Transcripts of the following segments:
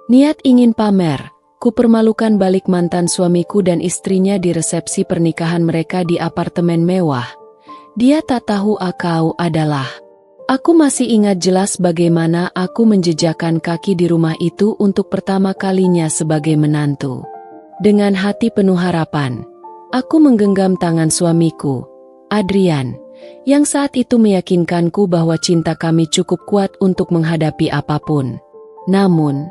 Niat ingin pamer, ku permalukan balik mantan suamiku dan istrinya di resepsi pernikahan mereka di apartemen mewah. Dia tak tahu aku adalah. Aku masih ingat jelas bagaimana aku menjejakkan kaki di rumah itu untuk pertama kalinya sebagai menantu. Dengan hati penuh harapan, aku menggenggam tangan suamiku, Adrian, yang saat itu meyakinkanku bahwa cinta kami cukup kuat untuk menghadapi apapun. Namun,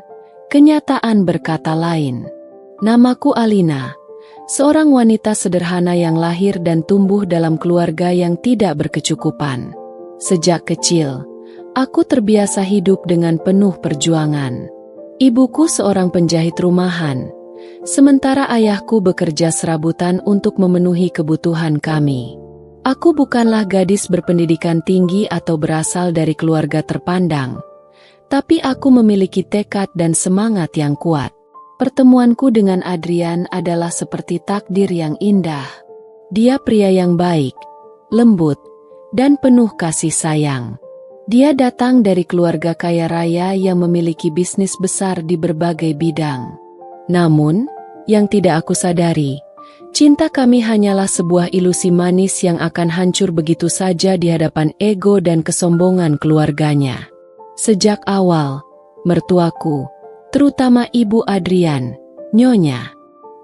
kenyataan berkata lain. Namaku Alina, seorang wanita sederhana yang lahir dan tumbuh dalam keluarga yang tidak berkecukupan. Sejak kecil, aku terbiasa hidup dengan penuh perjuangan. Ibuku seorang penjahit rumahan, sementara ayahku bekerja serabutan untuk memenuhi kebutuhan kami. Aku bukanlah gadis berpendidikan tinggi atau berasal dari keluarga terpandang, tapi aku memiliki tekad dan semangat yang kuat. Pertemuanku dengan Adrian adalah seperti takdir yang indah. Dia pria yang baik, lembut, dan penuh kasih sayang. Dia datang dari keluarga kaya raya yang memiliki bisnis besar di berbagai bidang. Namun, yang tidak aku sadari, cinta kami hanyalah sebuah ilusi manis yang akan hancur begitu saja di hadapan ego dan kesombongan keluarganya. Sejak awal, mertuaku, terutama Ibu Adrian, Nyonya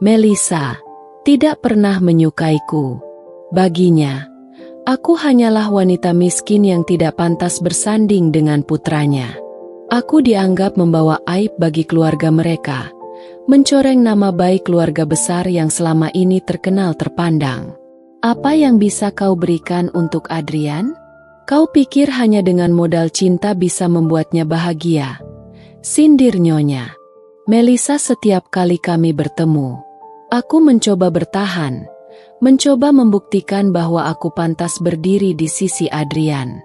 Melissa, tidak pernah menyukaiku. Baginya, aku hanyalah wanita miskin yang tidak pantas bersanding dengan putranya. Aku dianggap membawa aib bagi keluarga mereka, mencoreng nama baik keluarga besar yang selama ini terkenal terpandang. Apa yang bisa kau berikan untuk Adrian? Kau pikir hanya dengan modal cinta bisa membuatnya bahagia? Sindir Nyonya Melissa setiap kali kami bertemu. Aku mencoba bertahan, mencoba membuktikan bahwa aku pantas berdiri di sisi Adrian.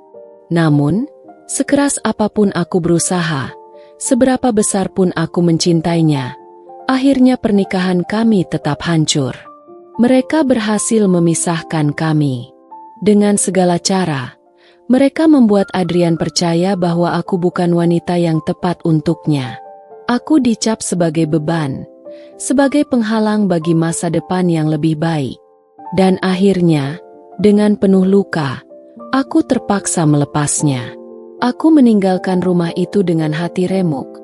Namun, sekeras apapun aku berusaha, seberapa besar pun aku mencintainya, akhirnya pernikahan kami tetap hancur. Mereka berhasil memisahkan kami. Dengan segala cara, mereka membuat Adrian percaya bahwa aku bukan wanita yang tepat untuknya. Aku dicap sebagai beban, sebagai penghalang bagi masa depan yang lebih baik. Dan akhirnya, dengan penuh luka, aku terpaksa melepasnya. Aku meninggalkan rumah itu dengan hati remuk,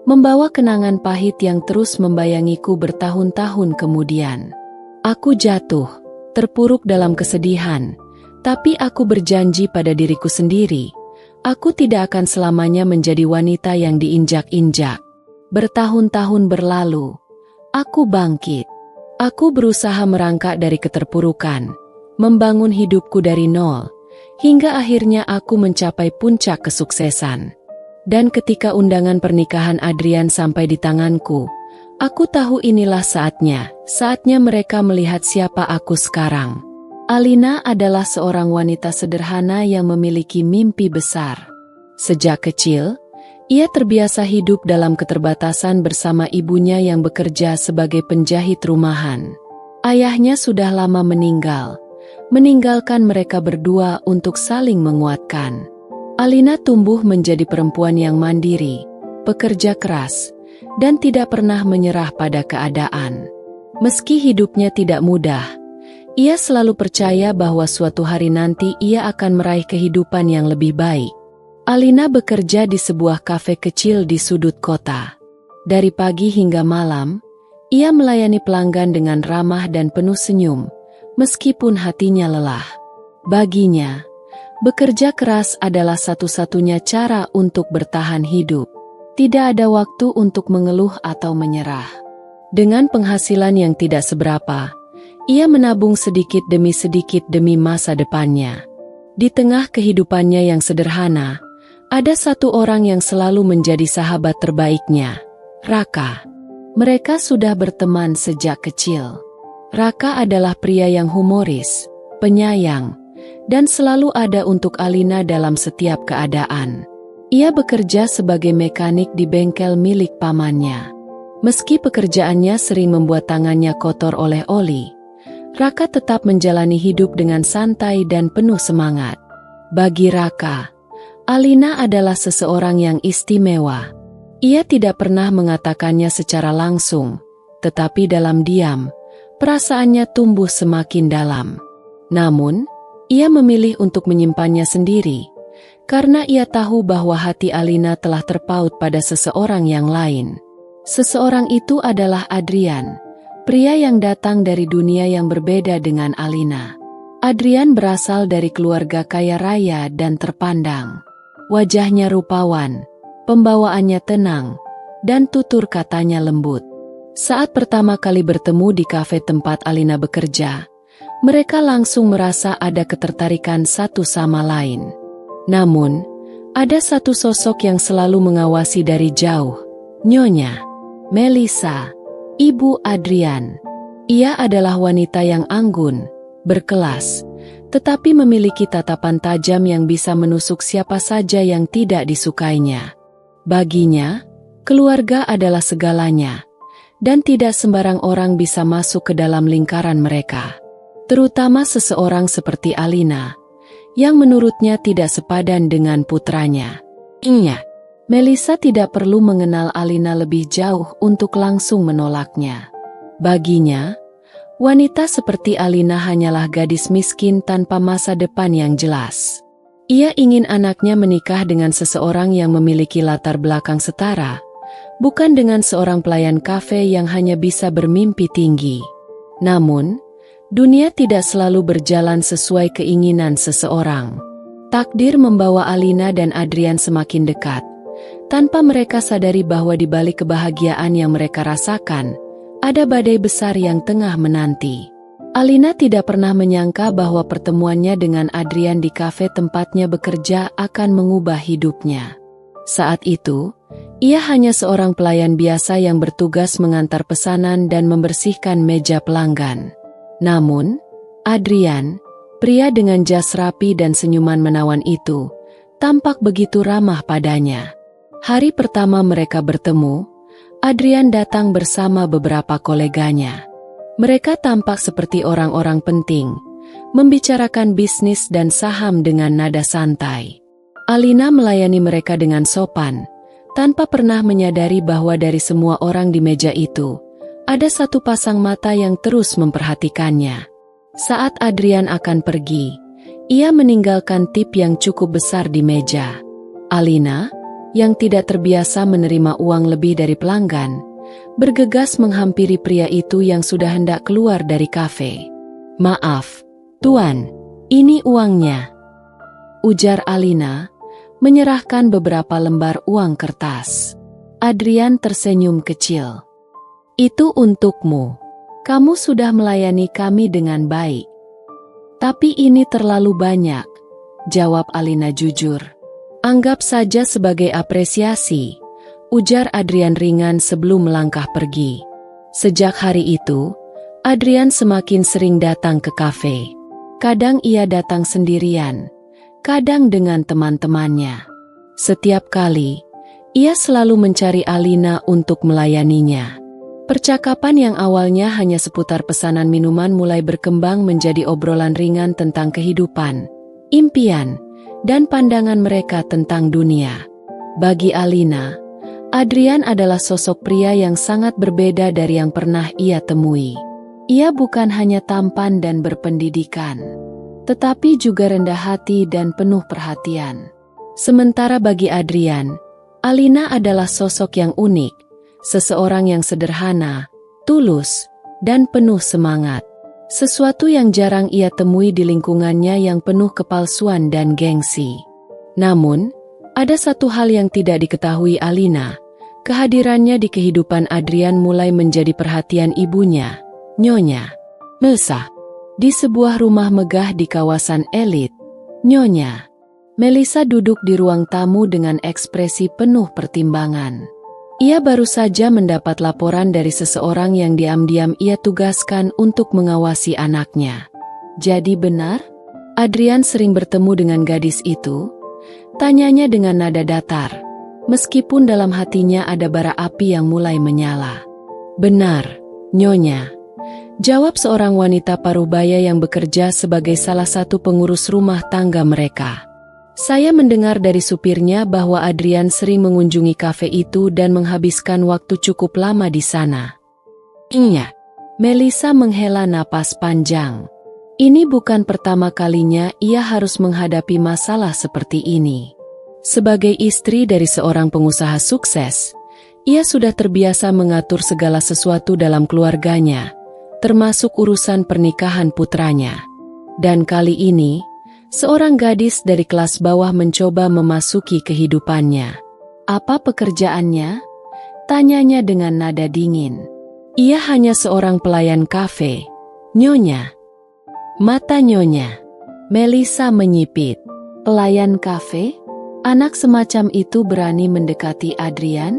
membawa kenangan pahit yang terus membayangiku bertahun-tahun kemudian. Aku jatuh, terpuruk dalam kesedihan, tapi aku berjanji pada diriku sendiri, aku tidak akan selamanya menjadi wanita yang diinjak-injak. Bertahun-tahun berlalu, aku bangkit. Aku berusaha merangkak dari keterpurukan, membangun hidupku dari nol, hingga akhirnya aku mencapai puncak kesuksesan. Dan ketika undangan pernikahan Adrian sampai di tanganku, aku tahu inilah saatnya mereka melihat siapa aku sekarang. Alina adalah seorang wanita sederhana yang memiliki mimpi besar. Sejak kecil, ia terbiasa hidup dalam keterbatasan bersama ibunya yang bekerja sebagai penjahit rumahan. Ayahnya sudah lama meninggal, meninggalkan mereka berdua untuk saling menguatkan. Alina tumbuh menjadi perempuan yang mandiri, pekerja keras, dan tidak pernah menyerah pada keadaan. Meski hidupnya tidak mudah, ia selalu percaya bahwa suatu hari nanti ia akan meraih kehidupan yang lebih baik. Alina bekerja di sebuah kafe kecil di sudut kota. Dari pagi hingga malam, ia melayani pelanggan dengan ramah dan penuh senyum, meskipun hatinya lelah. Baginya, bekerja keras adalah satu-satunya cara untuk bertahan hidup. Tidak ada waktu untuk mengeluh atau menyerah. Dengan penghasilan yang tidak seberapa, ia menabung sedikit demi masa depannya. Di tengah kehidupannya yang sederhana, ada satu orang yang selalu menjadi sahabat terbaiknya, Raka. Mereka sudah berteman sejak kecil. Raka adalah pria yang humoris, penyayang, dan selalu ada untuk Alina dalam setiap keadaan. Ia bekerja sebagai mekanik di bengkel milik pamannya. Meski pekerjaannya sering membuat tangannya kotor oleh oli, Raka tetap menjalani hidup dengan santai dan penuh semangat. Bagi Raka, Alina adalah seseorang yang istimewa. Ia tidak pernah mengatakannya secara langsung, tetapi dalam diam, perasaannya tumbuh semakin dalam. Namun, ia memilih untuk menyimpannya sendiri, karena ia tahu bahwa hati Alina telah terpaut pada seseorang yang lain. Seseorang itu adalah Adrian, pria yang datang dari dunia yang berbeda dengan Alina. Adrian berasal dari keluarga kaya raya dan terpandang. Wajahnya rupawan, pembawaannya tenang, dan tutur katanya lembut. Saat pertama kali bertemu di kafe tempat Alina bekerja, mereka langsung merasa ada ketertarikan satu sama lain. Namun, ada satu sosok yang selalu mengawasi dari jauh, Nyonya Melissa, ibu Adrian. Ia adalah wanita yang anggun, berkelas, tetapi memiliki tatapan tajam yang bisa menusuk siapa saja yang tidak disukainya. Baginya, keluarga adalah segalanya, dan tidak sembarang orang bisa masuk ke dalam lingkaran mereka. Terutama seseorang seperti Alina, yang menurutnya tidak sepadan dengan putranya. Melissa tidak perlu mengenal Alina lebih jauh untuk langsung menolaknya. Baginya, wanita seperti Alina hanyalah gadis miskin tanpa masa depan yang jelas. Ia ingin anaknya menikah dengan seseorang yang memiliki latar belakang setara, bukan dengan seorang pelayan kafe yang hanya bisa bermimpi tinggi. Namun, dunia tidak selalu berjalan sesuai keinginan seseorang. Takdir membawa Alina dan Adrian semakin dekat, tanpa mereka sadari bahwa di balik kebahagiaan yang mereka rasakan, ada badai besar yang tengah menanti. Alina tidak pernah menyangka bahwa pertemuannya dengan Adrian di kafe tempatnya bekerja akan mengubah hidupnya. Saat itu, ia hanya seorang pelayan biasa yang bertugas mengantar pesanan dan membersihkan meja pelanggan. Namun, Adrian, pria dengan jas rapi dan senyuman menawan itu, tampak begitu ramah padanya. Hari pertama mereka bertemu, Adrian datang bersama beberapa koleganya. Mereka tampak seperti orang-orang penting, membicarakan bisnis dan saham dengan nada santai. Alina melayani mereka dengan sopan, tanpa pernah menyadari bahwa dari semua orang di meja itu, ada satu pasang mata yang terus memperhatikannya. Saat Adrian akan pergi, ia meninggalkan tip yang cukup besar di meja. Alina, yang tidak terbiasa menerima uang lebih dari pelanggan, bergegas menghampiri pria itu yang sudah hendak keluar dari kafe. "Maaf, Tuan, ini uangnya," ujar Alina, menyerahkan beberapa lembar uang kertas. Adrian tersenyum kecil. "Itu untukmu. Kamu sudah melayani kami dengan baik." "Tapi ini terlalu banyak," jawab Alina jujur. "Anggap saja sebagai apresiasi," ujar Adrian ringan sebelum melangkah pergi. Sejak hari itu, Adrian semakin sering datang ke kafe. Kadang ia datang sendirian, kadang dengan teman-temannya. Setiap kali, ia selalu mencari Alina untuk melayaninya. Percakapan yang awalnya hanya seputar pesanan minuman mulai berkembang menjadi obrolan ringan tentang kehidupan, impian, dan pandangan mereka tentang dunia. Bagi Alina, Adrian adalah sosok pria yang sangat berbeda dari yang pernah ia temui. Ia bukan hanya tampan dan berpendidikan, tetapi juga rendah hati dan penuh perhatian. Sementara bagi Adrian, Alina adalah sosok yang unik, seseorang yang sederhana, tulus, dan penuh semangat. Sesuatu yang jarang ia temui di lingkungannya yang penuh kepalsuan dan gengsi. Namun, ada satu hal yang tidak diketahui Alina. Kehadirannya di kehidupan Adrian mulai menjadi perhatian ibunya, Nyonya Melissa. Di sebuah rumah megah di kawasan elit, Nyonya Melissa duduk di ruang tamu dengan ekspresi penuh pertimbangan. Ia baru saja mendapat laporan dari seseorang yang diam-diam ia tugaskan untuk mengawasi anaknya. "Jadi benar? Adrian sering bertemu dengan gadis itu?" tanyanya dengan nada datar, meskipun dalam hatinya ada bara api yang mulai menyala. "Benar, Nyonya," jawab seorang wanita parubaya yang bekerja sebagai salah satu pengurus rumah tangga mereka. Saya mendengar dari supirnya bahwa Adrian sering mengunjungi kafe itu dan menghabiskan waktu cukup lama di sana. Iya. Melissa menghela napas panjang. Ini bukan pertama kalinya ia harus menghadapi masalah seperti ini. Sebagai istri dari seorang pengusaha sukses, ia sudah terbiasa mengatur segala sesuatu dalam keluarganya, termasuk urusan pernikahan putranya. Dan kali ini, seorang gadis dari kelas bawah mencoba memasuki kehidupannya. Apa pekerjaannya? Tanyanya dengan nada dingin. Ia hanya seorang pelayan kafe, Nyonya. Mata Nyonya Melissa menyipit. Pelayan kafe? Anak semacam itu berani mendekati Adrian?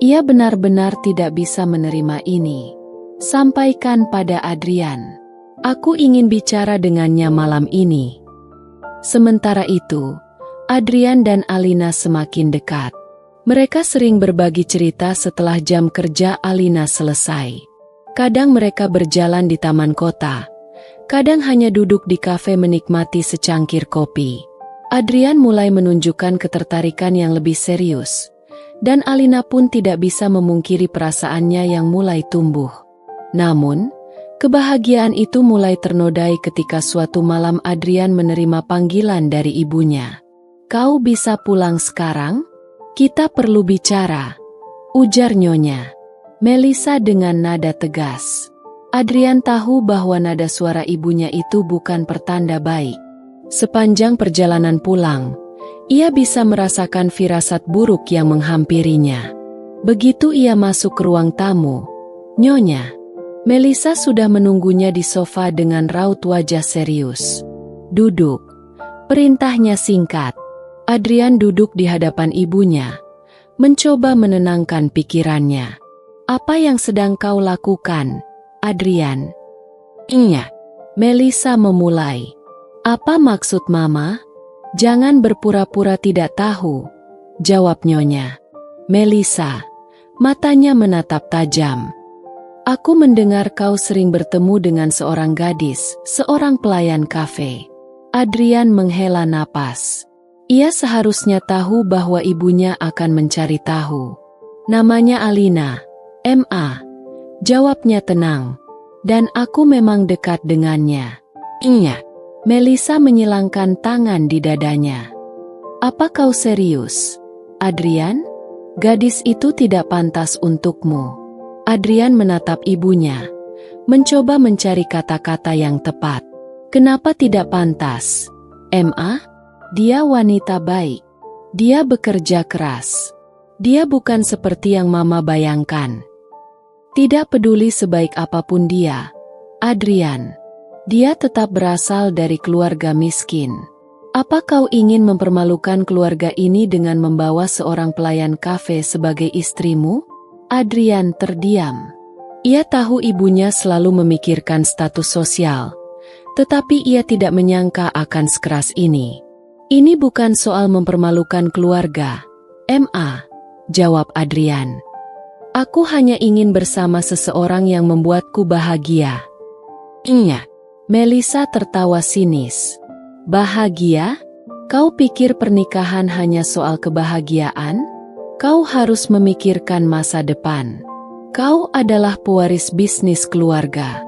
Ia benar-benar tidak bisa menerima ini. Sampaikan pada Adrian. Aku ingin bicara dengannya malam ini. Sementara itu, Adrian dan Alina semakin dekat. Mereka sering berbagi cerita setelah jam kerja Alina selesai. Kadang mereka berjalan di taman kota, kadang hanya duduk di kafe menikmati secangkir kopi. Adrian mulai menunjukkan ketertarikan yang lebih serius, dan Alina pun tidak bisa memungkiri perasaannya yang mulai tumbuh. Namun, kebahagiaan itu mulai ternodai ketika suatu malam Adrian menerima panggilan dari ibunya. "Kau bisa pulang sekarang? Kita perlu bicara," ujar Nyonya Melissa dengan nada tegas. Adrian tahu bahwa nada suara ibunya itu bukan pertanda baik. Sepanjang perjalanan pulang, ia bisa merasakan firasat buruk yang menghampirinya. Begitu ia masuk ke ruang tamu, Nyonya Melissa sudah menunggunya di sofa dengan raut wajah serius. "Duduk," perintahnya singkat. Adrian duduk di hadapan ibunya, mencoba menenangkan pikirannya. "Apa yang sedang kau lakukan, Adrian?" "Iya," Melissa memulai. "Apa maksud Mama?" "Jangan berpura-pura tidak tahu," jawab Nyonya Melissa. Matanya menatap tajam. "Aku mendengar kau sering bertemu dengan seorang gadis, seorang pelayan kafe." Adrian menghela napas. Ia seharusnya tahu bahwa ibunya akan mencari tahu. "Namanya Alina, MA," jawabnya tenang. "Dan aku memang dekat dengannya." "Iya." Melissa menyilangkan tangan di dadanya. "Apa kau serius, Adrian? Gadis itu tidak pantas untukmu." Adrian menatap ibunya, mencoba mencari kata-kata yang tepat. "Kenapa tidak pantas, MA? Dia wanita baik. Dia bekerja keras. Dia bukan seperti yang Mama bayangkan. Tidak peduli sebaik apapun dia, Adrian. Dia tetap berasal dari keluarga miskin. Apa kau ingin mempermalukan keluarga ini dengan membawa seorang pelayan kafe sebagai istrimu?" Adrian terdiam. Ia tahu ibunya selalu memikirkan status sosial, tetapi ia tidak menyangka akan sekeras ini. "Ini bukan soal mempermalukan keluarga, MA," jawab Adrian. "Aku hanya ingin bersama seseorang yang membuatku bahagia." "Iya." Melissa tertawa sinis. "Bahagia? Kau pikir pernikahan hanya soal kebahagiaan? Kau harus memikirkan masa depan. Kau adalah pewaris bisnis keluarga.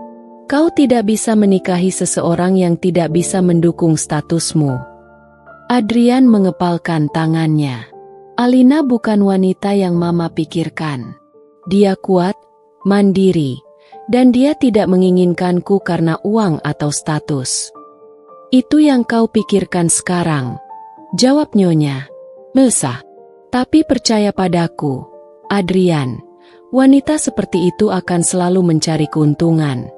Kau tidak bisa menikahi seseorang yang tidak bisa mendukung statusmu." Adrian mengepalkan tangannya. "Alina bukan wanita yang Mama pikirkan. Dia kuat, mandiri, dan dia tidak menginginkanku karena uang atau status." "Itu yang kau pikirkan sekarang," jawab Nyonya Melissa. "Tapi percaya padaku, Adrian, wanita seperti itu akan selalu mencari keuntungan."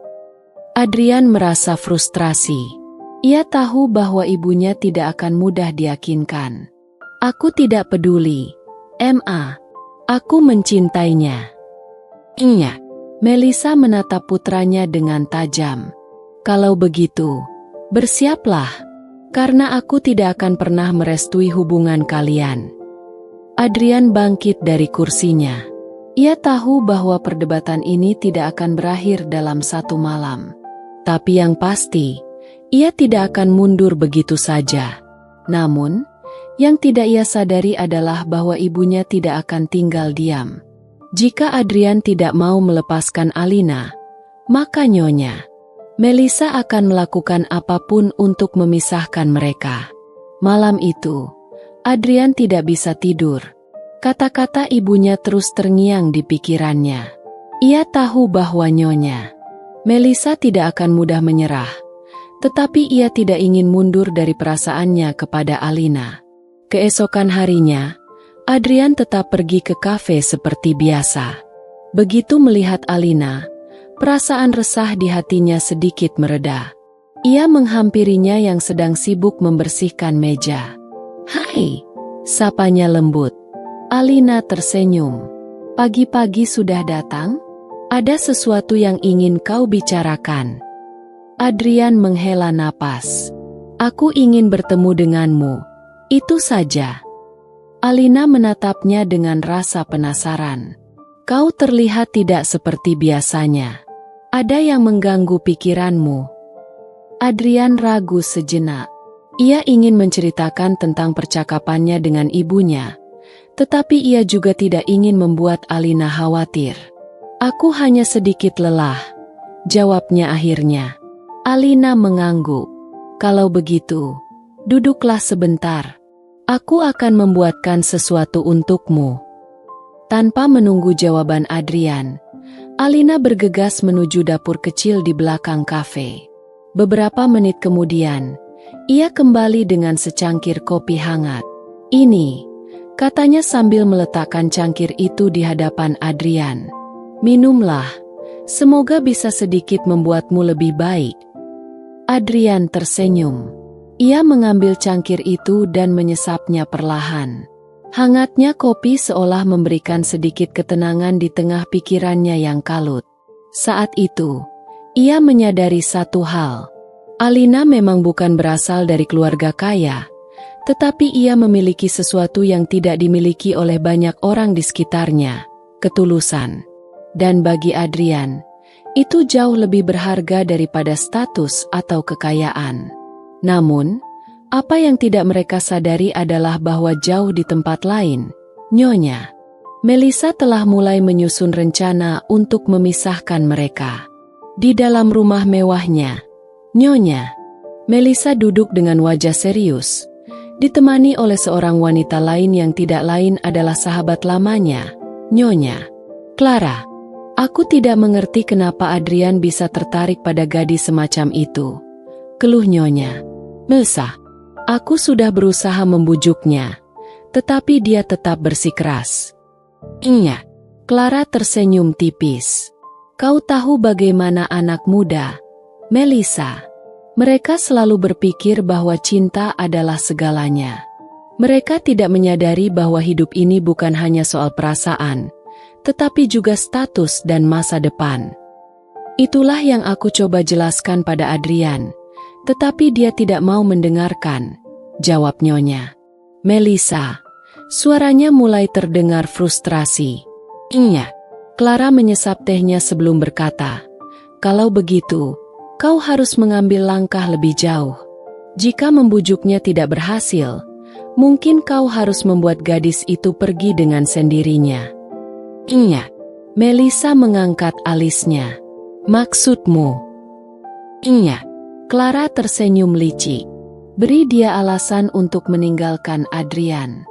Adrian merasa frustrasi. Ia tahu bahwa ibunya tidak akan mudah diyakinkan. "Aku tidak peduli, MA. Aku mencintainya." "Iya." Melissa menatap putranya dengan tajam. "Kalau begitu, bersiaplah, karena aku tidak akan pernah merestui hubungan kalian." Adrian bangkit dari kursinya. Ia tahu bahwa perdebatan ini tidak akan berakhir dalam satu malam. Tapi yang pasti, ia tidak akan mundur begitu saja. Namun, Yang tidak ia sadari adalah bahwa ibunya tidak akan tinggal diam. Jika Adrian tidak mau melepaskan Alina, maka Nyonya Melissa akan melakukan apapun untuk memisahkan mereka. Malam itu, Adrian tidak bisa tidur. Kata-kata ibunya terus terngiang di pikirannya. Ia tahu bahwa Nyonya Melissa tidak akan mudah menyerah, tetapi ia tidak ingin mundur dari perasaannya kepada Alina. Keesokan harinya, Adrian tetap pergi ke kafe seperti biasa. Begitu melihat Alina, perasaan resah di hatinya sedikit mereda. Ia menghampirinya yang sedang sibuk membersihkan meja. "Hai," sapanya lembut. Alina tersenyum. "Pagi-pagi sudah datang? Ada sesuatu yang ingin kau bicarakan?" Adrian menghela napas. "Aku ingin bertemu denganmu. Itu saja." Alina menatapnya dengan rasa penasaran. "Kau terlihat tidak seperti biasanya. Ada yang mengganggu pikiranmu?" Adrian ragu sejenak. Ia ingin menceritakan tentang percakapannya dengan ibunya, tetapi ia juga tidak ingin membuat Alina khawatir. "Aku hanya sedikit lelah," jawabnya akhirnya. Alina mengangguk. "Kalau begitu, duduklah sebentar. Aku akan membuatkan sesuatu untukmu." Tanpa menunggu jawaban Adrian, Alina bergegas menuju dapur kecil di belakang kafe. Beberapa menit kemudian, ia kembali dengan secangkir kopi hangat. "Ini," katanya sambil meletakkan cangkir itu di hadapan Adrian. "Minumlah, semoga bisa sedikit membuatmu lebih baik." Adrian tersenyum. Ia mengambil cangkir itu dan menyesapnya perlahan. Hangatnya kopi seolah memberikan sedikit ketenangan di tengah pikirannya yang kalut. Saat itu, ia menyadari satu hal. Alina memang bukan berasal dari keluarga kaya, tetapi ia memiliki sesuatu yang tidak dimiliki oleh banyak orang di sekitarnya, ketulusan. Dan bagi Adrian, itu jauh lebih berharga daripada status atau kekayaan. Namun, apa yang tidak mereka sadari adalah bahwa jauh di tempat lain, Nyonya Melissa telah mulai menyusun rencana untuk memisahkan mereka. Di dalam rumah mewahnya, Nyonya Melissa duduk dengan wajah serius, ditemani oleh seorang wanita lain yang tidak lain adalah sahabat lamanya, Nyonya Clara. "Aku tidak mengerti kenapa Adrian bisa tertarik pada gadis semacam itu," keluh Nyonya Melissa. "Aku sudah berusaha membujuknya, tetapi dia tetap bersikeras." "Iya." Clara tersenyum tipis. "Kau tahu bagaimana anak muda, Melissa? Mereka selalu berpikir bahwa cinta adalah segalanya. Mereka tidak menyadari bahwa hidup ini bukan hanya soal perasaan, tetapi juga status dan masa depan." "Itulah yang aku coba jelaskan pada Adrian, tetapi dia tidak mau mendengarkan," jawab Nyonya Melissa. Suaranya mulai terdengar frustrasi. "Iya." Clara menyesap tehnya sebelum berkata, "Kalau begitu, kau harus mengambil langkah lebih jauh. Jika membujuknya tidak berhasil, mungkin kau harus membuat gadis itu pergi dengan sendirinya." "Iya." Melissa mengangkat alisnya. "Maksudmu?" "Iya." Clara tersenyum licik. "Beri dia alasan untuk meninggalkan Adrian.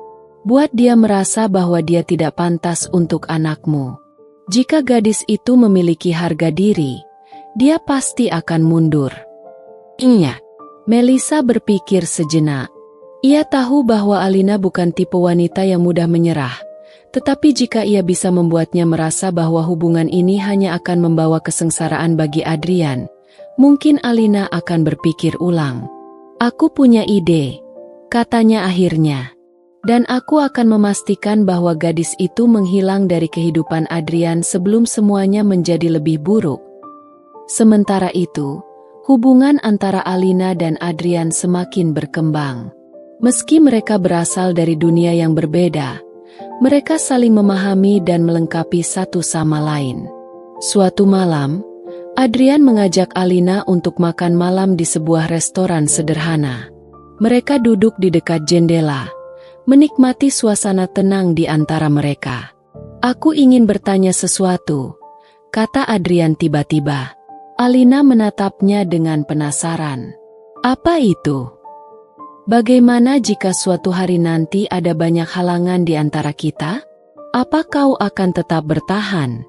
Buat dia merasa bahwa dia tidak pantas untuk anakmu. Jika gadis itu memiliki harga diri, dia pasti akan mundur." "Iya." Melissa berpikir sejenak. Ia tahu bahwa Alina bukan tipe wanita yang mudah menyerah, tetapi jika ia bisa membuatnya merasa bahwa hubungan ini hanya akan membawa kesengsaraan bagi Adrian, mungkin Alina akan berpikir ulang. "Aku punya ide," katanya akhirnya. "Dan aku akan memastikan bahwa gadis itu menghilang dari kehidupan Adrian sebelum semuanya menjadi lebih buruk." Sementara itu, hubungan antara Alina dan Adrian semakin berkembang. Meski mereka berasal dari dunia yang berbeda, mereka saling memahami dan melengkapi satu sama lain. Suatu malam, Adrian mengajak Alina untuk makan malam di sebuah restoran sederhana. Mereka duduk di dekat jendela, menikmati suasana tenang di antara mereka. Aku ingin bertanya sesuatu, kata Adrian tiba-tiba. Alina menatapnya dengan penasaran. Apa itu? Bagaimana jika suatu hari nanti ada banyak halangan di antara kita? Apa kau akan tetap bertahan?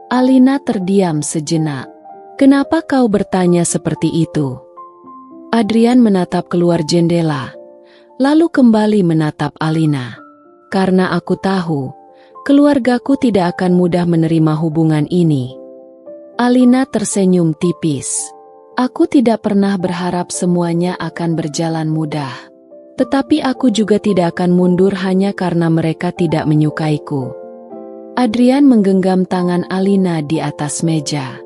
Alina terdiam sejenak. Kenapa kau bertanya seperti itu? Adrian menatap keluar jendela, lalu kembali menatap Alina. Karena aku tahu, keluargaku tidak akan mudah menerima hubungan ini. Alina tersenyum tipis. Aku tidak pernah berharap semuanya akan berjalan mudah. Tetapi aku juga tidak akan mundur hanya karena mereka tidak menyukaiku. Adrian menggenggam tangan Alina di atas meja.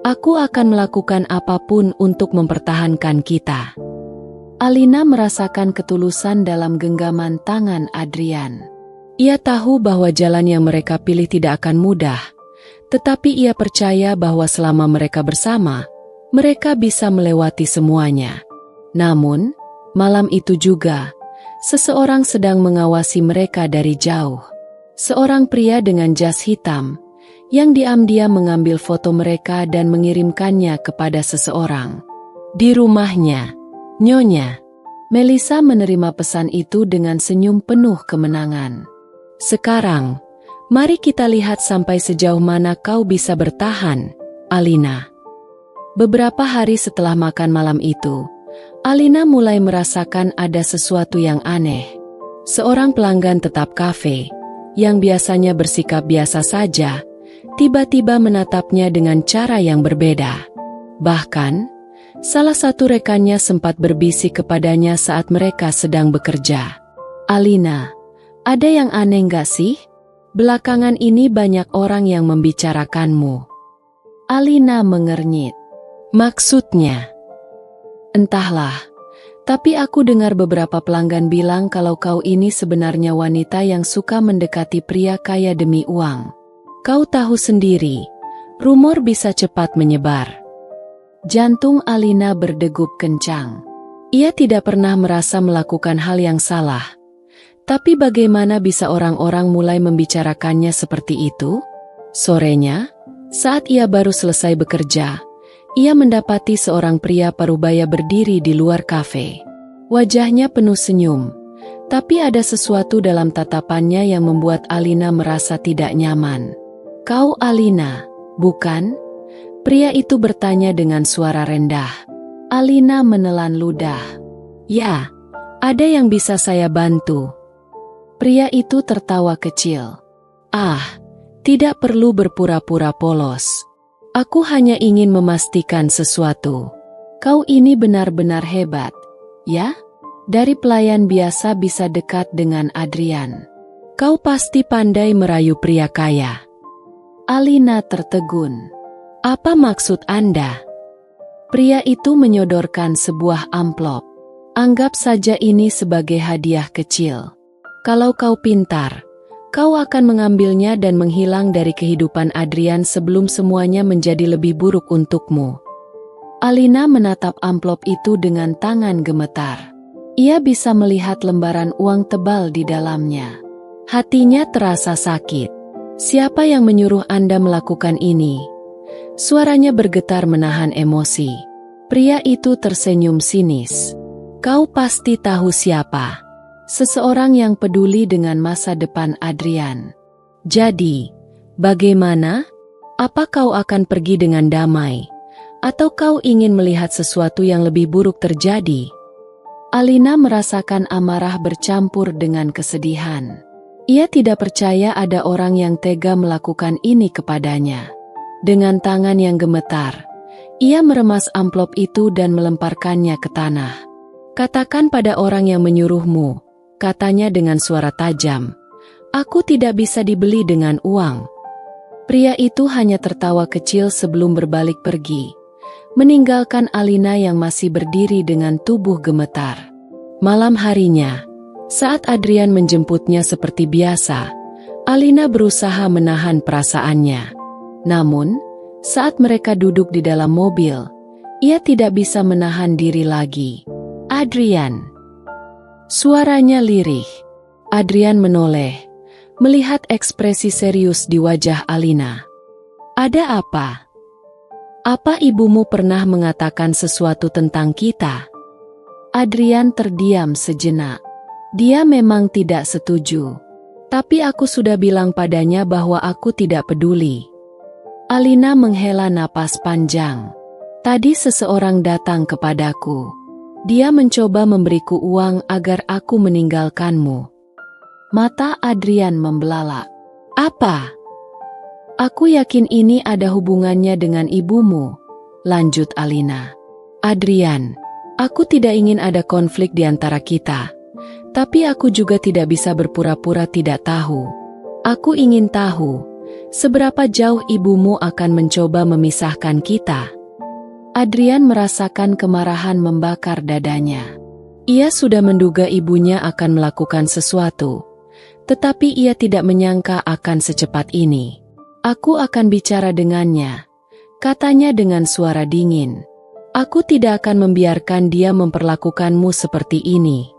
Aku akan melakukan apapun untuk mempertahankan kita. Alina merasakan ketulusan dalam genggaman tangan Adrian. Ia tahu bahwa jalan yang mereka pilih tidak akan mudah, tetapi ia percaya bahwa selama mereka bersama, mereka bisa melewati semuanya. Namun, malam itu juga, seseorang sedang mengawasi mereka dari jauh. Seorang pria dengan jas hitam, yang diam-diam mengambil foto mereka dan mengirimkannya kepada seseorang. Di rumahnya, Nyonya. Melissa menerima pesan itu dengan senyum penuh kemenangan. Sekarang, mari kita lihat sampai sejauh mana kau bisa bertahan, Alina. Beberapa hari setelah makan malam itu, Alina mulai merasakan ada sesuatu yang aneh. Seorang pelanggan tetap kafe, yang biasanya bersikap biasa saja, tiba-tiba menatapnya dengan cara yang berbeda. Bahkan, salah satu rekannya sempat berbisik kepadanya saat mereka sedang bekerja. Alina, ada yang aneh nggak sih? Belakangan ini banyak orang yang membicarakanmu. Alina mengernyit. Maksudnya? Entahlah. Tapi aku dengar beberapa pelanggan bilang kalau kau ini sebenarnya wanita yang suka mendekati pria kaya demi uang. Kau tahu sendiri, rumor bisa cepat menyebar. Jantung Alina berdegup kencang. Ia tidak pernah merasa melakukan hal yang salah. Tapi bagaimana bisa orang-orang mulai membicarakannya seperti itu? Sorenya, saat ia baru selesai bekerja, ia mendapati seorang pria parubaya berdiri di luar kafe. Wajahnya penuh senyum, tapi ada sesuatu dalam tatapannya yang membuat Alina merasa tidak nyaman. Kau Alina, bukan? Pria itu bertanya dengan suara rendah. Alina menelan ludah. Ya, ada yang bisa saya bantu. Pria itu tertawa kecil. Ah, tidak perlu berpura-pura polos. Aku hanya ingin memastikan sesuatu. Kau ini benar-benar hebat, ya? Dari pelayan biasa bisa dekat dengan Adrian. Kau pasti pandai merayu pria kaya. Alina tertegun. Apa maksud Anda? Pria itu menyodorkan sebuah amplop. Anggap saja ini sebagai hadiah kecil. Kalau kau pintar, kau akan mengambilnya dan menghilang dari kehidupan Adrian sebelum semuanya menjadi lebih buruk untukmu. Alina menatap amplop itu dengan tangan gemetar. Ia bisa melihat lembaran uang tebal di dalamnya. Hatinya terasa sakit. Siapa yang menyuruh Anda melakukan ini? Suaranya bergetar menahan emosi. Pria itu tersenyum sinis. Kau pasti tahu siapa. Seseorang yang peduli dengan masa depan Adrian. Jadi, bagaimana? Apa kau akan pergi dengan damai? Atau kau ingin melihat sesuatu yang lebih buruk terjadi? Alina merasakan amarah bercampur dengan kesedihan. Ia tidak percaya ada orang yang tega melakukan ini kepadanya. Dengan tangan yang gemetar, ia meremas amplop itu dan melemparkannya ke tanah. Katakan pada orang yang menyuruhmu, katanya dengan suara tajam, aku tidak bisa dibeli dengan uang. Pria itu hanya tertawa kecil sebelum berbalik pergi, meninggalkan Alina yang masih berdiri dengan tubuh gemetar. Malam harinya, saat Adrian menjemputnya seperti biasa, Alina berusaha menahan perasaannya. Namun, saat mereka duduk di dalam mobil, ia tidak bisa menahan diri lagi. Adrian. Suaranya lirih. Adrian menoleh, melihat ekspresi serius di wajah Alina. Ada apa? Apa ibumu pernah mengatakan sesuatu tentang kita? Adrian terdiam sejenak. Dia memang tidak setuju. Tapi aku sudah bilang padanya bahwa aku tidak peduli. Alina menghela napas panjang. Tadi seseorang datang kepadaku. Dia mencoba memberiku uang agar aku meninggalkanmu. Mata Adrian membelalak. Apa? Aku yakin ini ada hubungannya dengan ibumu, lanjut Alina. Adrian, aku tidak ingin ada konflik di antara kita. Tapi aku juga tidak bisa berpura-pura tidak tahu. Aku ingin tahu, seberapa jauh ibumu akan mencoba memisahkan kita. Adrian merasakan kemarahan membakar dadanya. Ia sudah menduga ibunya akan melakukan sesuatu, tetapi ia tidak menyangka akan secepat ini. Aku akan bicara dengannya, katanya dengan suara dingin. Aku tidak akan membiarkan dia memperlakukanmu seperti ini.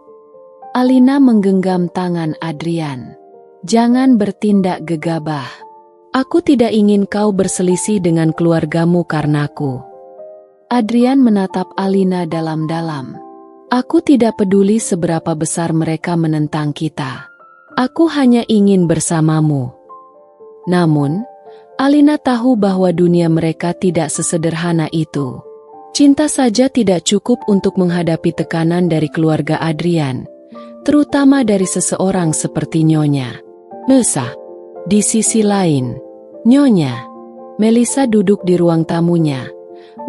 Alina menggenggam tangan Adrian. Jangan bertindak gegabah. Aku tidak ingin kau berselisih dengan keluargamu karenaku. Adrian menatap Alina dalam-dalam. Aku tidak peduli seberapa besar mereka menentang kita. Aku hanya ingin bersamamu. Namun, Alina tahu bahwa dunia mereka tidak sesederhana itu. Cinta saja tidak cukup untuk menghadapi tekanan dari keluarga Adrian, terutama dari seseorang seperti Nyonya Melissa. Di sisi lain, Nyonya Melissa duduk di ruang tamunya,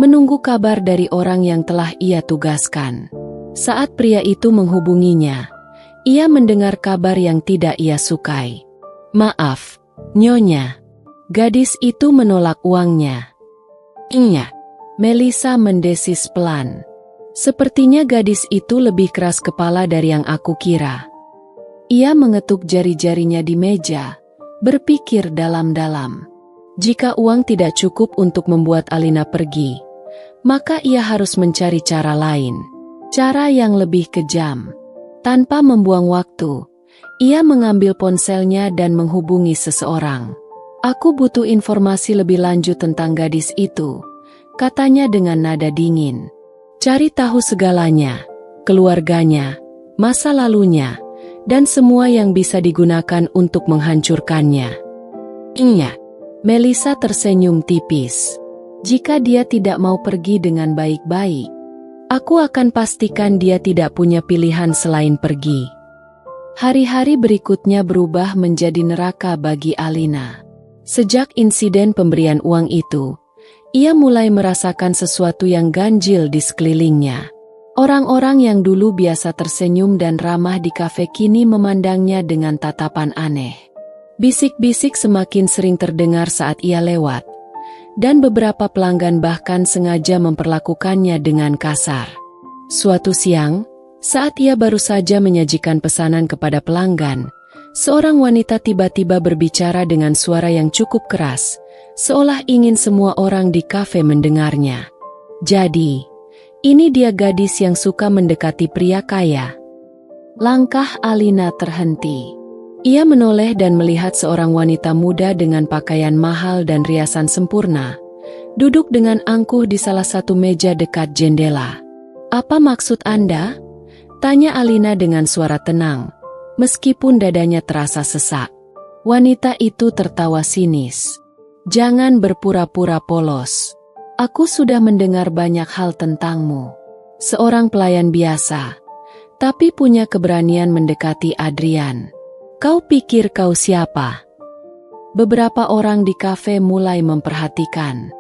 menunggu kabar dari orang yang telah ia tugaskan. Saat pria itu menghubunginya, ia mendengar kabar yang tidak ia sukai. Maaf, Nyonya. Gadis itu menolak uangnya. Iya, Melissa mendesis pelan. Sepertinya gadis itu lebih keras kepala dari yang aku kira. Ia mengetuk jari-jarinya di meja, berpikir dalam-dalam. Jika uang tidak cukup untuk membuat Alina pergi, maka ia harus mencari cara lain. Cara yang lebih kejam. Tanpa membuang waktu, ia mengambil ponselnya dan menghubungi seseorang. Aku butuh informasi lebih lanjut tentang gadis itu, katanya dengan nada dingin. Cari tahu segalanya, keluarganya, masa lalunya, dan semua yang bisa digunakan untuk menghancurkannya. Iya. Melissa tersenyum tipis. Jika dia tidak mau pergi dengan baik-baik, aku akan pastikan dia tidak punya pilihan selain pergi. Hari-hari berikutnya berubah menjadi neraka bagi Alina. Sejak insiden pemberian uang itu, ia mulai merasakan sesuatu yang ganjil di sekelilingnya. Orang-orang yang dulu biasa tersenyum dan ramah di kafe kini memandangnya dengan tatapan aneh. Bisik-bisik semakin sering terdengar saat ia lewat, dan beberapa pelanggan bahkan sengaja memperlakukannya dengan kasar. Suatu siang, saat ia baru saja menyajikan pesanan kepada pelanggan, seorang wanita tiba-tiba berbicara dengan suara yang cukup keras, seolah ingin semua orang di kafe mendengarnya. Jadi, ini dia gadis yang suka mendekati pria kaya. Langkah Alina terhenti. Ia menoleh dan melihat seorang wanita muda dengan pakaian mahal dan riasan sempurna, duduk dengan angkuh di salah satu meja dekat jendela. Apa maksud Anda? Tanya Alina dengan suara tenang, meskipun dadanya terasa sesak. Wanita itu tertawa sinis. Jangan berpura-pura polos. Aku sudah mendengar banyak hal tentangmu. Seorang pelayan biasa, tapi punya keberanian mendekati Adrian. Kau pikir kau siapa? Beberapa orang di kafe mulai memperhatikan.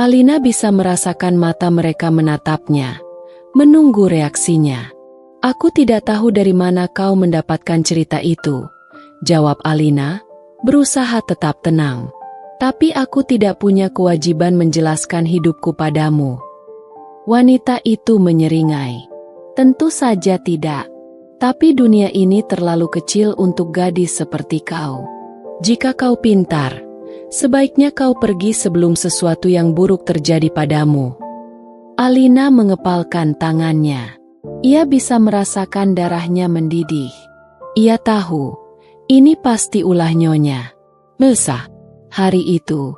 Alina bisa merasakan mata mereka menatapnya, menunggu reaksinya. Aku tidak tahu dari mana kau mendapatkan cerita itu, jawab Alina, berusaha tetap tenang. Tapi aku tidak punya kewajiban menjelaskan hidupku padamu. Wanita itu menyeringai. Tentu saja tidak. Tapi dunia ini terlalu kecil untuk gadis seperti kau. Jika kau pintar, sebaiknya kau pergi sebelum sesuatu yang buruk terjadi padamu. Alina mengepalkan tangannya. Ia bisa merasakan darahnya mendidih. Ia tahu, ini pasti ulah nyonya. Melsa. Hari itu,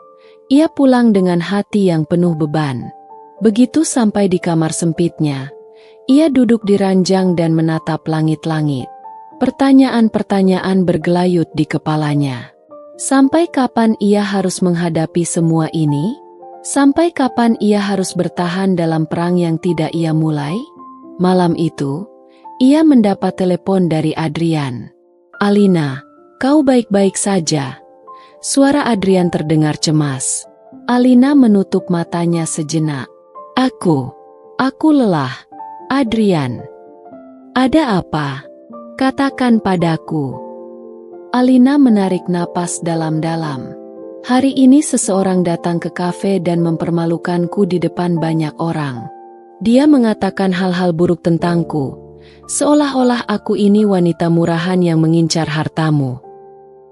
ia pulang dengan hati yang penuh beban. Begitu sampai di kamar sempitnya, ia duduk di ranjang dan menatap langit-langit. Pertanyaan-pertanyaan bergelayut di kepalanya. Sampai kapan ia harus menghadapi semua ini? Sampai kapan ia harus bertahan dalam perang yang tidak ia mulai? Malam itu, ia mendapat telepon dari Adrian. "Alina, kau baik-baik saja?" Suara Adrian terdengar cemas. Alina menutup matanya sejenak. Aku lelah, Adrian." "Ada apa? Katakan padaku." Alina menarik napas dalam-dalam. "Hari ini seseorang datang ke kafe dan mempermalukanku di depan banyak orang. Dia mengatakan hal-hal buruk tentangku, seolah-olah aku ini wanita murahan yang mengincar hartamu."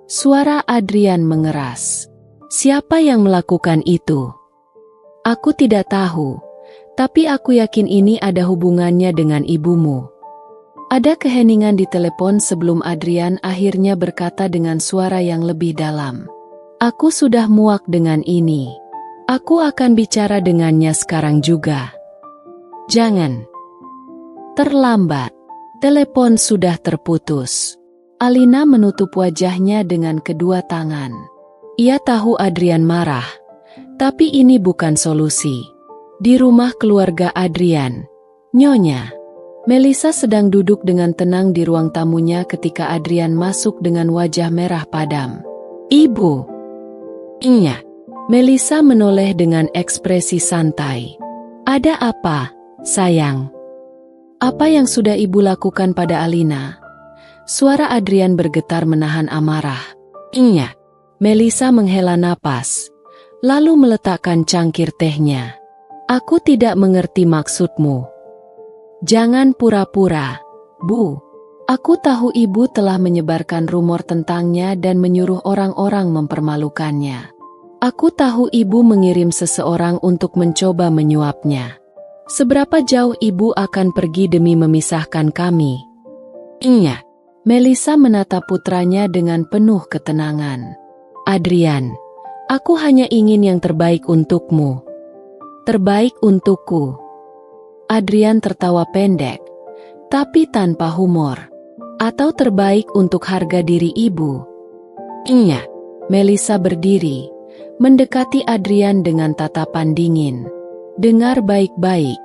Suara Adrian mengeras. "Siapa yang melakukan itu?" "Aku tidak tahu, tapi aku yakin ini ada hubungannya dengan ibumu." Ada keheningan di telepon sebelum Adrian akhirnya berkata dengan suara yang lebih dalam. "Aku sudah muak dengan ini. Aku akan bicara dengannya sekarang juga." "Jangan." Terlambat. Telepon sudah terputus. Alina menutup wajahnya dengan kedua tangan. Ia tahu Adrian marah, tapi ini bukan solusi. Di rumah keluarga Adrian, Nyonya Melisa sedang duduk dengan tenang di ruang tamunya ketika Adrian masuk dengan wajah merah padam. "Ibu." "Iya." Melisa menoleh dengan ekspresi santai. "Ada apa, sayang?" "Apa yang sudah ibu lakukan pada Alina?" Suara Adrian bergetar menahan amarah. "Iya." Melisa menghela napas, lalu meletakkan cangkir tehnya. "Aku tidak mengerti maksudmu." "Jangan pura-pura, Bu. Aku tahu ibu telah menyebarkan rumor tentangnya dan menyuruh orang-orang mempermalukannya. Aku tahu ibu mengirim seseorang untuk mencoba menyuapnya. Seberapa jauh ibu akan pergi demi memisahkan kami?" "Iya." Melisa menatap putranya dengan penuh ketenangan. "Adrian, aku hanya ingin yang terbaik untukmu." "Terbaik untukku?" Adrian tertawa pendek, tapi tanpa humor. "Atau terbaik untuk harga diri ibu?" "Iya." Melisa berdiri, mendekati Adrian dengan tatapan dingin. "Dengar baik-baik,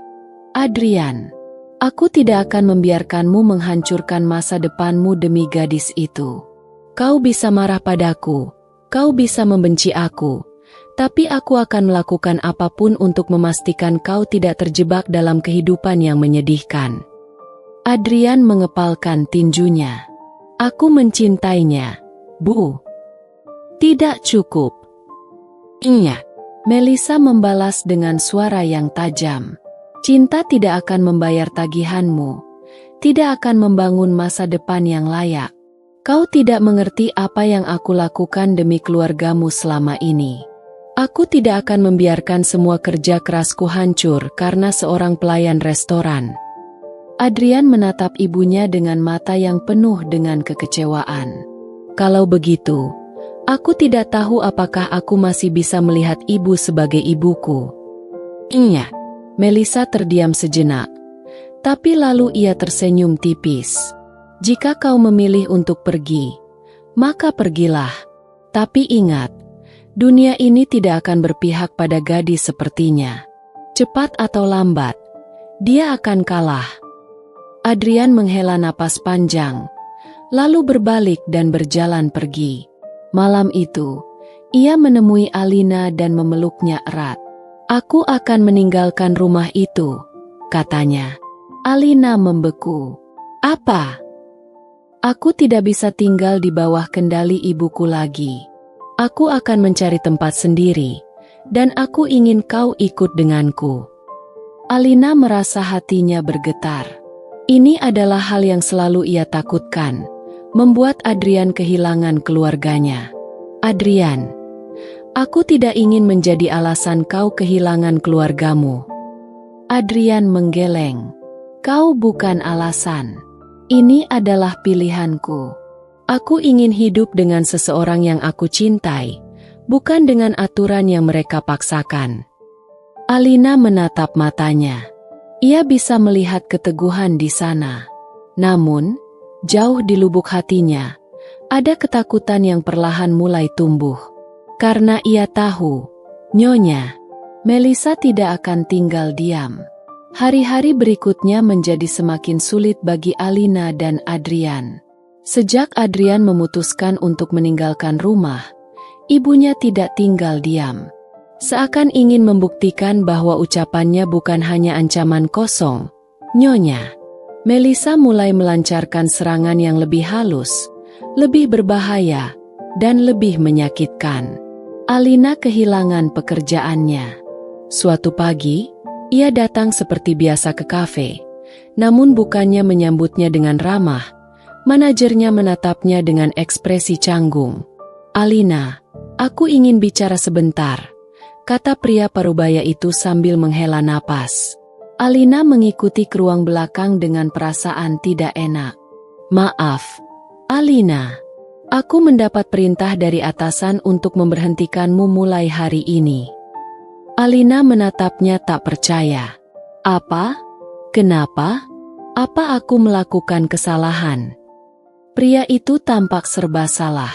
Adrian. Aku tidak akan membiarkanmu menghancurkan masa depanmu demi gadis itu. Kau bisa marah padaku, kau bisa membenci aku, tapi aku akan melakukan apapun untuk memastikan kau tidak terjebak dalam kehidupan yang menyedihkan." Adrian mengepalkan tinjunya. "Aku mencintainya, Bu." "Tidak cukup." "Iya." Melisa membalas dengan suara yang tajam. "Cinta tidak akan membayar tagihanmu, tidak akan membangun masa depan yang layak. Kau tidak mengerti apa yang aku lakukan demi keluargamu selama ini. Aku tidak akan membiarkan semua kerja kerasku hancur karena seorang pelayan restoran." Adrian menatap ibunya dengan mata yang penuh dengan kekecewaan. "Kalau begitu, aku tidak tahu apakah aku masih bisa melihat ibu sebagai ibuku." "Iya." Melisa terdiam sejenak, tapi lalu ia tersenyum tipis. "Jika kau memilih untuk pergi, maka pergilah. Tapi ingat, dunia ini tidak akan berpihak pada gadis sepertinya. Cepat atau lambat, dia akan kalah." Adrian menghela napas panjang, lalu berbalik dan berjalan pergi. Malam itu, ia menemui Alina dan memeluknya erat. "Aku akan meninggalkan rumah itu," katanya. Alina membeku. "Apa?" "Aku tidak bisa tinggal di bawah kendali ibuku lagi. Aku akan mencari tempat sendiri, dan aku ingin kau ikut denganku." Alina merasa hatinya bergetar. Ini adalah hal yang selalu ia takutkan, membuat Adrian kehilangan keluarganya. "Adrian, aku tidak ingin menjadi alasan kau kehilangan keluargamu." Adrian menggeleng. "Kau bukan alasan. Ini adalah pilihanku. Aku ingin hidup dengan seseorang yang aku cintai, bukan dengan aturan yang mereka paksakan. Alina menatap matanya. Ia bisa melihat keteguhan di sana. Namun, jauh di lubuk hatinya, ada ketakutan yang perlahan mulai tumbuh. Karena ia tahu, Nyonya Melisa tidak akan tinggal diam. Hari-hari berikutnya menjadi semakin sulit bagi Alina dan Adrian. Sejak Adrian memutuskan untuk meninggalkan rumah, ibunya tidak tinggal diam. Seakan ingin membuktikan bahwa ucapannya bukan hanya ancaman kosong. Nyonya Melisa mulai melancarkan serangan yang lebih halus, lebih berbahaya, dan lebih menyakitkan. Alina kehilangan pekerjaannya. Suatu pagi, ia datang seperti biasa ke kafe. Namun bukannya menyambutnya dengan ramah, manajernya menatapnya dengan ekspresi canggung. "Alina, aku ingin bicara sebentar," kata pria parubaya itu sambil menghela napas. Alina mengikuti ke ruang belakang dengan perasaan tidak enak. "Maaf, Alina. Aku mendapat perintah dari atasan untuk memberhentikanmu mulai hari ini." Alina menatapnya tak percaya. "Apa? Kenapa? Apa aku melakukan kesalahan?" Pria itu tampak serba salah.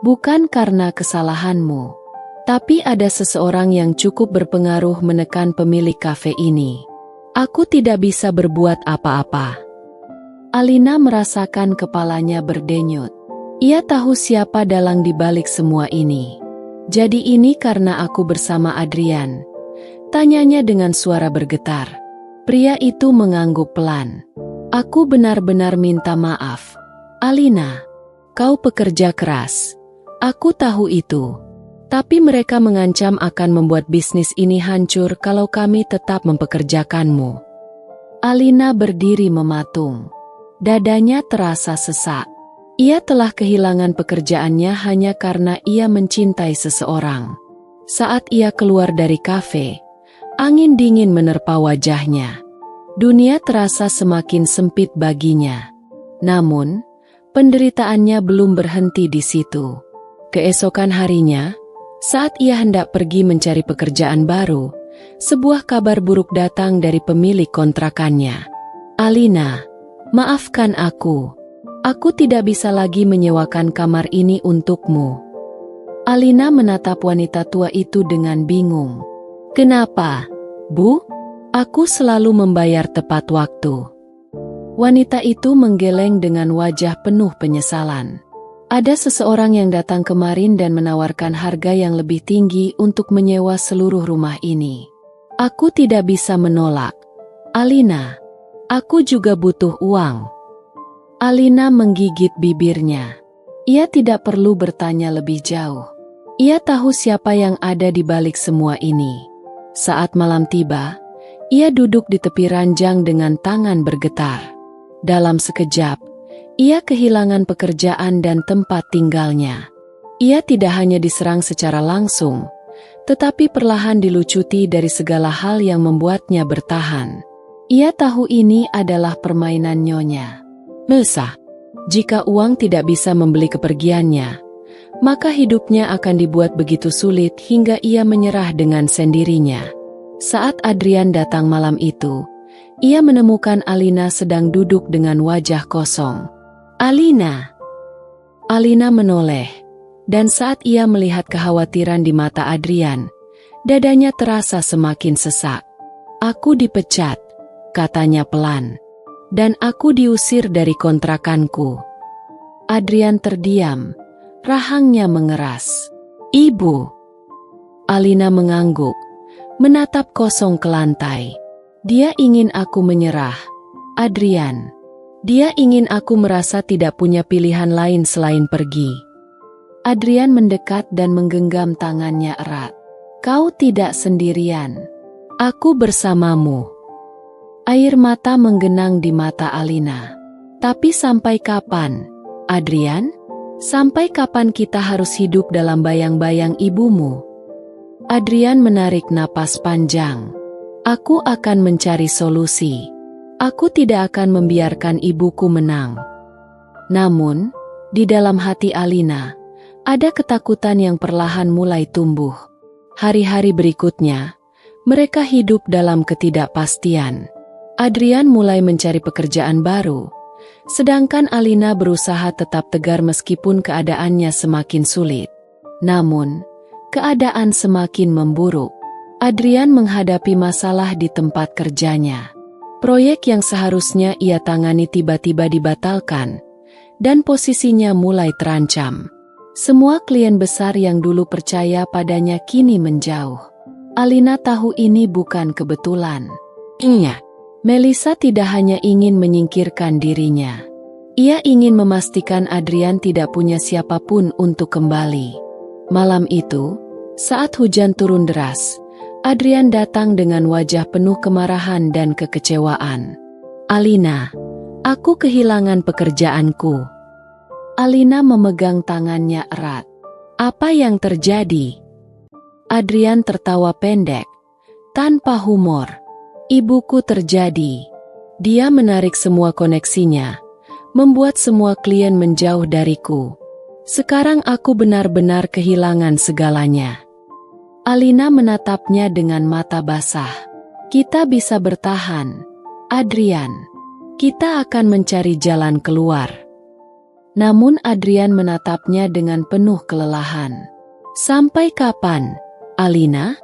"Bukan karena kesalahanmu. Tapi ada seseorang yang cukup berpengaruh menekan pemilik kafe ini. Aku tidak bisa berbuat apa-apa." Alina merasakan kepalanya berdenyut. Ia tahu siapa dalang di balik semua ini. "Jadi ini karena aku bersama Adrian?" tanyanya dengan suara bergetar. Pria itu mengangguk pelan. "Aku benar-benar minta maaf. Alina, kau pekerja keras. Aku tahu itu. Tapi mereka mengancam akan membuat bisnis ini hancur kalau kami tetap mempekerjakanmu." Alina berdiri mematung. Dadanya terasa sesak. Ia telah kehilangan pekerjaannya hanya karena ia mencintai seseorang. Saat ia keluar dari kafe, angin dingin menerpa wajahnya. Dunia terasa semakin sempit baginya. Namun, penderitaannya belum berhenti di situ. Keesokan harinya, saat ia hendak pergi mencari pekerjaan baru, sebuah kabar buruk datang dari pemilik kontrakannya. "Alina, maafkan aku. Aku tidak bisa lagi menyewakan kamar ini untukmu." Alina menatap wanita tua itu dengan bingung. "Kenapa, Bu? Aku selalu membayar tepat waktu." Wanita itu menggeleng dengan wajah penuh penyesalan. "Ada seseorang yang datang kemarin dan menawarkan harga yang lebih tinggi untuk menyewa seluruh rumah ini. Aku tidak bisa menolak. Alina, aku juga butuh uang." Alina menggigit bibirnya. Ia tidak perlu bertanya lebih jauh. Ia tahu siapa yang ada di balik semua ini. Saat malam tiba, ia duduk di tepi ranjang dengan tangan bergetar. Dalam sekejap, ia kehilangan pekerjaan dan tempat tinggalnya. Ia tidak hanya diserang secara langsung, tetapi perlahan dilucuti dari segala hal yang membuatnya bertahan. Ia tahu ini adalah permainan Nyonya Melisa. Jika uang tidak bisa membeli kepergiannya, maka hidupnya akan dibuat begitu sulit hingga ia menyerah dengan sendirinya. Saat Adrian datang malam itu, ia menemukan Alina sedang duduk dengan wajah kosong. "Alina." Alina menoleh, dan saat ia melihat kekhawatiran di mata Adrian, dadanya terasa semakin sesak. "Aku dipecat," katanya pelan. "Dan aku diusir dari kontrakanku." Adrian terdiam, rahangnya mengeras. "Ibu." Alina mengangguk, menatap kosong ke lantai. "Dia ingin aku menyerah, Adrian. Dia ingin aku merasa tidak punya pilihan lain selain pergi." Adrian mendekat dan menggenggam tangannya erat. "Kau tidak sendirian. Aku bersamamu." Air mata menggenang di mata Alina. "Tapi sampai kapan, Adrian? Sampai kapan kita harus hidup dalam bayang-bayang ibumu?" Adrian menarik napas panjang. "Aku akan mencari solusi. Aku tidak akan membiarkan ibuku menang. Namun, di dalam hati Alina, ada ketakutan yang perlahan mulai tumbuh. Hari-hari berikutnya, mereka hidup dalam ketidakpastian. Adrian mulai mencari pekerjaan baru, sedangkan Alina berusaha tetap tegar meskipun keadaannya semakin sulit. Namun, keadaan semakin memburuk. Adrian menghadapi masalah di tempat kerjanya. Proyek yang seharusnya ia tangani tiba-tiba dibatalkan, dan posisinya mulai terancam. Semua klien besar yang dulu percaya padanya kini menjauh. Alina tahu ini bukan kebetulan. Melissa tidak hanya ingin menyingkirkan dirinya. Ia ingin memastikan Adrian tidak punya siapapun untuk kembali. Malam itu, saat hujan turun deras, Adrian datang dengan wajah penuh kemarahan dan kekecewaan. "Alina, aku kehilangan pekerjaanku." Alina memegang tangannya erat. "Apa yang terjadi?" Adrian tertawa pendek, tanpa humor. "Ibuku terjadi." Dia menarik semua koneksinya, membuat semua klien menjauh dariku. Sekarang aku benar-benar kehilangan segalanya. Alina menatapnya dengan mata basah. "Kita bisa bertahan, Adrian. Kita akan mencari jalan keluar." Namun Adrian menatapnya dengan penuh kelelahan. "Sampai kapan, Alina?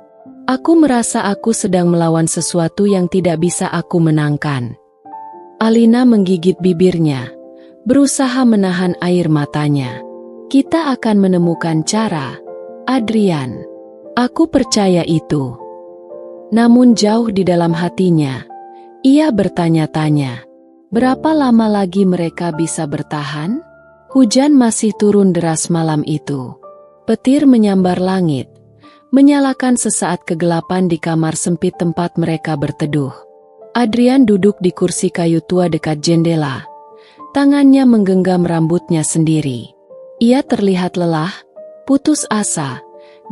Aku merasa aku sedang melawan sesuatu yang tidak bisa aku menangkan." Alina menggigit bibirnya, berusaha menahan air matanya. "Kita akan menemukan cara, Adrian. Aku percaya itu." Namun jauh di dalam hatinya, ia bertanya-tanya, berapa lama lagi mereka bisa bertahan? Hujan masih turun deras malam itu. Petir menyambar langit, menyalakan sesaat kegelapan di kamar sempit tempat mereka berteduh. Adrian duduk di kursi kayu tua dekat jendela. Tangannya menggenggam rambutnya sendiri. Ia terlihat lelah, putus asa,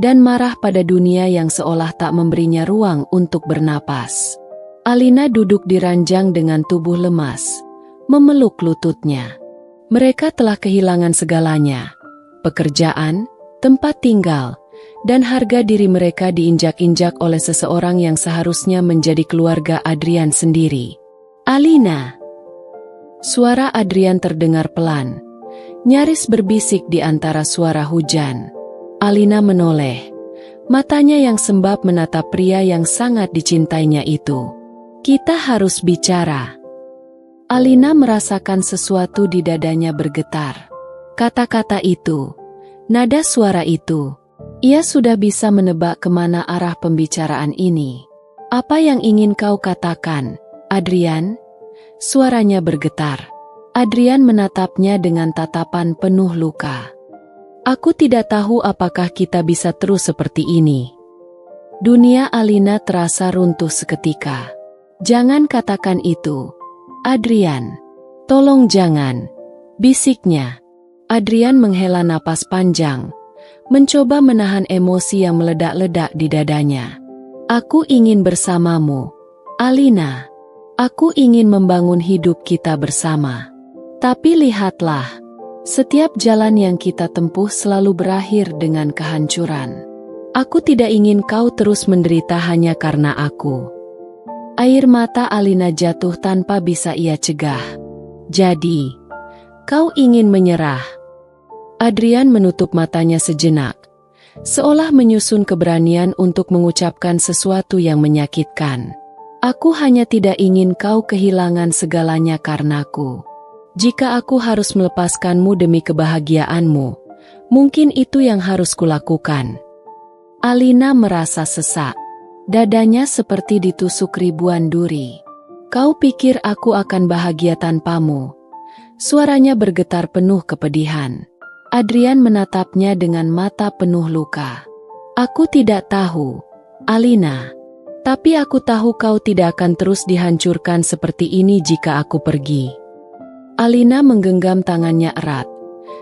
dan marah pada dunia yang seolah tak memberinya ruang untuk bernapas. Alina duduk di ranjang dengan tubuh lemas, memeluk lututnya. Mereka telah kehilangan segalanya, pekerjaan, tempat tinggal, dan harga diri mereka diinjak-injak oleh seseorang yang seharusnya menjadi keluarga Adrian sendiri. "Alina!" Suara Adrian terdengar pelan, nyaris berbisik di antara suara hujan. Alina menoleh, matanya yang sembab menatap pria yang sangat dicintainya itu. "Kita harus bicara." Alina merasakan sesuatu di dadanya bergetar. Kata-kata itu, nada suara itu, ia sudah bisa menebak kemana arah pembicaraan ini. "Apa yang ingin kau katakan, Adrian?" Suaranya bergetar. Adrian menatapnya dengan tatapan penuh luka. "Aku tidak tahu apakah kita bisa terus seperti ini." Dunia Alina terasa runtuh seketika. "Jangan katakan itu, Adrian. Tolong jangan," bisiknya. Adrian menghela napas panjang, mencoba menahan emosi yang meledak-ledak di dadanya. "Aku ingin bersamamu, Alina. Aku ingin membangun hidup kita bersama. Tapi lihatlah, setiap jalan yang kita tempuh selalu berakhir dengan kehancuran. Aku tidak ingin kau terus menderita hanya karena aku." Air mata Alina jatuh tanpa bisa ia cegah. "Jadi, kau ingin menyerah?" Adrian menutup matanya sejenak, seolah menyusun keberanian untuk mengucapkan sesuatu yang menyakitkan. "Aku hanya tidak ingin kau kehilangan segalanya karenaku. Jika aku harus melepaskanmu demi kebahagiaanmu, mungkin itu yang harus kulakukan." Alina merasa sesak. Dadanya seperti ditusuk ribuan duri. "Kau pikir aku akan bahagia tanpamu?" Suaranya bergetar penuh kepedihan. Adrian menatapnya dengan mata penuh luka. "Aku tidak tahu, Alina. Tapi aku tahu kau tidak akan terus dihancurkan seperti ini jika aku pergi." Alina menggenggam tangannya erat,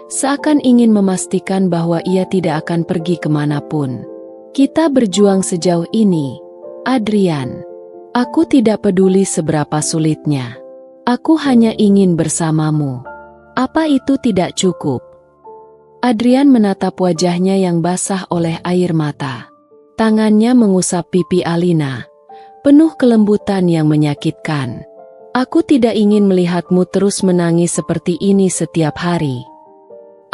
seakan ingin memastikan bahwa ia tidak akan pergi kemanapun. "Kita berjuang sejauh ini, Adrian. Aku tidak peduli seberapa sulitnya. Aku hanya ingin bersamamu. Apa itu tidak cukup? Adrian menatap wajahnya yang basah oleh air mata. Tangannya mengusap pipi Alina, penuh kelembutan yang menyakitkan. Aku tidak ingin melihatmu terus menangis seperti ini setiap hari.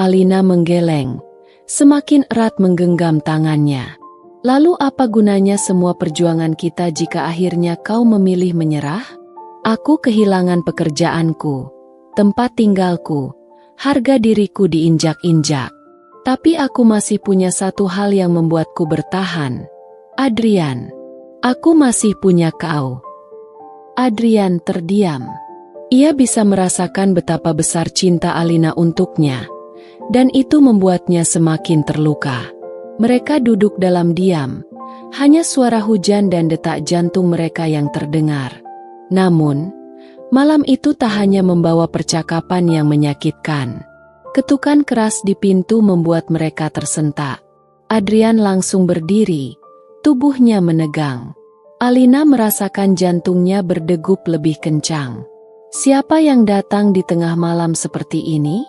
Alina menggeleng, semakin erat menggenggam tangannya. Lalu apa gunanya semua perjuangan kita jika akhirnya kau memilih menyerah? Aku kehilangan pekerjaanku, tempat tinggalku, harga diriku diinjak-injak. Tapi aku masih punya satu hal yang membuatku bertahan. Adrian, aku masih punya kau. Adrian terdiam. Ia bisa merasakan betapa besar cinta Alina untuknya, dan itu membuatnya semakin terluka. Mereka duduk dalam diam, hanya suara hujan dan detak jantung mereka yang terdengar. Namun, malam itu tak hanya membawa percakapan yang menyakitkan. Ketukan keras di pintu membuat mereka tersentak. Adrian langsung berdiri, tubuhnya menegang. Alina merasakan jantungnya berdegup lebih kencang. Siapa yang datang di tengah malam seperti ini?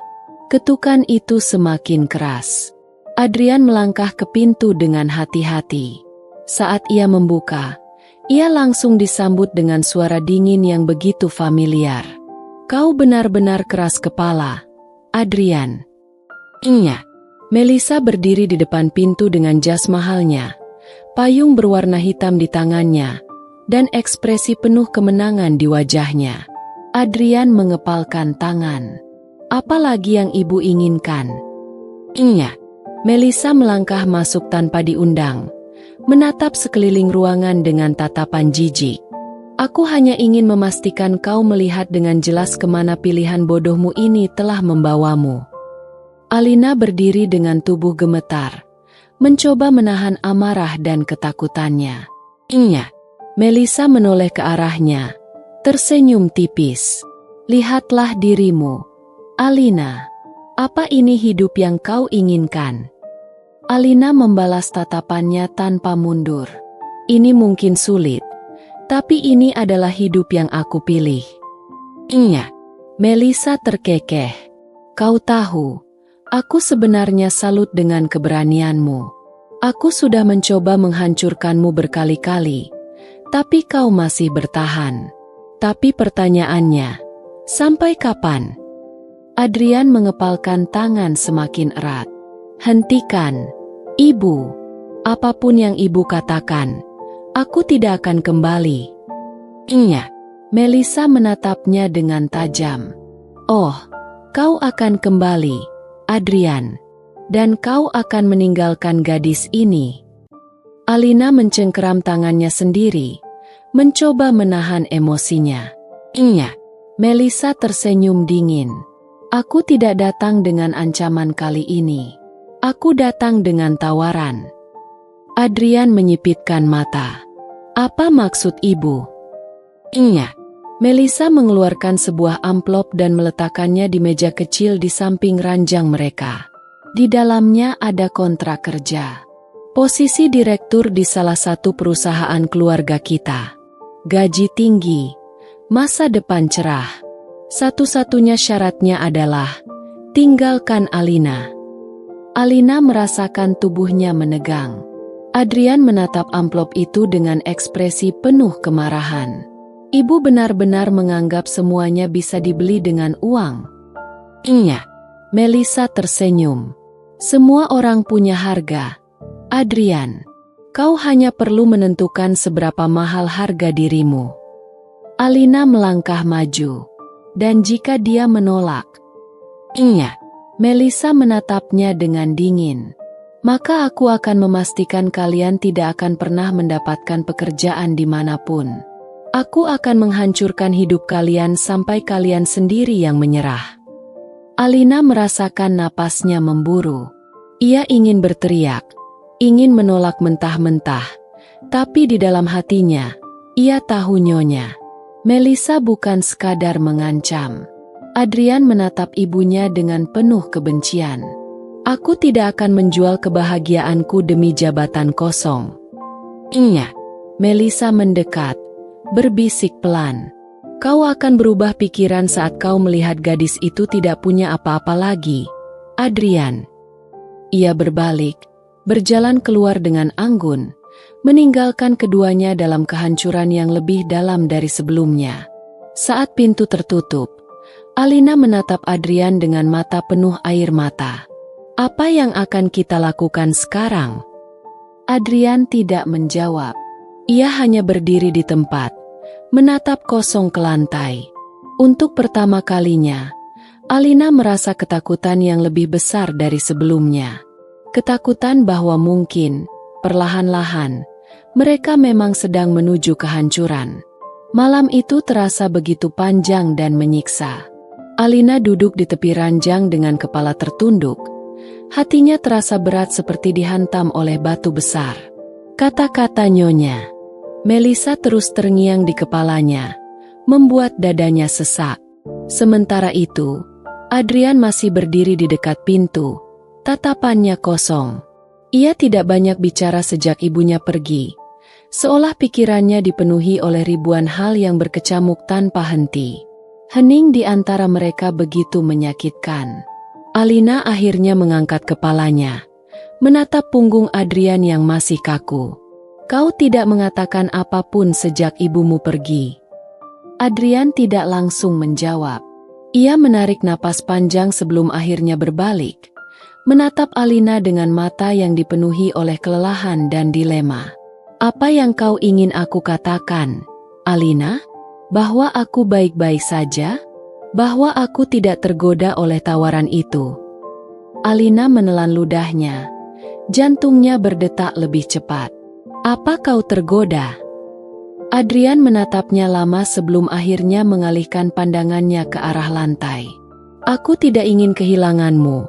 Ketukan itu semakin keras. Adrian melangkah ke pintu dengan hati-hati. Saat ia membuka, ia langsung disambut dengan suara dingin yang begitu familiar. Kau benar-benar keras kepala, Adrian. Iya. Melissa berdiri di depan pintu dengan jas mahalnya, payung berwarna hitam di tangannya, dan ekspresi penuh kemenangan di wajahnya. Adrian mengepalkan tangan. Apa lagi yang ibu inginkan? Iya. Melissa melangkah masuk tanpa diundang, menatap sekeliling ruangan dengan tatapan jijik. Aku hanya ingin memastikan kau melihat dengan jelas kemana pilihan bodohmu ini telah membawamu. Alina berdiri dengan tubuh gemetar, mencoba menahan amarah dan ketakutannya. Iya. Melissa menoleh ke arahnya, tersenyum tipis. Lihatlah dirimu, Alina. Apa ini hidup yang kau inginkan? Alina membalas tatapannya tanpa mundur. Ini mungkin sulit, tapi ini adalah hidup yang aku pilih. Iya. Melissa terkekeh. Kau tahu, aku sebenarnya salut dengan keberanianmu. Aku sudah mencoba menghancurkanmu berkali-kali, tapi kau masih bertahan. Tapi pertanyaannya, sampai kapan? Adrian mengepalkan tangan semakin erat. Hentikan, ibu. Apapun yang ibu katakan, aku tidak akan kembali. Iya. Melissa menatapnya dengan tajam. Oh, kau akan kembali, Adrian. Dan kau akan meninggalkan gadis ini. Alina mencengkeram tangannya sendiri, mencoba menahan emosinya. Iya. Melissa tersenyum dingin. Aku tidak datang dengan ancaman kali ini. Aku datang dengan tawaran. Adrian menyipitkan mata. Apa maksud ibu? Iya. Melissa mengeluarkan sebuah amplop dan meletakkannya di meja kecil di samping ranjang mereka. Di dalamnya ada kontrak kerja. Posisi direktur di salah satu perusahaan keluarga kita. Gaji tinggi. Masa depan cerah. Satu-satunya syaratnya adalah tinggalkan Alina. Alina merasakan tubuhnya menegang. Adrian menatap amplop itu dengan ekspresi penuh kemarahan. Ibu benar-benar menganggap semuanya bisa dibeli dengan uang. Iya. Melissa tersenyum. Semua orang punya harga. Adrian, kau hanya perlu menentukan seberapa mahal harga dirimu. Alina melangkah maju. Dan jika dia menolak, iya. Melissa menatapnya dengan dingin. Maka aku akan memastikan kalian tidak akan pernah mendapatkan pekerjaan dimanapun. Aku akan menghancurkan hidup kalian sampai kalian sendiri yang menyerah. Alina merasakan napasnya memburu. Ia ingin berteriak, ingin menolak mentah-mentah, tapi di dalam hatinya, ia tahu nyonya. Melissa bukan sekadar mengancam. Adrian menatap ibunya dengan penuh kebencian. Aku tidak akan menjual kebahagiaanku demi jabatan kosong. Iya. Melissa mendekat, berbisik pelan. Kau akan berubah pikiran saat kau melihat gadis itu tidak punya apa-apa lagi, Adrian. Ia berbalik, berjalan keluar dengan anggun, meninggalkan keduanya dalam kehancuran yang lebih dalam dari sebelumnya. Saat pintu tertutup, Alina menatap Adrian dengan mata penuh air mata. Apa yang akan kita lakukan sekarang? Adrian tidak menjawab. Ia hanya berdiri di tempat, menatap kosong ke lantai. Untuk pertama kalinya, Alina merasa ketakutan yang lebih besar dari sebelumnya. Ketakutan bahwa mungkin, perlahan-lahan, mereka memang sedang menuju kehancuran. Malam itu terasa begitu panjang dan menyiksa. Alina duduk di tepi ranjang dengan kepala tertunduk. Hatinya terasa berat seperti dihantam oleh batu besar. Kata-kata Nyonya Melisa terus terngiang di kepalanya, membuat dadanya sesak. Sementara itu, Adrian masih berdiri di dekat pintu, tatapannya kosong. Ia tidak banyak bicara sejak ibunya pergi, seolah pikirannya dipenuhi oleh ribuan hal yang berkecamuk tanpa henti. Hening di antara mereka begitu menyakitkan. Alina akhirnya mengangkat kepalanya, menatap punggung Adrian yang masih kaku. Kau tidak mengatakan apapun sejak ibumu pergi. Adrian tidak langsung menjawab. Ia menarik napas panjang sebelum akhirnya berbalik, menatap Alina dengan mata yang dipenuhi oleh kelelahan dan dilema. Apa yang kau ingin aku katakan, Alina? Bahwa aku baik-baik saja? Bahwa aku tidak tergoda oleh tawaran itu? Alina menelan ludahnya. Jantungnya berdetak lebih cepat. Apa kau tergoda? Adrian menatapnya lama sebelum akhirnya mengalihkan pandangannya ke arah lantai. Aku tidak ingin kehilanganmu,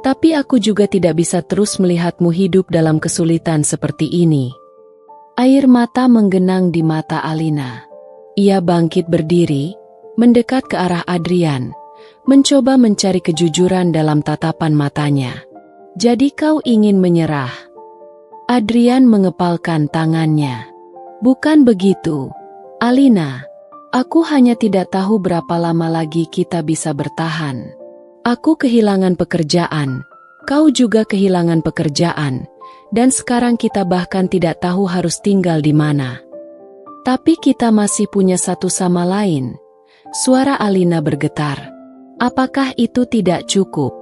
tapi aku juga tidak bisa terus melihatmu hidup dalam kesulitan seperti ini. Air mata menggenang di mata Alina. Ia bangkit berdiri, mendekat ke arah Adrian, mencoba mencari kejujuran dalam tatapan matanya. Jadi kau ingin menyerah? Adrian mengepalkan tangannya. Bukan begitu, Alina. Aku hanya tidak tahu berapa lama lagi kita bisa bertahan. Aku kehilangan pekerjaan, kau juga kehilangan pekerjaan, dan sekarang kita bahkan tidak tahu harus tinggal di mana. Tapi kita masih punya satu sama lain. Suara Alina bergetar. Apakah itu tidak cukup?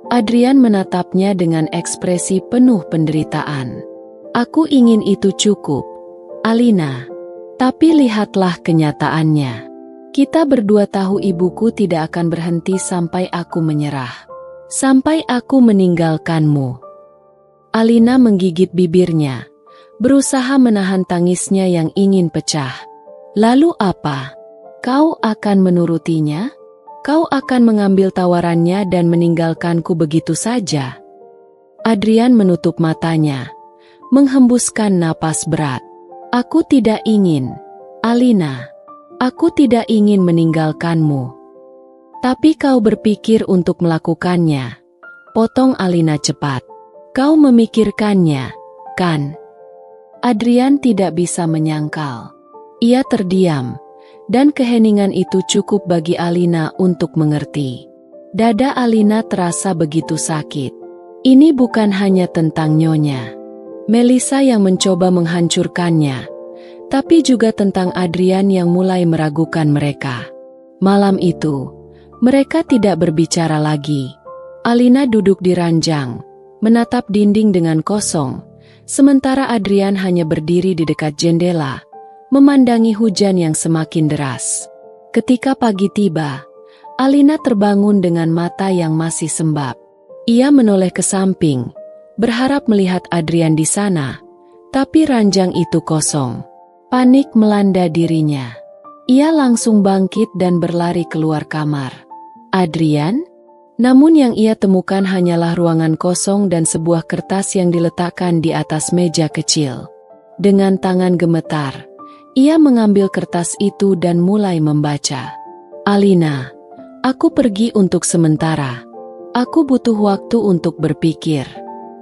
Adrian menatapnya dengan ekspresi penuh penderitaan. Aku ingin itu cukup, Alina. Tapi lihatlah kenyataannya. Kita berdua tahu ibuku tidak akan berhenti sampai aku menyerah. Sampai aku meninggalkanmu. Alina menggigit bibirnya, berusaha menahan tangisnya yang ingin pecah. Lalu apa? Kau akan menurutinya? Kau akan mengambil tawarannya dan meninggalkanku begitu saja? Adrian menutup matanya, menghembuskan napas berat. Aku tidak ingin, Alina. Aku tidak ingin meninggalkanmu. Tapi kau berpikir untuk melakukannya. Potong Alina cepat. Kau memikirkannya, kan? Adrian tidak bisa menyangkal. Ia terdiam. Dan keheningan itu cukup bagi Alina untuk mengerti. Dada Alina terasa begitu sakit. Ini bukan hanya tentang Nyonya Melisa yang mencoba menghancurkannya, tapi juga tentang Adrian yang mulai meragukan mereka. Malam itu, mereka tidak berbicara lagi. Alina duduk di ranjang, menatap dinding dengan kosong, sementara Adrian hanya berdiri di dekat jendela, memandangi hujan yang semakin deras. Ketika pagi tiba, Alina terbangun dengan mata yang masih sembab. Ia menoleh ke samping, berharap melihat Adrian di sana, tapi ranjang itu kosong. Panik melanda dirinya. Ia langsung bangkit dan berlari keluar kamar. Adrian? Namun yang ia temukan hanyalah ruangan kosong dan sebuah kertas yang diletakkan di atas meja kecil. Dengan tangan gemetar, ia mengambil kertas itu dan mulai membaca. Alina, aku pergi untuk sementara. Aku butuh waktu untuk berpikir.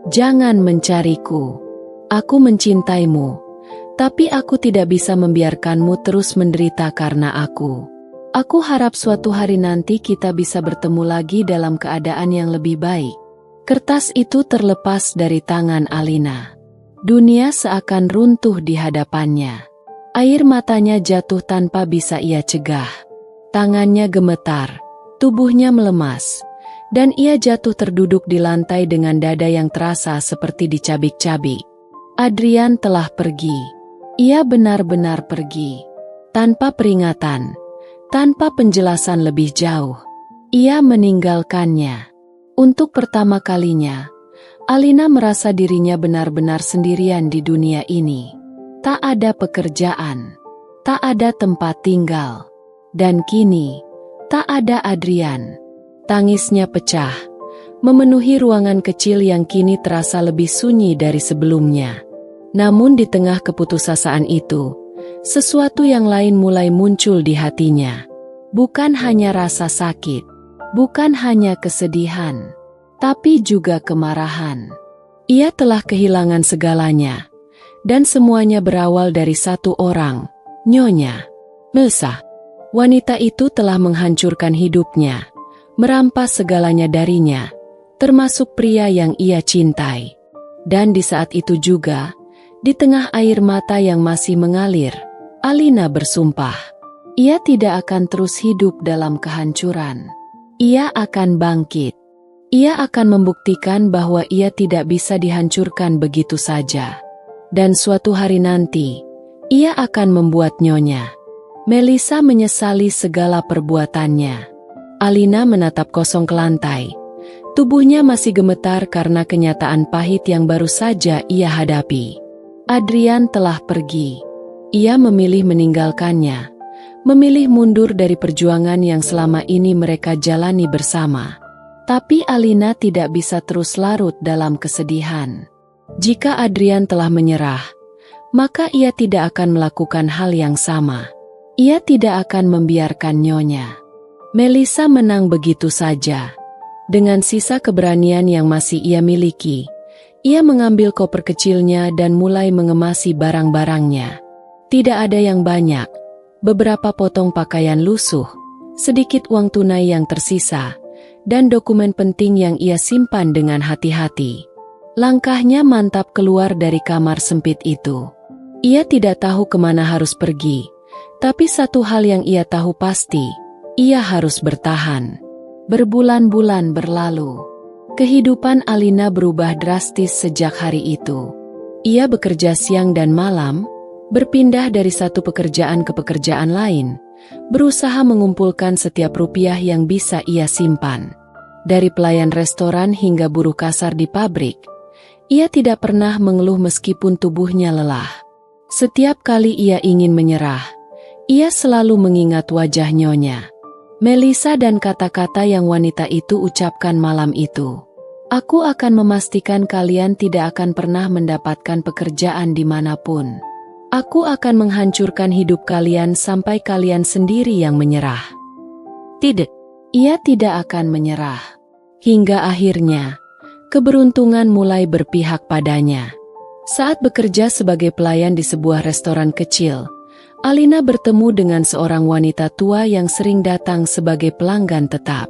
Jangan mencariku. Aku mencintaimu, Tapi aku tidak bisa membiarkanmu terus menderita karena aku. Aku harap suatu hari nanti kita bisa bertemu lagi dalam keadaan yang lebih baik. Kertas itu terlepas dari tangan Alina. Dunia seakan runtuh di hadapannya. Air matanya jatuh tanpa bisa ia cegah. Tangannya gemetar, tubuhnya melemas, dan ia jatuh terduduk di lantai dengan dada yang terasa seperti dicabik-cabik. Adrian telah pergi. Ia benar-benar pergi. Tanpa peringatan. Tanpa penjelasan lebih jauh, ia meninggalkannya. Untuk pertama kalinya, Alina merasa dirinya benar-benar sendirian di dunia ini. Tak ada pekerjaan, tak ada tempat tinggal, dan kini, tak ada Adrian. Tangisnya pecah, memenuhi ruangan kecil yang kini terasa lebih sunyi dari sebelumnya. Namun di tengah keputusasaan itu, sesuatu yang lain mulai muncul di hatinya. Bukan hanya rasa sakit, bukan hanya kesedihan, tapi juga kemarahan. Ia telah kehilangan segalanya, dan semuanya berawal dari satu orang, Nyonya Melsa. Wanita itu telah menghancurkan hidupnya, merampas segalanya darinya, termasuk pria yang ia cintai. Dan di saat itu juga, di tengah air mata yang masih mengalir, Alina bersumpah, ia tidak akan terus hidup dalam kehancuran. Ia akan bangkit. Ia akan membuktikan bahwa ia tidak bisa dihancurkan begitu saja. Dan suatu hari nanti, ia akan membuat Nyonya Melisa menyesali segala perbuatannya. Alina menatap kosong ke lantai. Tubuhnya masih gemetar karena kenyataan pahit yang baru saja ia hadapi. Adrian telah pergi. Ia memilih meninggalkannya, memilih mundur dari perjuangan yang selama ini mereka jalani bersama. Tapi Alina tidak bisa terus larut dalam kesedihan. Jika Adrian telah menyerah, maka ia tidak akan melakukan hal yang sama. Ia tidak akan membiarkan Nyonya Melisa menang begitu saja. Dengan sisa keberanian yang masih ia miliki, ia mengambil koper kecilnya dan mulai mengemasi barang-barangnya. Tidak ada yang banyak, beberapa potong pakaian lusuh, sedikit uang tunai yang tersisa, dan dokumen penting yang ia simpan dengan hati-hati. Langkahnya mantap keluar dari kamar sempit itu. Ia tidak tahu kemana harus pergi, tapi satu hal yang ia tahu pasti, ia harus bertahan. Berbulan-bulan berlalu. Kehidupan Alina berubah drastis sejak hari itu. Ia bekerja siang dan malam, berpindah dari satu pekerjaan ke pekerjaan lain, berusaha mengumpulkan setiap rupiah yang bisa ia simpan. Dari pelayan restoran hingga buruh kasar di pabrik, ia tidak pernah mengeluh meskipun tubuhnya lelah. Setiap kali ia ingin menyerah, ia selalu mengingat wajah Nyonya Melisa dan kata-kata yang wanita itu ucapkan malam itu. Aku akan memastikan kalian tidak akan pernah mendapatkan pekerjaan dimanapun. Aku akan menghancurkan hidup kalian sampai kalian sendiri yang menyerah. Tidak, ia tidak akan menyerah. Hingga akhirnya, keberuntungan mulai berpihak padanya. Saat bekerja sebagai pelayan di sebuah restoran kecil, Alina bertemu dengan seorang wanita tua yang sering datang sebagai pelanggan tetap.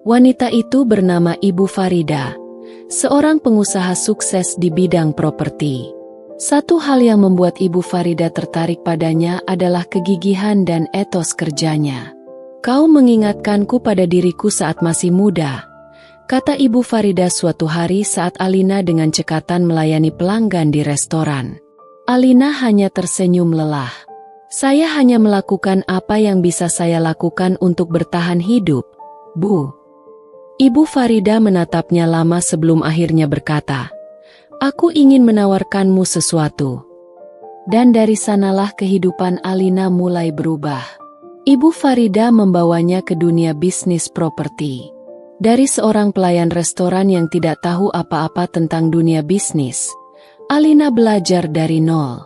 Wanita itu bernama Ibu Farida, seorang pengusaha sukses di bidang properti. Satu hal yang membuat Ibu Farida tertarik padanya adalah kegigihan dan etos kerjanya. Kau mengingatkanku pada diriku saat masih muda, kata Ibu Farida suatu hari saat Alina dengan cekatan melayani pelanggan di restoran. Alina hanya tersenyum lelah. Saya hanya melakukan apa yang bisa saya lakukan untuk bertahan hidup, Bu. Ibu Farida menatapnya lama sebelum akhirnya berkata, aku ingin menawarkanmu sesuatu. Dan dari sanalah kehidupan Alina mulai berubah. Ibu Farida membawanya ke dunia bisnis properti. Dari seorang pelayan restoran yang tidak tahu apa-apa tentang dunia bisnis, Alina belajar dari nol.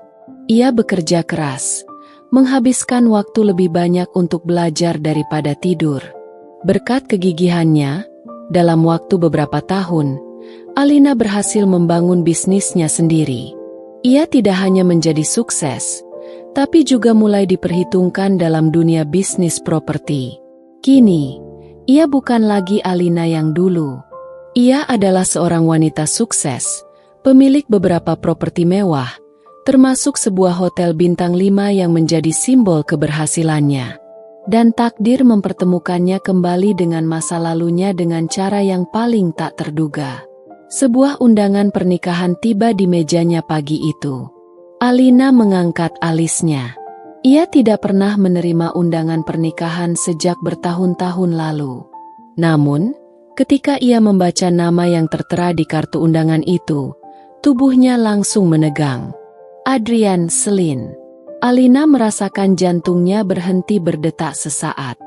Ia bekerja keras, menghabiskan waktu lebih banyak untuk belajar daripada tidur. Berkat kegigihannya, dalam waktu beberapa tahun, Alina berhasil membangun bisnisnya sendiri. Ia tidak hanya menjadi sukses, tapi juga mulai diperhitungkan dalam dunia bisnis properti. Kini, ia bukan lagi Alina yang dulu. Ia adalah seorang wanita sukses, pemilik beberapa properti mewah, termasuk sebuah hotel bintang 5 yang menjadi simbol keberhasilannya. Dan takdir mempertemukannya kembali dengan masa lalunya dengan cara yang paling tak terduga. Sebuah undangan pernikahan tiba di mejanya pagi itu. Alina mengangkat alisnya. Ia tidak pernah menerima undangan pernikahan sejak bertahun-tahun lalu. Namun, ketika ia membaca nama yang tertera di kartu undangan itu, tubuhnya langsung menegang. Adrian Selin. Alina merasakan jantungnya berhenti berdetak sesaat.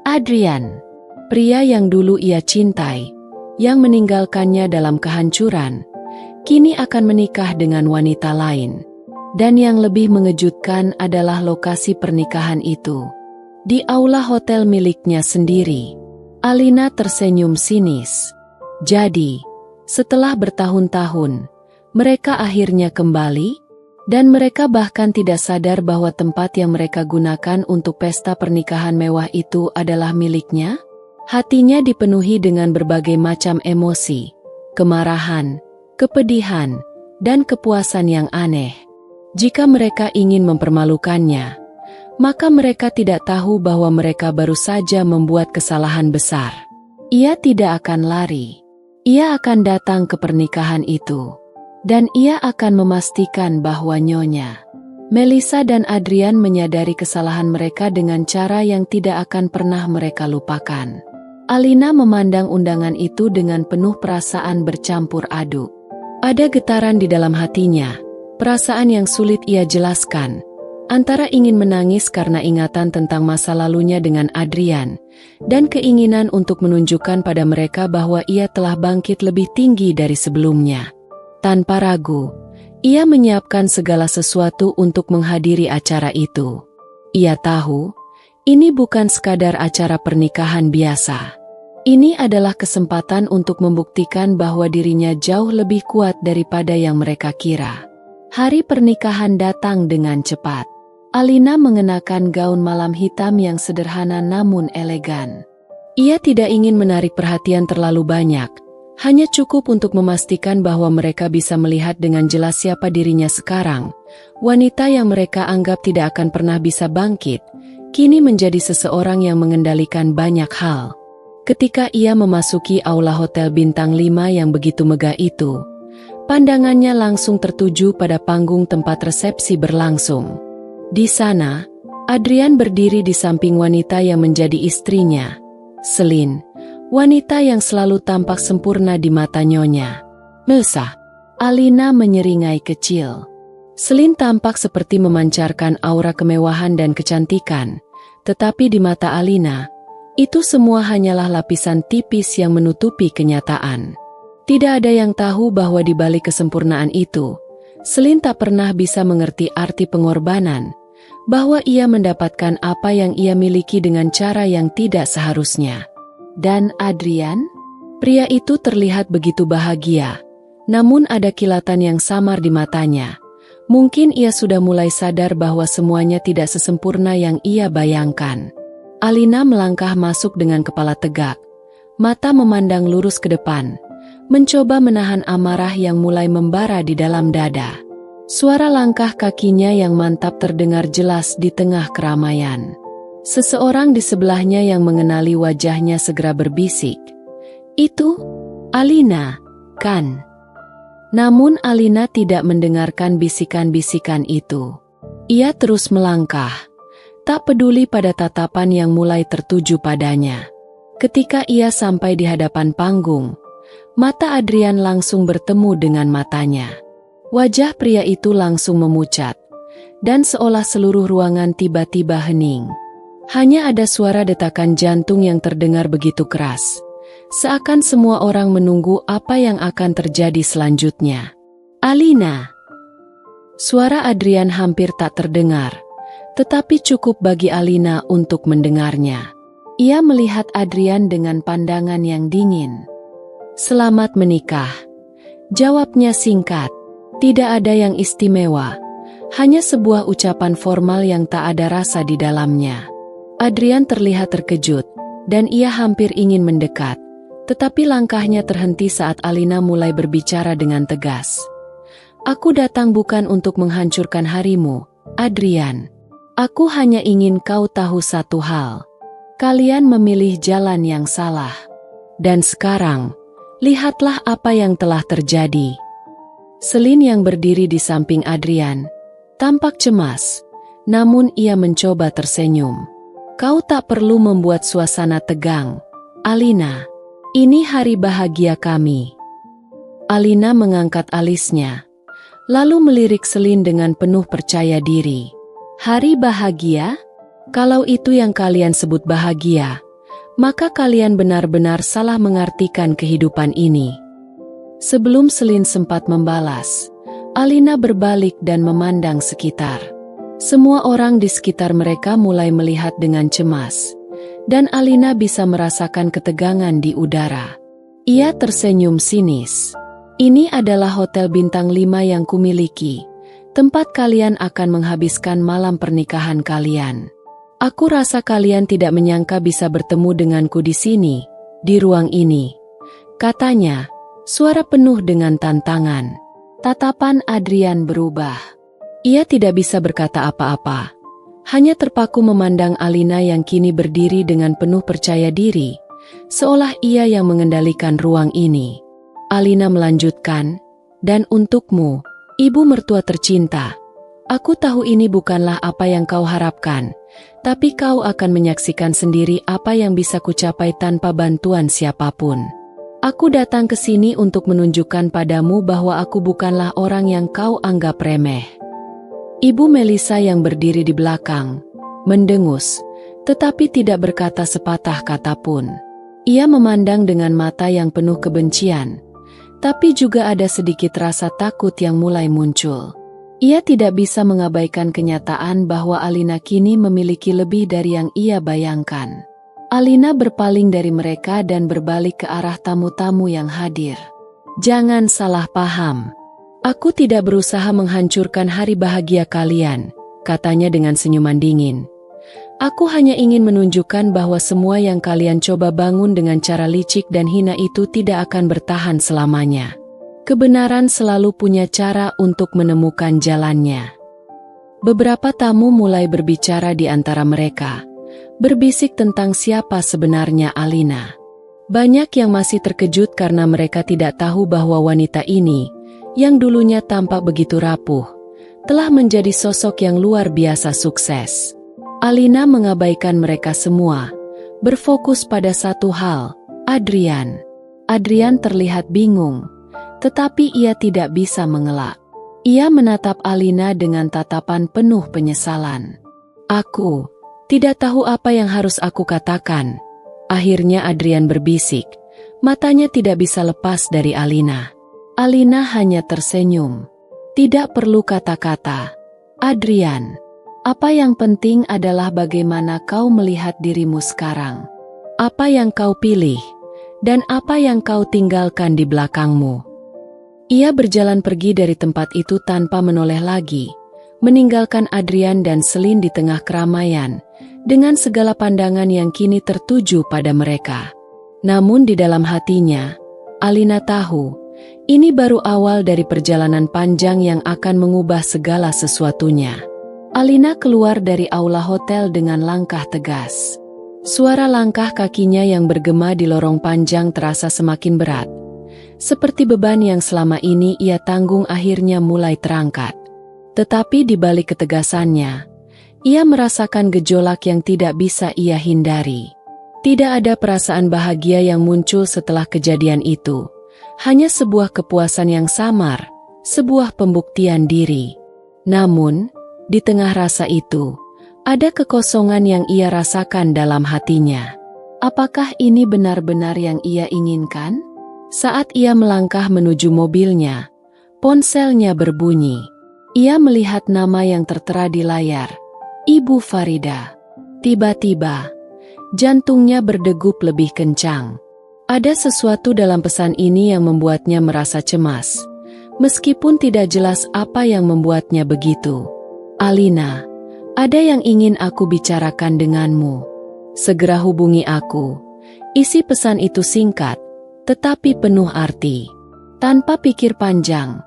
Adrian, pria yang dulu ia cintai, yang meninggalkannya dalam kehancuran, kini akan menikah dengan wanita lain. Dan yang lebih mengejutkan adalah lokasi pernikahan itu. Di aula hotel miliknya sendiri. Alina tersenyum sinis. Jadi, setelah bertahun-tahun, mereka akhirnya kembali? Dan mereka bahkan tidak sadar bahwa tempat yang mereka gunakan untuk pesta pernikahan mewah itu adalah miliknya? Hatinya dipenuhi dengan berbagai macam emosi, kemarahan, kepedihan, dan kepuasan yang aneh. Jika mereka ingin mempermalukannya, maka mereka tidak tahu bahwa mereka baru saja membuat kesalahan besar. Ia tidak akan lari. Ia akan datang ke pernikahan itu. Dan ia akan memastikan bahwa Nyonya Melissa dan Adrian menyadari kesalahan mereka dengan cara yang tidak akan pernah mereka lupakan. Alina memandang undangan itu dengan penuh perasaan bercampur aduk. Ada getaran di dalam hatinya, perasaan yang sulit ia jelaskan, antara ingin menangis karena ingatan tentang masa lalunya dengan Adrian, dan keinginan untuk menunjukkan pada mereka bahwa ia telah bangkit lebih tinggi dari sebelumnya. Tanpa ragu, ia menyiapkan segala sesuatu untuk menghadiri acara itu. Ia tahu, ini bukan sekadar acara pernikahan biasa. Ini adalah kesempatan untuk membuktikan bahwa dirinya jauh lebih kuat daripada yang mereka kira. Hari pernikahan datang dengan cepat. Alina mengenakan gaun malam hitam yang sederhana namun elegan. Ia tidak ingin menarik perhatian terlalu banyak. Hanya cukup untuk memastikan bahwa mereka bisa melihat dengan jelas siapa dirinya sekarang. Wanita yang mereka anggap tidak akan pernah bisa bangkit, kini menjadi seseorang yang mengendalikan banyak hal. Ketika ia memasuki aula hotel bintang 5 yang begitu megah itu, pandangannya langsung tertuju pada panggung tempat resepsi berlangsung. Di sana, Adrian berdiri di samping wanita yang menjadi istrinya, Selin. Wanita yang selalu tampak sempurna di mata Nyonya Melissa. Alina menyeringai kecil. Selin tampak seperti memancarkan aura kemewahan dan kecantikan, tetapi di mata Alina, itu semua hanyalah lapisan tipis yang menutupi kenyataan. Tidak ada yang tahu bahwa di balik kesempurnaan itu, Selin tak pernah bisa mengerti arti pengorbanan, bahwa ia mendapatkan apa yang ia miliki dengan cara yang tidak seharusnya. Dan Adrian? Pria itu terlihat begitu bahagia, namun ada kilatan yang samar di matanya. Mungkin ia sudah mulai sadar bahwa semuanya tidak sesempurna yang ia bayangkan. Alina melangkah masuk dengan kepala tegak, mata memandang lurus ke depan, mencoba menahan amarah yang mulai membara di dalam dada. Suara langkah kakinya yang mantap terdengar jelas di tengah keramaian. Seseorang di sebelahnya yang mengenali wajahnya segera berbisik, "Itu Alina, kan?" Namun Alina tidak mendengarkan bisikan-bisikan itu. Ia terus melangkah, tak peduli pada tatapan yang mulai tertuju padanya. Ketika ia sampai di hadapan panggung, mata Adrian langsung bertemu dengan matanya. Wajah pria itu langsung memucat, dan seolah seluruh ruangan tiba-tiba hening. Hanya ada suara detakan jantung yang terdengar begitu keras. Seakan semua orang menunggu apa yang akan terjadi selanjutnya. "Alina!" Suara Adrian hampir tak terdengar, tetapi cukup bagi Alina untuk mendengarnya. Ia melihat Adrian dengan pandangan yang dingin. "Selamat menikah," jawabnya singkat. Tidak ada yang istimewa, hanya sebuah ucapan formal yang tak ada rasa di dalamnya. Adrian terlihat terkejut, dan ia hampir ingin mendekat. Tetapi langkahnya terhenti saat Alina mulai berbicara dengan tegas. Aku datang bukan untuk menghancurkan harimu, Adrian. Aku hanya ingin kau tahu satu hal. Kalian memilih jalan yang salah. Dan sekarang, lihatlah apa yang telah terjadi. Celine yang berdiri di samping Adrian tampak cemas, namun ia mencoba tersenyum. Kau tak perlu membuat suasana tegang, Alina. Ini hari bahagia kami. Alina mengangkat alisnya, lalu melirik Celine dengan penuh percaya diri. Hari bahagia? Kalau itu yang kalian sebut bahagia, maka kalian benar-benar salah mengartikan kehidupan ini. Sebelum Celine sempat membalas, Alina berbalik dan memandang sekitar. Semua orang di sekitar mereka mulai melihat dengan cemas, dan Alina bisa merasakan ketegangan di udara. Ia tersenyum sinis. Ini adalah hotel bintang 5 yang kumiliki, tempat kalian akan menghabiskan malam pernikahan kalian. Aku rasa kalian tidak menyangka bisa bertemu denganku di sini, di ruang ini, katanya. Suara penuh dengan tantangan. Tatapan Adrian berubah. Ia tidak bisa berkata apa-apa. Hanya terpaku memandang Alina yang kini berdiri dengan penuh percaya diri, seolah ia yang mengendalikan ruang ini. Alina melanjutkan, dan untukmu, ibu mertua tercinta, aku tahu ini bukanlah apa yang kau harapkan, tapi kau akan menyaksikan sendiri apa yang bisa kucapai tanpa bantuan siapapun. Aku datang ke sini untuk menunjukkan padamu bahwa aku bukanlah orang yang kau anggap remeh. Ibu Melissa yang berdiri di belakang, mendengus, tetapi tidak berkata sepatah kata pun. Ia memandang dengan mata yang penuh kebencian, tapi juga ada sedikit rasa takut yang mulai muncul. Ia tidak bisa mengabaikan kenyataan bahwa Alina kini memiliki lebih dari yang ia bayangkan. Alina berpaling dari mereka dan berbalik ke arah tamu-tamu yang hadir. Jangan salah paham. Aku tidak berusaha menghancurkan hari bahagia kalian, katanya dengan senyuman dingin. Aku hanya ingin menunjukkan bahwa semua yang kalian coba bangun dengan cara licik dan hina itu tidak akan bertahan selamanya. Kebenaran selalu punya cara untuk menemukan jalannya. Beberapa tamu mulai berbicara di antara mereka, berbisik tentang siapa sebenarnya Alina. Banyak yang masih terkejut karena mereka tidak tahu bahwa wanita ini, yang dulunya tampak begitu rapuh, telah menjadi sosok yang luar biasa sukses. Alina mengabaikan mereka semua, berfokus pada satu hal, Adrian. Adrian terlihat bingung, tetapi ia tidak bisa mengelak. Ia menatap Alina dengan tatapan penuh penyesalan. Aku tidak tahu apa yang harus aku katakan. Akhirnya Adrian berbisik, matanya tidak bisa lepas dari Alina. Alina hanya tersenyum. Tidak perlu kata-kata. Adrian, apa yang penting adalah bagaimana kau melihat dirimu sekarang. Apa yang kau pilih, dan apa yang kau tinggalkan di belakangmu. Ia berjalan pergi dari tempat itu tanpa menoleh lagi, meninggalkan Adrian dan Celine di tengah keramaian, dengan segala pandangan yang kini tertuju pada mereka. Namun di dalam hatinya, Alina tahu, ini baru awal dari perjalanan panjang yang akan mengubah segala sesuatunya. Alina keluar dari aula hotel dengan langkah tegas. Suara langkah kakinya yang bergema di lorong panjang terasa semakin berat. Seperti beban yang selama ini ia tanggung akhirnya mulai terangkat. Tetapi di balik ketegasannya, ia merasakan gejolak yang tidak bisa ia hindari. Tidak ada perasaan bahagia yang muncul setelah kejadian itu. Hanya sebuah kepuasan yang samar, sebuah pembuktian diri. Namun, di tengah rasa itu, ada kekosongan yang ia rasakan dalam hatinya. Apakah ini benar-benar yang ia inginkan? Saat ia melangkah menuju mobilnya, ponselnya berbunyi. Ia melihat nama yang tertera di layar, Ibu Farida. Tiba-tiba, jantungnya berdegup lebih kencang. Ada sesuatu dalam pesan ini yang membuatnya merasa cemas. meskipun tidak jelas apa yang membuatnya begitu. "Alina, ada yang ingin aku bicarakan denganmu. Segera hubungi aku." Isi pesan itu singkat, tetapi penuh arti. Tanpa pikir panjang,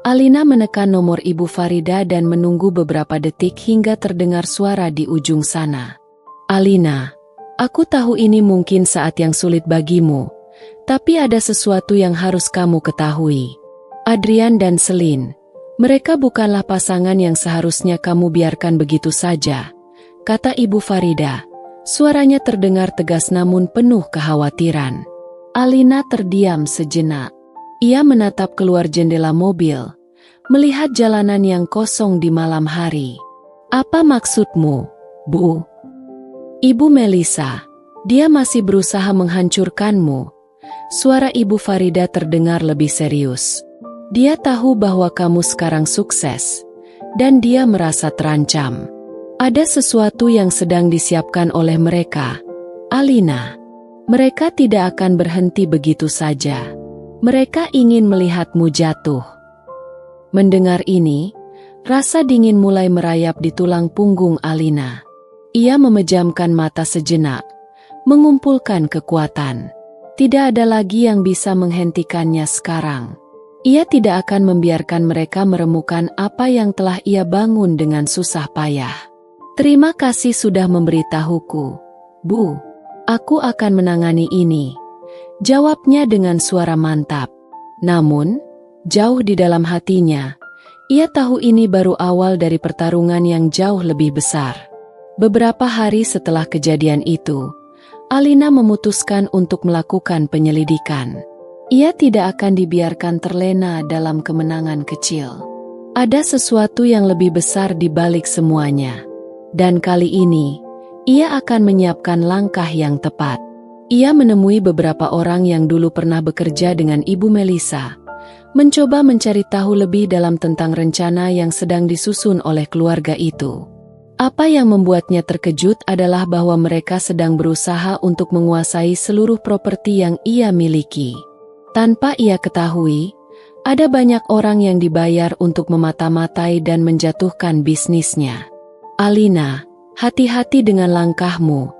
Alina menekan nomor Ibu Farida dan menunggu beberapa detik hingga terdengar suara di ujung sana. "Alina, aku tahu ini mungkin saat yang sulit bagimu, tapi ada sesuatu yang harus kamu ketahui. Adrian dan Selin, mereka bukanlah pasangan yang seharusnya kamu biarkan begitu saja," kata Ibu Farida. Suaranya terdengar tegas namun penuh kekhawatiran. Alina terdiam sejenak. Ia menatap keluar jendela mobil, melihat jalanan yang kosong di malam hari. "Apa maksudmu, Bu?" "Ibu Melisa, dia masih berusaha menghancurkanmu." Suara Ibu Farida terdengar lebih serius. "Dia tahu bahwa kamu sekarang sukses, dan dia merasa terancam. Ada sesuatu yang sedang disiapkan oleh mereka, Alina. Mereka tidak akan berhenti begitu saja. Mereka ingin melihatmu jatuh." Mendengar ini, rasa dingin mulai merayap di tulang punggung Alina. Ia memejamkan mata sejenak, mengumpulkan kekuatan. Tidak ada lagi yang bisa menghentikannya sekarang. Ia tidak akan membiarkan mereka meremukan apa yang telah ia bangun dengan susah payah. "Terima kasih sudah memberitahuku, Bu. Aku akan menangani ini," jawabnya dengan suara mantap. Namun, jauh di dalam hatinya, ia tahu ini baru awal dari pertarungan yang jauh lebih besar. Beberapa hari setelah kejadian itu, Alina memutuskan untuk melakukan penyelidikan. Ia tidak akan dibiarkan terlena dalam kemenangan kecil. Ada sesuatu yang lebih besar di balik semuanya. Dan kali ini, ia akan menyiapkan langkah yang tepat. Ia menemui beberapa orang yang dulu pernah bekerja dengan Ibu Melisa, mencoba mencari tahu lebih dalam tentang rencana yang sedang disusun oleh keluarga itu. Apa yang membuatnya terkejut adalah bahwa mereka sedang berusaha untuk menguasai seluruh properti yang ia miliki. Tanpa ia ketahui, ada banyak orang yang dibayar untuk memata-matai dan menjatuhkan bisnisnya. "Alina, hati-hati dengan langkahmu,"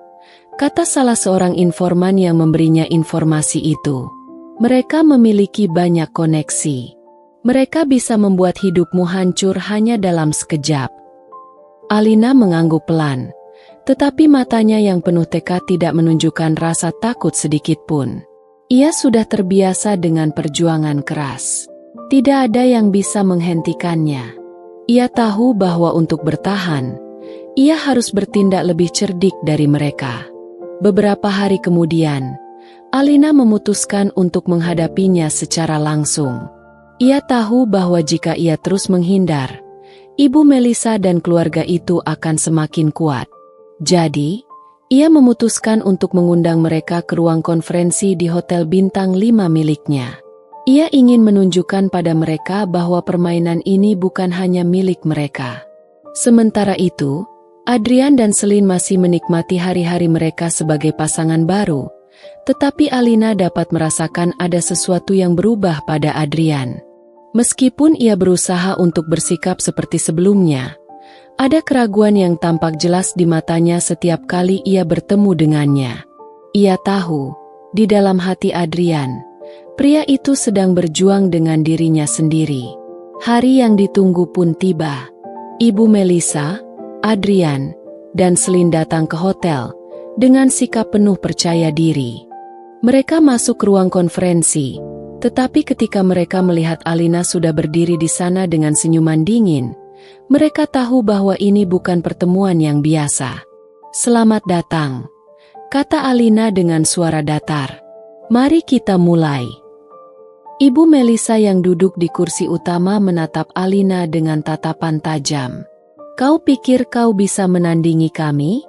kata salah seorang informan yang memberinya informasi itu. "Mereka memiliki banyak koneksi. Mereka bisa membuat hidupmu hancur hanya dalam sekejap." Alina mengangguk pelan, tetapi matanya yang penuh tekad tidak menunjukkan rasa takut sedikit pun. Ia sudah terbiasa dengan perjuangan keras. Tidak ada yang bisa menghentikannya. Ia tahu bahwa untuk bertahan, ia harus bertindak lebih cerdik dari mereka. Beberapa hari kemudian, Alina memutuskan untuk menghadapinya secara langsung. Ia tahu bahwa jika ia terus menghindar, Ibu Melisa dan keluarga itu akan semakin kuat. Jadi, ia memutuskan untuk mengundang mereka ke ruang konferensi di Hotel Bintang 5 miliknya. Ia ingin menunjukkan pada mereka bahwa permainan ini bukan hanya milik mereka. Sementara itu, Adrian dan Selin masih menikmati hari-hari mereka sebagai pasangan baru, tetapi Alina dapat merasakan ada sesuatu yang berubah pada Adrian. Meskipun ia berusaha untuk bersikap seperti sebelumnya, ada keraguan yang tampak jelas di matanya setiap kali ia bertemu dengannya. Ia tahu, di dalam hati Adrian, pria itu sedang berjuang dengan dirinya sendiri. Hari yang ditunggu pun tiba. Ibu Melisa, Adrian, dan Selin datang ke hotel dengan sikap penuh percaya diri. Mereka masuk ke ruang konferensi, tetapi ketika mereka melihat Alina sudah berdiri di sana dengan senyuman dingin, mereka tahu bahwa ini bukan pertemuan yang biasa. "Selamat datang," kata Alina dengan suara datar. "Mari kita mulai." Ibu Melisa yang duduk di kursi utama menatap Alina dengan tatapan tajam. "Kau pikir kau bisa menandingi kami?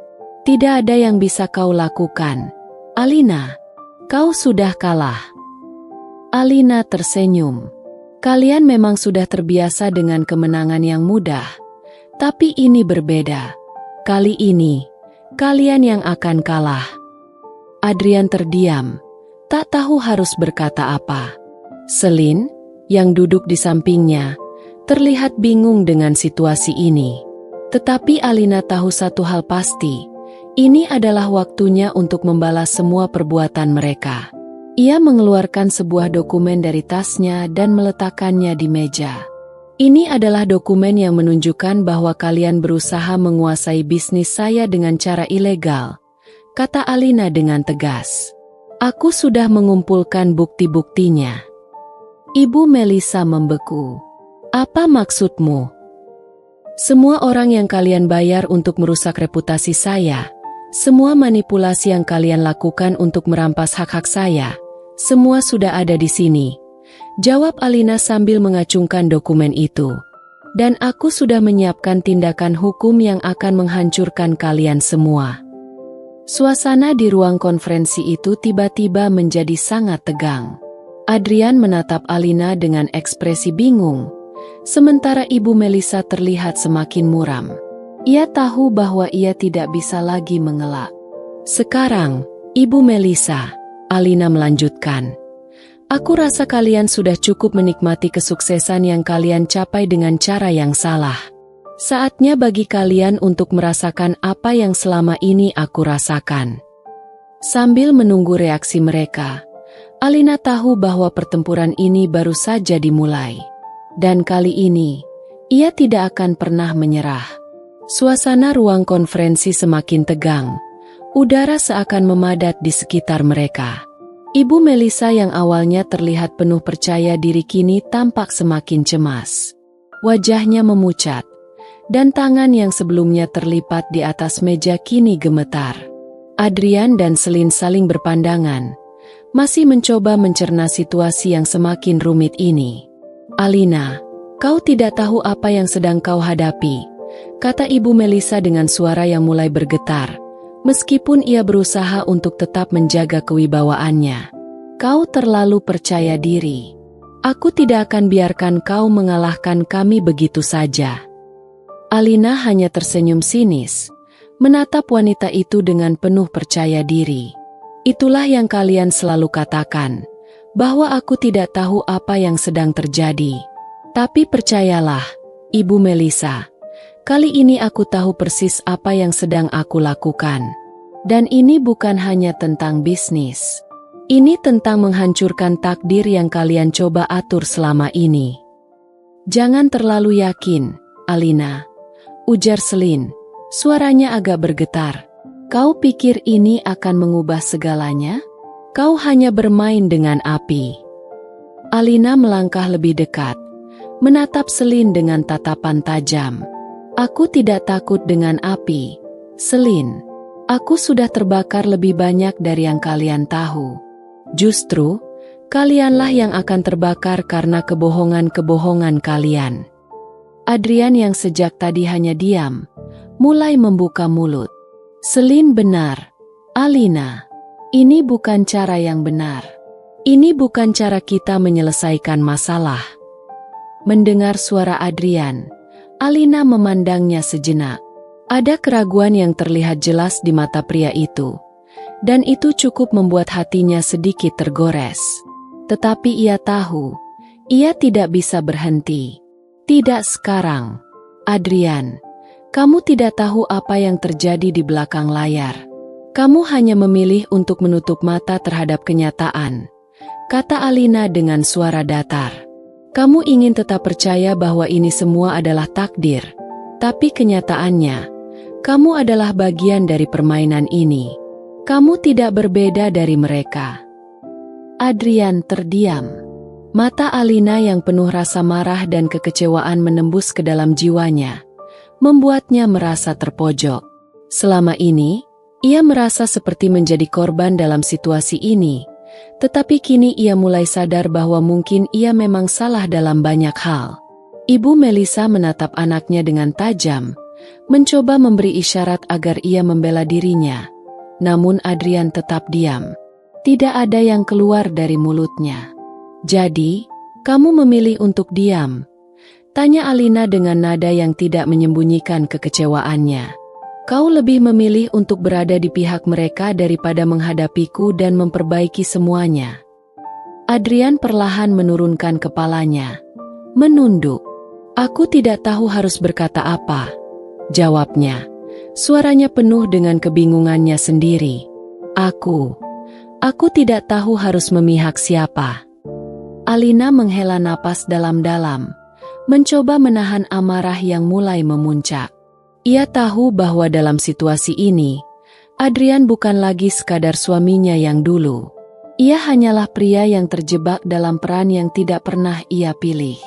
Tidak ada yang bisa kau lakukan. Alina, kau sudah kalah." Alina tersenyum. "Kalian memang sudah terbiasa dengan kemenangan yang mudah, tapi ini berbeda. Kali ini, kalian yang akan kalah." Adrian terdiam, tak tahu harus berkata apa. "Selin, yang duduk di sampingnya, terlihat bingung dengan situasi ini. Tetapi Alina tahu satu hal pasti, ini adalah waktunya untuk membalas semua perbuatan mereka. Ia mengeluarkan sebuah dokumen dari tasnya dan meletakkannya di meja. Ini adalah dokumen yang menunjukkan bahwa kalian berusaha menguasai bisnis saya dengan cara ilegal, kata Alina dengan tegas. Aku sudah mengumpulkan bukti-buktinya. Ibu Melissa membeku. Apa maksudmu? Semua orang yang kalian bayar untuk merusak reputasi saya, semua manipulasi yang kalian lakukan untuk merampas hak-hak saya, semua sudah ada di sini. Jawab Alina sambil mengacungkan dokumen itu. Dan aku sudah menyiapkan tindakan hukum yang akan menghancurkan kalian semua. Suasana di ruang konferensi itu tiba-tiba menjadi sangat tegang. Adrian menatap Alina dengan ekspresi bingung, sementara Ibu Melissa terlihat semakin muram. Ia tahu bahwa ia tidak bisa lagi mengelak. Sekarang, Ibu Melissa, Alina melanjutkan. Aku rasa kalian sudah cukup menikmati kesuksesan yang kalian capai dengan cara yang salah. Saatnya bagi kalian untuk merasakan apa yang selama ini aku rasakan. Sambil menunggu reaksi mereka, Alina tahu bahwa pertempuran ini baru saja dimulai. Dan kali ini, ia tidak akan pernah menyerah. Suasana ruang konferensi semakin tegang. Udara seakan memadat di sekitar mereka. Ibu Melissa yang awalnya terlihat penuh percaya diri kini tampak semakin cemas. Wajahnya memucat, dan tangan yang sebelumnya terlipat di atas meja kini gemetar. Adrian dan Celine saling berpandangan, masih mencoba mencerna situasi yang semakin rumit ini. Alina, kau tidak tahu apa yang sedang kau hadapi, kata Ibu Melissa dengan suara yang mulai bergetar, meskipun ia berusaha untuk tetap menjaga kewibawaannya. Kau terlalu percaya diri. Aku tidak akan biarkan kau mengalahkan kami begitu saja. Alina hanya tersenyum sinis, menatap wanita itu dengan penuh percaya diri. Itulah yang kalian selalu katakan, bahwa aku tidak tahu apa yang sedang terjadi. Tapi percayalah, Ibu Melissa, kali ini aku tahu persis apa yang sedang aku lakukan. Dan ini bukan hanya tentang bisnis. Ini tentang menghancurkan takdir yang kalian coba atur selama ini. Jangan terlalu yakin, Alina, ujar Celine, suaranya agak bergetar. Kau pikir ini akan mengubah segalanya? Kau hanya bermain dengan api. Alina melangkah lebih dekat, menatap Celine dengan tatapan tajam. Aku tidak takut dengan api, Celine. Aku sudah terbakar lebih banyak dari yang kalian tahu. Justru, kalianlah yang akan terbakar karena kebohongan-kebohongan kalian. Adrian yang sejak tadi hanya diam, mulai membuka mulut. Celine benar, Alina. Ini bukan cara yang benar. Ini bukan cara kita menyelesaikan masalah. Mendengar suara Adrian, Alina memandangnya sejenak. Ada keraguan yang terlihat jelas di mata pria itu, dan itu cukup membuat hatinya sedikit tergores. Tetapi ia tahu, ia tidak bisa berhenti. Tidak sekarang. Adrian, kamu tidak tahu apa yang terjadi di belakang layar. Kamu hanya memilih untuk menutup mata terhadap kenyataan, kata Alina dengan suara datar. Kamu ingin tetap percaya bahwa ini semua adalah takdir, tapi kenyataannya, kamu adalah bagian dari permainan ini. Kamu tidak berbeda dari mereka. Adrian terdiam. Mata Alina yang penuh rasa marah dan kekecewaan menembus ke dalam jiwanya, membuatnya merasa terpojok. Selama ini, ia merasa seperti menjadi korban dalam situasi ini, tetapi kini ia mulai sadar bahwa mungkin ia memang salah dalam banyak hal. Ibu Melissa menatap anaknya dengan tajam, mencoba memberi isyarat agar ia membela dirinya. Namun Adrian tetap diam. Tidak ada yang keluar dari mulutnya. Jadi, kamu memilih untuk diam? Tanya Alina dengan nada yang tidak menyembunyikan kekecewaannya. Kau lebih memilih untuk berada di pihak mereka daripada menghadapiku dan memperbaiki semuanya. Adrian perlahan menurunkan kepalanya, menunduk. Aku tidak tahu harus berkata apa, jawabnya. Suaranya penuh dengan kebingungannya sendiri. Aku tidak tahu harus memihak siapa. Alina menghela napas dalam-dalam, mencoba menahan amarah yang mulai memuncak. Ia tahu bahwa dalam situasi ini, Adrian bukan lagi sekadar suaminya yang dulu. Ia hanyalah pria yang terjebak dalam peran yang tidak pernah ia pilih.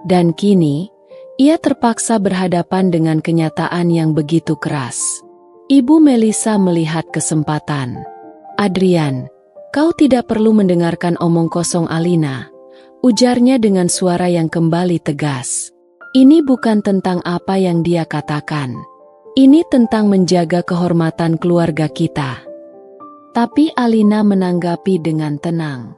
Dan kini, ia terpaksa berhadapan dengan kenyataan yang begitu keras. Ibu Melissa melihat kesempatan. Adrian, kau tidak perlu mendengarkan omong kosong Alina, ujarnya dengan suara yang kembali tegas. Ini bukan tentang apa yang dia katakan. Ini tentang menjaga kehormatan keluarga kita. Tapi Alina menanggapi dengan tenang.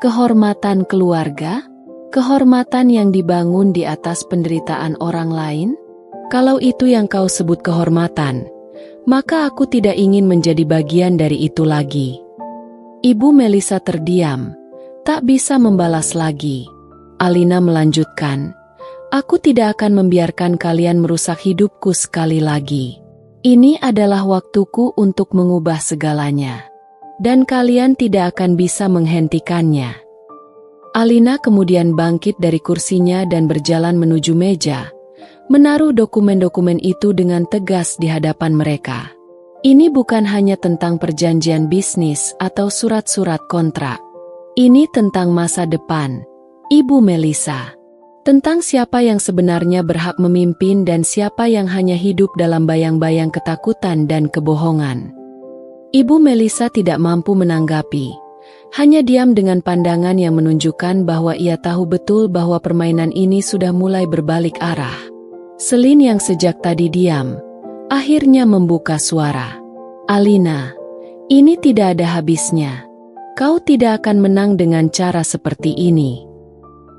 Kehormatan keluarga? Kehormatan yang dibangun di atas penderitaan orang lain? Kalau itu yang kau sebut kehormatan, maka aku tidak ingin menjadi bagian dari itu lagi. Ibu Melissa terdiam, tak bisa membalas lagi. Alina melanjutkan, aku tidak akan membiarkan kalian merusak hidupku sekali lagi. Ini adalah waktuku untuk mengubah segalanya. Dan kalian tidak akan bisa menghentikannya. Alina kemudian bangkit dari kursinya dan berjalan menuju meja, menaruh dokumen-dokumen itu dengan tegas di hadapan mereka. Ini bukan hanya tentang perjanjian bisnis atau surat-surat kontrak. Ini tentang masa depan, Ibu Melissa. Tentang siapa yang sebenarnya berhak memimpin dan siapa yang hanya hidup dalam bayang-bayang ketakutan dan kebohongan. Ibu Melissa tidak mampu menanggapi, hanya diam dengan pandangan yang menunjukkan bahwa ia tahu betul bahwa permainan ini sudah mulai berbalik arah. Selin yang sejak tadi diam, akhirnya membuka suara. Alina, ini tidak ada habisnya. Kau tidak akan menang dengan cara seperti ini.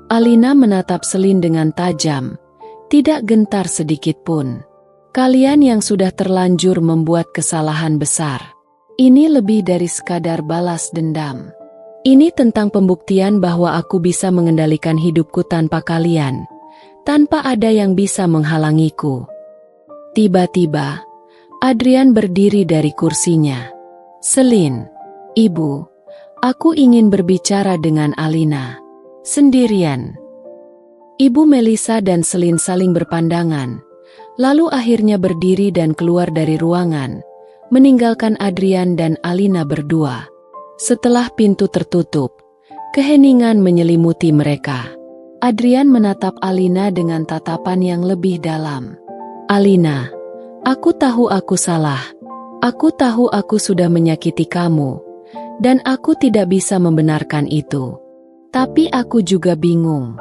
Alina menatap Selin dengan tajam, tidak gentar sedikit pun. Kalian yang sudah terlanjur membuat kesalahan besar. Ini lebih dari sekadar balas dendam. Ini tentang pembuktian bahwa aku bisa mengendalikan hidupku tanpa kalian, tanpa ada yang bisa menghalangiku. Tiba-tiba, Adrian berdiri dari kursinya. Selin, Ibu, aku ingin berbicara dengan Alina. Sendirian. Ibu Melissa dan Selin saling berpandangan, lalu akhirnya berdiri dan keluar dari ruangan, meninggalkan Adrian dan Alina berdua. Setelah pintu tertutup, keheningan menyelimuti mereka. Adrian menatap Alina dengan tatapan yang lebih dalam. Alina, aku tahu aku salah. Aku tahu aku sudah menyakiti kamu, dan aku tidak bisa membenarkan itu. Tapi aku juga bingung.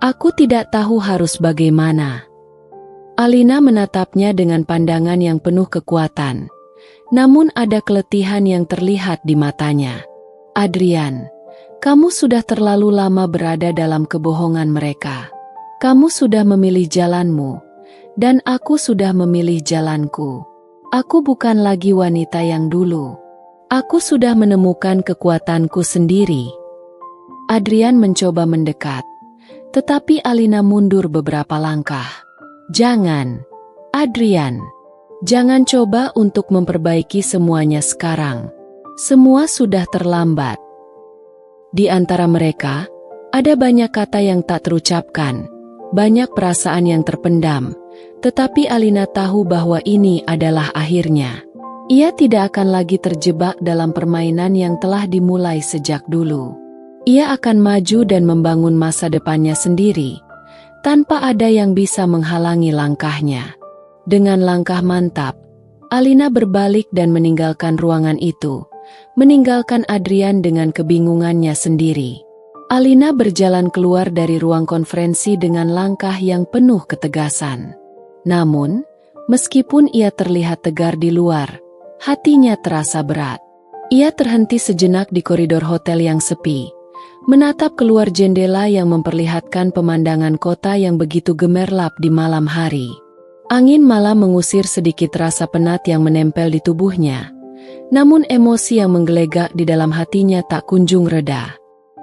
Aku tidak tahu harus bagaimana. Alina menatapnya dengan pandangan yang penuh kekuatan. Namun ada keletihan yang terlihat di matanya. Adrian, kamu sudah terlalu lama berada dalam kebohongan mereka. Kamu sudah memilih jalanmu, dan aku sudah memilih jalanku. Aku bukan lagi wanita yang dulu. Aku sudah menemukan kekuatanku sendiri. Adrian mencoba mendekat, tetapi Alina mundur beberapa langkah. Jangan, Adrian. Jangan coba untuk memperbaiki semuanya sekarang. Semua sudah terlambat. Di antara mereka, ada banyak kata yang tak terucapkan, banyak perasaan yang terpendam, tetapi Alina tahu bahwa ini adalah akhirnya. Ia tidak akan lagi terjebak dalam permainan yang telah dimulai sejak dulu. Ia akan maju dan membangun masa depannya sendiri, tanpa ada yang bisa menghalangi langkahnya. Dengan langkah mantap, Alina berbalik dan meninggalkan ruangan itu, meninggalkan Adrian dengan kebingungannya sendiri. Alina berjalan keluar dari ruang konferensi dengan langkah yang penuh ketegasan. Namun, meskipun ia terlihat tegar di luar, hatinya terasa berat. Ia terhenti sejenak di koridor hotel yang sepi, menatap keluar jendela yang memperlihatkan pemandangan kota yang begitu gemerlap di malam hari. Angin malam mengusir sedikit rasa penat yang menempel di tubuhnya, namun emosi yang menggelegak di dalam hatinya tak kunjung reda.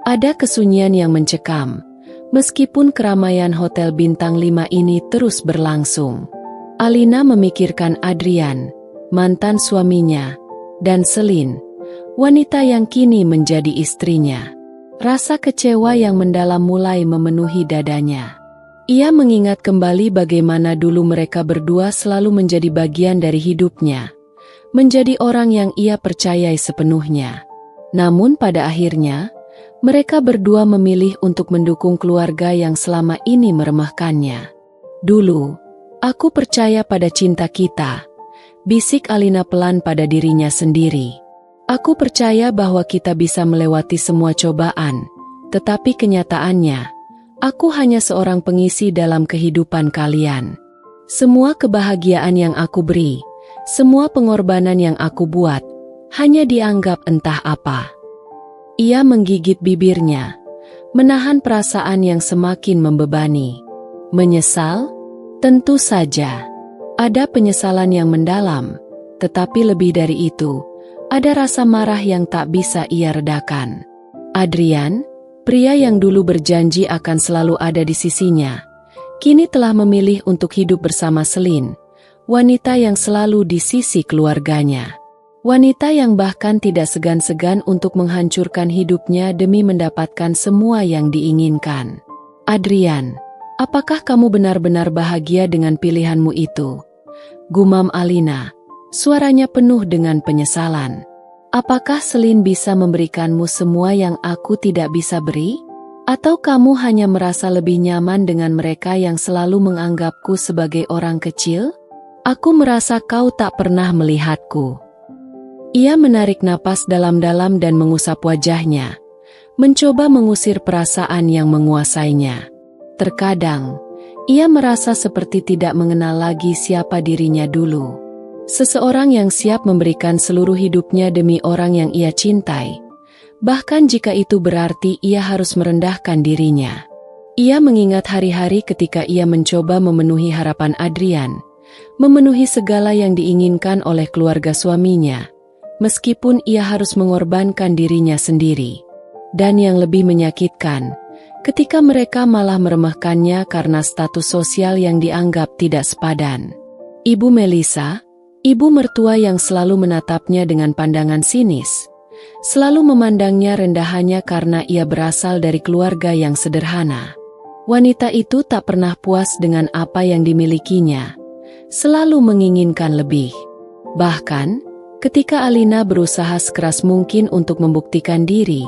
Ada kesunyian yang mencekam, meskipun keramaian hotel bintang 5 ini terus berlangsung. Alina memikirkan Adrian, mantan suaminya, dan Selin, wanita yang kini menjadi istrinya. Rasa kecewa yang mendalam mulai memenuhi dadanya. Ia mengingat kembali bagaimana dulu mereka berdua selalu menjadi bagian dari hidupnya, menjadi orang yang ia percayai sepenuhnya. Namun pada akhirnya, mereka berdua memilih untuk mendukung keluarga yang selama ini meremehkannya. Dulu, aku percaya pada cinta kita, bisik Alina pelan pada dirinya sendiri. Aku percaya bahwa kita bisa melewati semua cobaan, tetapi kenyataannya, aku hanya seorang pengisi dalam kehidupan kalian. Semua kebahagiaan yang aku beri, semua pengorbanan yang aku buat, hanya dianggap entah apa. Ia menggigit bibirnya, menahan perasaan yang semakin membebani. Menyesal? Tentu saja. Ada penyesalan yang mendalam, tetapi lebih dari itu, ada rasa marah yang tak bisa ia redakan. Adrian, pria yang dulu berjanji akan selalu ada di sisinya, kini telah memilih untuk hidup bersama Selin, wanita yang selalu di sisi keluarganya. Wanita yang bahkan tidak segan-segan untuk menghancurkan hidupnya demi mendapatkan semua yang diinginkan. Adrian, apakah kamu benar-benar bahagia dengan pilihanmu itu? Gumam Alina, suaranya penuh dengan penyesalan. Apakah Selin bisa memberikanmu semua yang aku tidak bisa beri? Atau kamu hanya merasa lebih nyaman dengan mereka yang selalu menganggapku sebagai orang kecil? Aku merasa kau tak pernah melihatku. Ia menarik napas dalam-dalam dan mengusap wajahnya, mencoba mengusir perasaan yang menguasainya. Terkadang, ia merasa seperti tidak mengenal lagi siapa dirinya dulu. Seseorang yang siap memberikan seluruh hidupnya demi orang yang ia cintai, bahkan jika itu berarti ia harus merendahkan dirinya. Ia mengingat hari-hari ketika ia mencoba memenuhi harapan Adrian, memenuhi segala yang diinginkan oleh keluarga suaminya, meskipun ia harus mengorbankan dirinya sendiri. Dan yang lebih menyakitkan, ketika mereka malah meremehkannya karena status sosial yang dianggap tidak sepadan. Ibu Melissa, ibu mertua yang selalu menatapnya dengan pandangan sinis, selalu memandangnya rendah hanya karena ia berasal dari keluarga yang sederhana. Wanita itu tak pernah puas dengan apa yang dimilikinya, selalu menginginkan lebih. Bahkan, ketika Alina berusaha sekeras mungkin untuk membuktikan diri,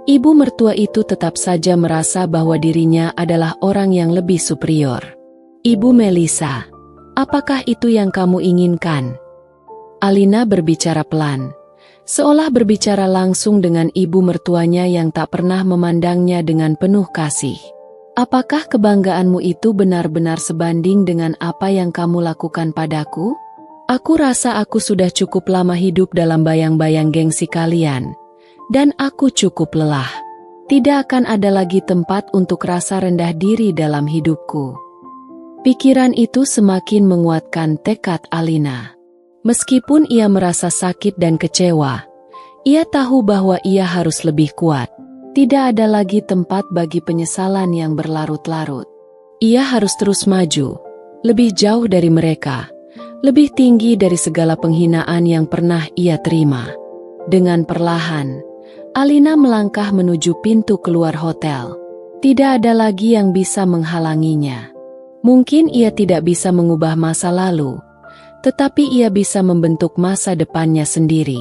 ibu mertua itu tetap saja merasa bahwa dirinya adalah orang yang lebih superior. Ibu Melissa, apakah itu yang kamu inginkan? Alina berbicara pelan, seolah berbicara langsung dengan ibu mertuanya yang tak pernah memandangnya dengan penuh kasih. Apakah kebanggaanmu itu benar-benar sebanding dengan apa yang kamu lakukan padaku? Aku rasa aku sudah cukup lama hidup dalam bayang-bayang gengsi kalian, dan aku cukup lelah. Tidak akan ada lagi tempat untuk rasa rendah diri dalam hidupku. Pikiran itu semakin menguatkan tekad Alina. Meskipun ia merasa sakit dan kecewa, ia tahu bahwa ia harus lebih kuat. Tidak ada lagi tempat bagi penyesalan yang berlarut-larut. Ia harus terus maju, lebih jauh dari mereka, lebih tinggi dari segala penghinaan yang pernah ia terima. Dengan perlahan, Alina melangkah menuju pintu keluar hotel. Tidak ada lagi yang bisa menghalanginya. Mungkin ia tidak bisa mengubah masa lalu, tetapi ia bisa membentuk masa depannya sendiri.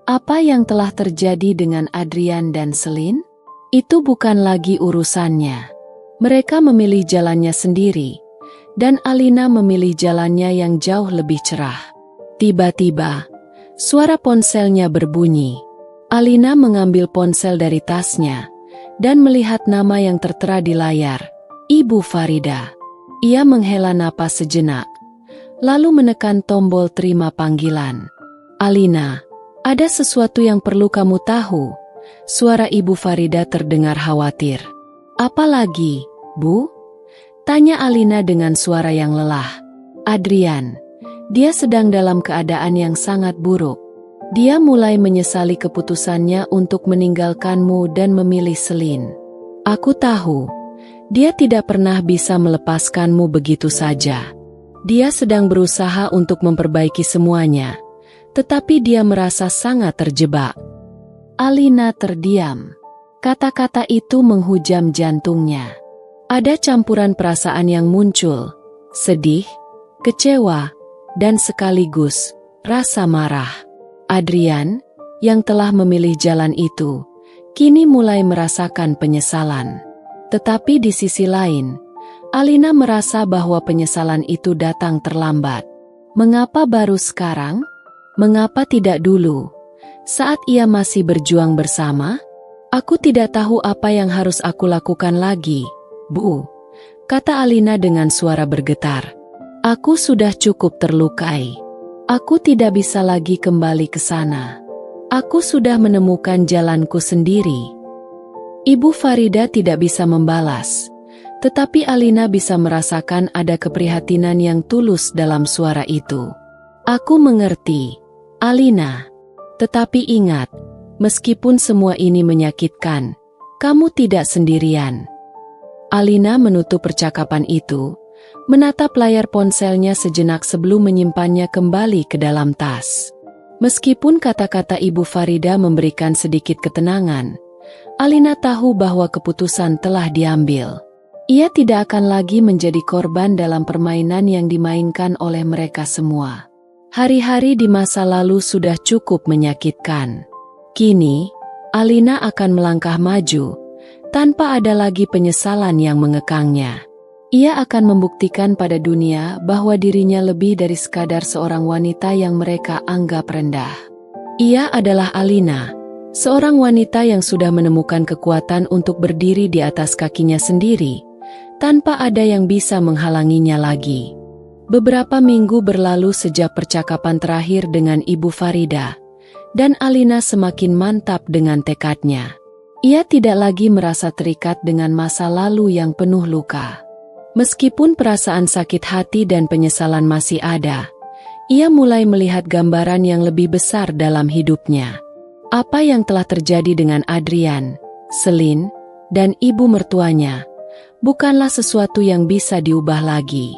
Apa yang telah terjadi dengan Adrian dan Selin? Itu bukan lagi urusannya. Mereka memilih jalannya sendiri, dan Alina memilih jalannya yang jauh lebih cerah. Tiba-tiba, suara ponselnya berbunyi. Alina mengambil ponsel dari tasnya, dan melihat nama yang tertera di layar, Ibu Farida. Ia menghela napas sejenak, lalu menekan tombol terima panggilan. Alina, ada sesuatu yang perlu kamu tahu. Suara Ibu Farida terdengar khawatir. Apa lagi, Bu? Tanya Alina dengan suara yang lelah. Adrian, dia sedang dalam keadaan yang sangat buruk. Dia mulai menyesali keputusannya untuk meninggalkanmu dan memilih Selin. Aku tahu, dia tidak pernah bisa melepaskanmu begitu saja. Dia sedang berusaha untuk memperbaiki semuanya, tetapi dia merasa sangat terjebak. Alina terdiam. Kata-kata itu menghujam jantungnya. Ada campuran perasaan yang muncul, sedih, kecewa, dan sekaligus rasa marah. Adrian, yang telah memilih jalan itu, kini mulai merasakan penyesalan. Tetapi di sisi lain, Alina merasa bahwa penyesalan itu datang terlambat. Mengapa baru sekarang? Mengapa tidak dulu? Saat ia masih berjuang bersama? Aku tidak tahu apa yang harus aku lakukan lagi, Bu, kata Alina dengan suara bergetar. Aku sudah cukup terlukai. Aku tidak bisa lagi kembali ke sana. Aku sudah menemukan jalanku sendiri. Ibu Farida tidak bisa membalas, tetapi Alina bisa merasakan ada keprihatinan yang tulus dalam suara itu. Aku mengerti, Alina. Tetapi ingat, meskipun semua ini menyakitkan, kamu tidak sendirian. Alina menutup percakapan itu, menatap layar ponselnya sejenak sebelum menyimpannya kembali ke dalam tas. Meskipun kata-kata Ibu Farida memberikan sedikit ketenangan, Alina tahu bahwa keputusan telah diambil. Ia tidak akan lagi menjadi korban dalam permainan yang dimainkan oleh mereka semua. Hari-hari di masa lalu sudah cukup menyakitkan. Kini, Alina akan melangkah maju, tanpa ada lagi penyesalan yang mengekangnya. Ia akan membuktikan pada dunia bahwa dirinya lebih dari sekadar seorang wanita yang mereka anggap rendah. Ia adalah Alina, seorang wanita yang sudah menemukan kekuatan untuk berdiri di atas kakinya sendiri, tanpa ada yang bisa menghalanginya lagi. Beberapa minggu berlalu sejak percakapan terakhir dengan Ibu Farida, dan Alina semakin mantap dengan tekadnya. Ia tidak lagi merasa terikat dengan masa lalu yang penuh luka. Meskipun perasaan sakit hati dan penyesalan masih ada, ia mulai melihat gambaran yang lebih besar dalam hidupnya. Apa yang telah terjadi dengan Adrian, Selin, dan ibu mertuanya bukanlah sesuatu yang bisa diubah lagi.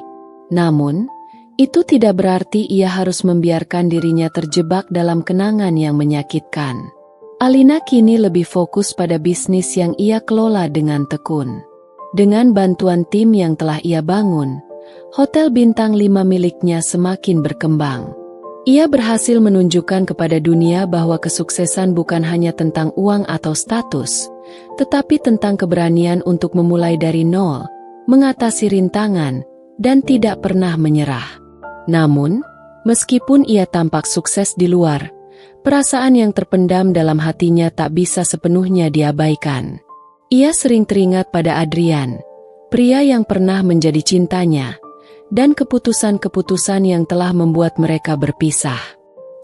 Namun, itu tidak berarti ia harus membiarkan dirinya terjebak dalam kenangan yang menyakitkan. Alina kini lebih fokus pada bisnis yang ia kelola dengan tekun. Dengan bantuan tim yang telah ia bangun, Hotel Bintang 5 miliknya semakin berkembang. Ia berhasil menunjukkan kepada dunia bahwa kesuksesan bukan hanya tentang uang atau status, tetapi tentang keberanian untuk memulai dari nol, mengatasi rintangan, dan tidak pernah menyerah. Namun, meskipun ia tampak sukses di luar, perasaan yang terpendam dalam hatinya tak bisa sepenuhnya diabaikan. Ia sering teringat pada Adrian, pria yang pernah menjadi cintanya, dan keputusan-keputusan yang telah membuat mereka berpisah.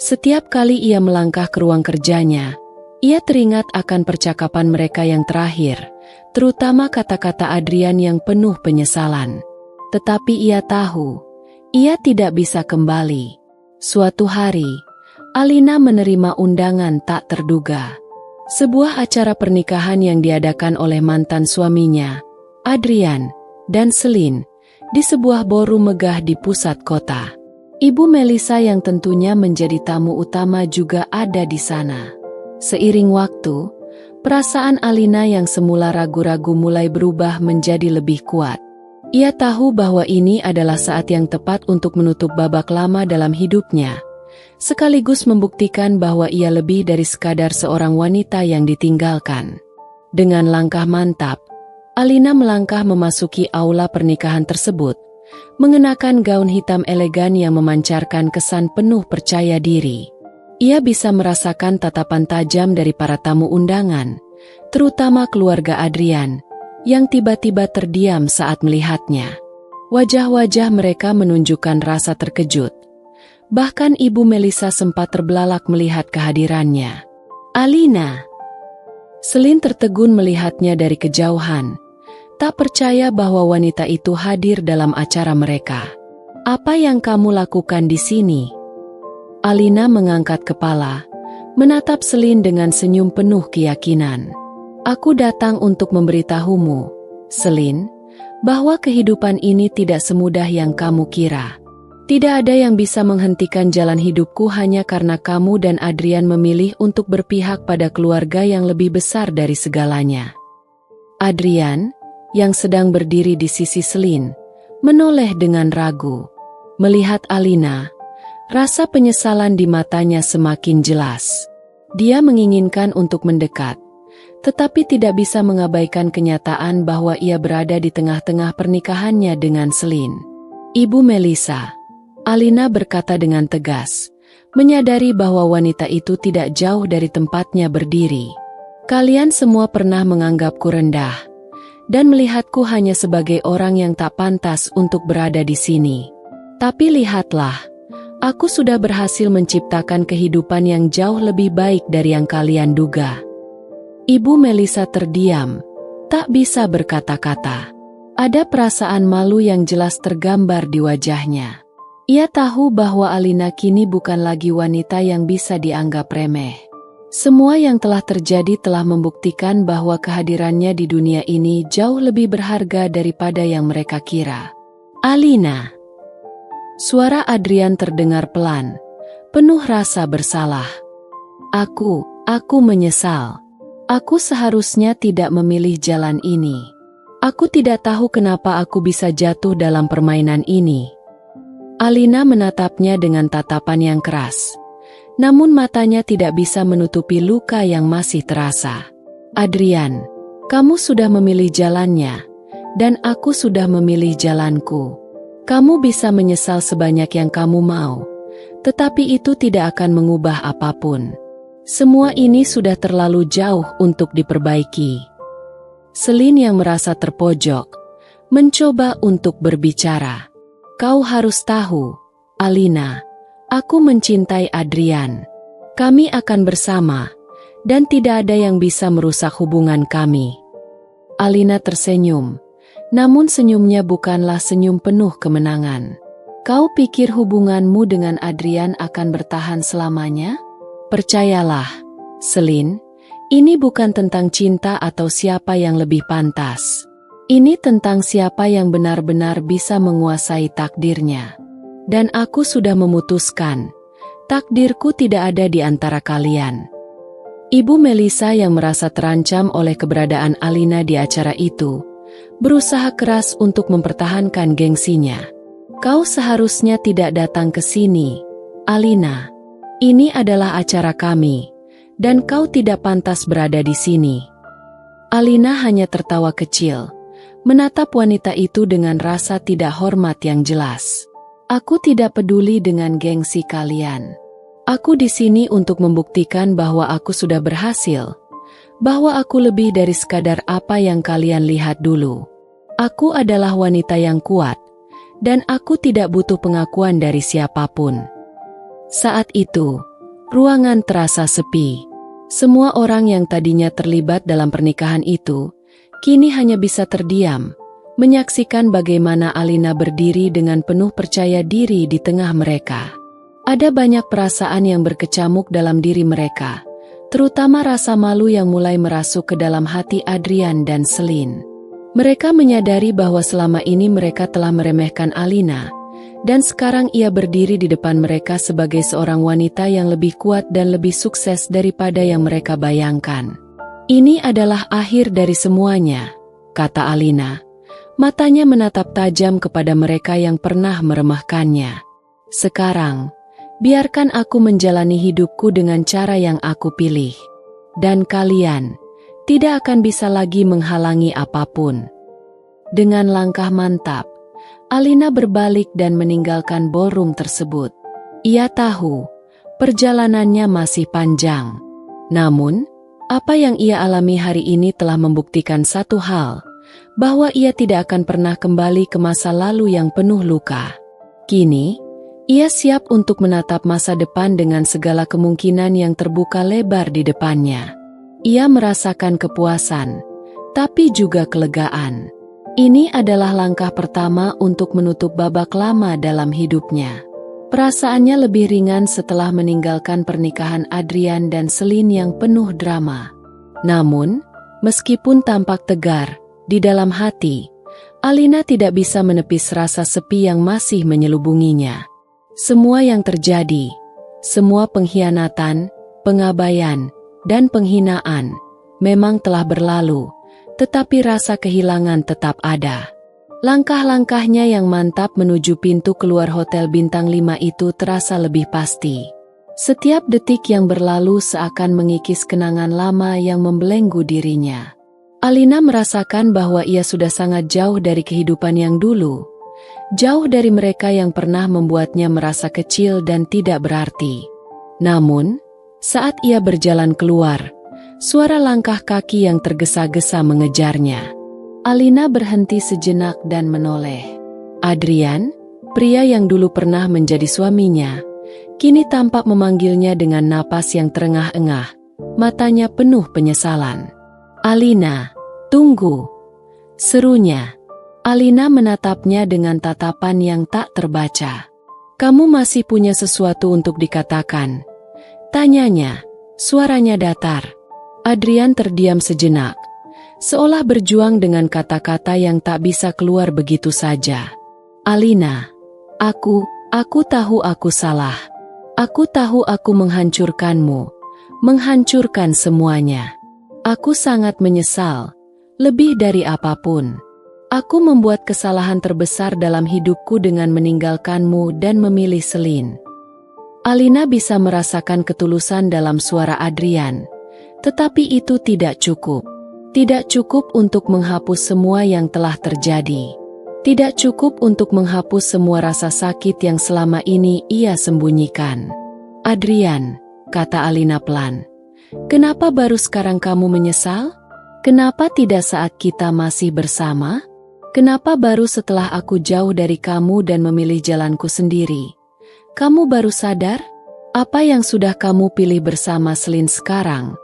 Setiap kali ia melangkah ke ruang kerjanya, ia teringat akan percakapan mereka yang terakhir, terutama kata-kata Adrian yang penuh penyesalan. Tetapi ia tahu, ia tidak bisa kembali. Suatu hari, Alina menerima undangan tak terduga. Sebuah acara pernikahan yang diadakan oleh mantan suaminya, Adrian, dan Selin, di sebuah ballroom megah di pusat kota. Ibu Melissa yang tentunya menjadi tamu utama juga ada di sana. Seiring waktu, perasaan Alina yang semula ragu-ragu mulai berubah menjadi lebih kuat. Ia tahu bahwa ini adalah saat yang tepat untuk menutup babak lama dalam hidupnya, sekaligus membuktikan bahwa ia lebih dari sekadar seorang wanita yang ditinggalkan. Dengan langkah mantap, Alina melangkah memasuki aula pernikahan tersebut, mengenakan gaun hitam elegan yang memancarkan kesan penuh percaya diri. Ia bisa merasakan tatapan tajam dari para tamu undangan, terutama keluarga Adrian, yang tiba-tiba terdiam saat melihatnya. Wajah-wajah mereka menunjukkan rasa terkejut. Bahkan Ibu Melissa sempat terbelalak melihat kehadirannya. Alina! Selin tertegun melihatnya dari kejauhan, tak percaya bahwa wanita itu hadir dalam acara mereka. Apa yang kamu lakukan di sini? Alina mengangkat kepala, menatap Selin dengan senyum penuh keyakinan. Aku datang untuk memberitahumu, Selin, bahwa kehidupan ini tidak semudah yang kamu kira. Tidak ada yang bisa menghentikan jalan hidupku hanya karena kamu dan Adrian memilih untuk berpihak pada keluarga yang lebih besar dari segalanya. Adrian, yang sedang berdiri di sisi Selin, menoleh dengan ragu. Melihat Alina, rasa penyesalan di matanya semakin jelas. Dia menginginkan untuk mendekat, tetapi tidak bisa mengabaikan kenyataan bahwa ia berada di tengah-tengah pernikahannya dengan Selin. Ibu Melissa, Alina berkata dengan tegas, menyadari bahwa wanita itu tidak jauh dari tempatnya berdiri. Kalian semua pernah menganggapku rendah, dan melihatku hanya sebagai orang yang tak pantas untuk berada di sini. Tapi lihatlah, aku sudah berhasil menciptakan kehidupan yang jauh lebih baik dari yang kalian duga. Ibu Melissa terdiam, tak bisa berkata-kata. Ada perasaan malu yang jelas tergambar di wajahnya. Ia tahu bahwa Alina kini bukan lagi wanita yang bisa dianggap remeh. Semua yang telah terjadi telah membuktikan bahwa kehadirannya di dunia ini jauh lebih berharga daripada yang mereka kira. Alina. Suara Adrian terdengar pelan, penuh rasa bersalah. Aku menyesal. Aku seharusnya tidak memilih jalan ini. Aku tidak tahu kenapa aku bisa jatuh dalam permainan ini. Alina menatapnya dengan tatapan yang keras. Namun matanya tidak bisa menutupi luka yang masih terasa. Adrian, kamu sudah memilih jalannya, dan aku sudah memilih jalanku. Kamu bisa menyesal sebanyak yang kamu mau, tetapi itu tidak akan mengubah apapun. Semua ini sudah terlalu jauh untuk diperbaiki. Selin yang merasa terpojok, mencoba untuk berbicara. Kau harus tahu, Alina, aku mencintai Adrian. Kami akan bersama, dan tidak ada yang bisa merusak hubungan kami. Alina tersenyum, namun senyumnya bukanlah senyum penuh kemenangan. Kau pikir hubunganmu dengan Adrian akan bertahan selamanya? Percayalah, Selin, ini bukan tentang cinta atau siapa yang lebih pantas. Ini tentang siapa yang benar-benar bisa menguasai takdirnya. Dan aku sudah memutuskan, takdirku tidak ada di antara kalian. Ibu Melissa yang merasa terancam oleh keberadaan Alina di acara itu, berusaha keras untuk mempertahankan gengsinya. Kau seharusnya tidak datang ke sini, Alina. Ini adalah acara kami, dan kau tidak pantas berada di sini. Alina hanya tertawa kecil, menatap wanita itu dengan rasa tidak hormat yang jelas. Aku tidak peduli dengan gengsi kalian. Aku di sini untuk membuktikan bahwa aku sudah berhasil, bahwa aku lebih dari sekadar apa yang kalian lihat dulu. Aku adalah wanita yang kuat, dan aku tidak butuh pengakuan dari siapapun. Saat itu, ruangan terasa sepi. Semua orang yang tadinya terlibat dalam pernikahan itu, kini hanya bisa terdiam, menyaksikan bagaimana Alina berdiri dengan penuh percaya diri di tengah mereka. Ada banyak perasaan yang berkecamuk dalam diri mereka, terutama rasa malu yang mulai merasuk ke dalam hati Adrian dan Selin. Mereka menyadari bahwa selama ini mereka telah meremehkan Alina, dan sekarang ia berdiri di depan mereka sebagai seorang wanita yang lebih kuat dan lebih sukses daripada yang mereka bayangkan. Ini adalah akhir dari semuanya, kata Alina. Matanya menatap tajam kepada mereka yang pernah meremehkannya. Sekarang, biarkan aku menjalani hidupku dengan cara yang aku pilih. Dan kalian tidak akan bisa lagi menghalangi apapun. Dengan langkah mantap, Alina berbalik dan meninggalkan ballroom tersebut. Ia tahu, perjalanannya masih panjang. Namun, apa yang ia alami hari ini telah membuktikan satu hal, bahwa ia tidak akan pernah kembali ke masa lalu yang penuh luka. Kini, ia siap untuk menatap masa depan dengan segala kemungkinan yang terbuka lebar di depannya. Ia merasakan kepuasan, tapi juga kelegaan. Ini adalah langkah pertama untuk menutup babak lama dalam hidupnya. Perasaannya lebih ringan setelah meninggalkan pernikahan Adrian dan Celine yang penuh drama. Namun, meskipun tampak tegar, di dalam hati, Alina tidak bisa menepis rasa sepi yang masih menyelubunginya. Semua yang terjadi, semua pengkhianatan, pengabaian, dan penghinaan, memang telah berlalu, tetapi rasa kehilangan tetap ada. Langkah-langkahnya yang mantap menuju pintu keluar hotel bintang 5 itu terasa lebih pasti. Setiap detik yang berlalu seakan mengikis kenangan lama yang membelenggu dirinya. Alina merasakan bahwa ia sudah sangat jauh dari kehidupan yang dulu. Jauh dari mereka yang pernah membuatnya merasa kecil dan tidak berarti. Namun, saat ia berjalan keluar, suara langkah kaki yang tergesa-gesa mengejarnya. Alina berhenti sejenak dan menoleh. Adrian, pria yang dulu pernah menjadi suaminya, kini tampak memanggilnya dengan napas yang terengah-engah, matanya penuh penyesalan. "Alina, tunggu!" serunya. Alina menatapnya dengan tatapan yang tak terbaca. "Kamu masih punya sesuatu untuk dikatakan?" tanyanya, suaranya datar. Adrian terdiam sejenak, seolah berjuang dengan kata-kata yang tak bisa keluar begitu saja. "Alina, aku tahu aku salah. Aku tahu aku menghancurkanmu, menghancurkan semuanya. Aku sangat menyesal, lebih dari apapun. Aku membuat kesalahan terbesar dalam hidupku dengan meninggalkanmu dan memilih Celine." Alina bisa merasakan ketulusan dalam suara Adrian, tetapi itu tidak cukup. Tidak cukup untuk menghapus semua yang telah terjadi. Tidak cukup untuk menghapus semua rasa sakit yang selama ini ia sembunyikan. "Adrian," kata Alina pelan, "kenapa baru sekarang kamu menyesal? Kenapa tidak saat kita masih bersama? Kenapa baru setelah aku jauh dari kamu dan memilih jalanku sendiri? Kamu baru sadar? Apa yang sudah kamu pilih bersama Celine sekarang,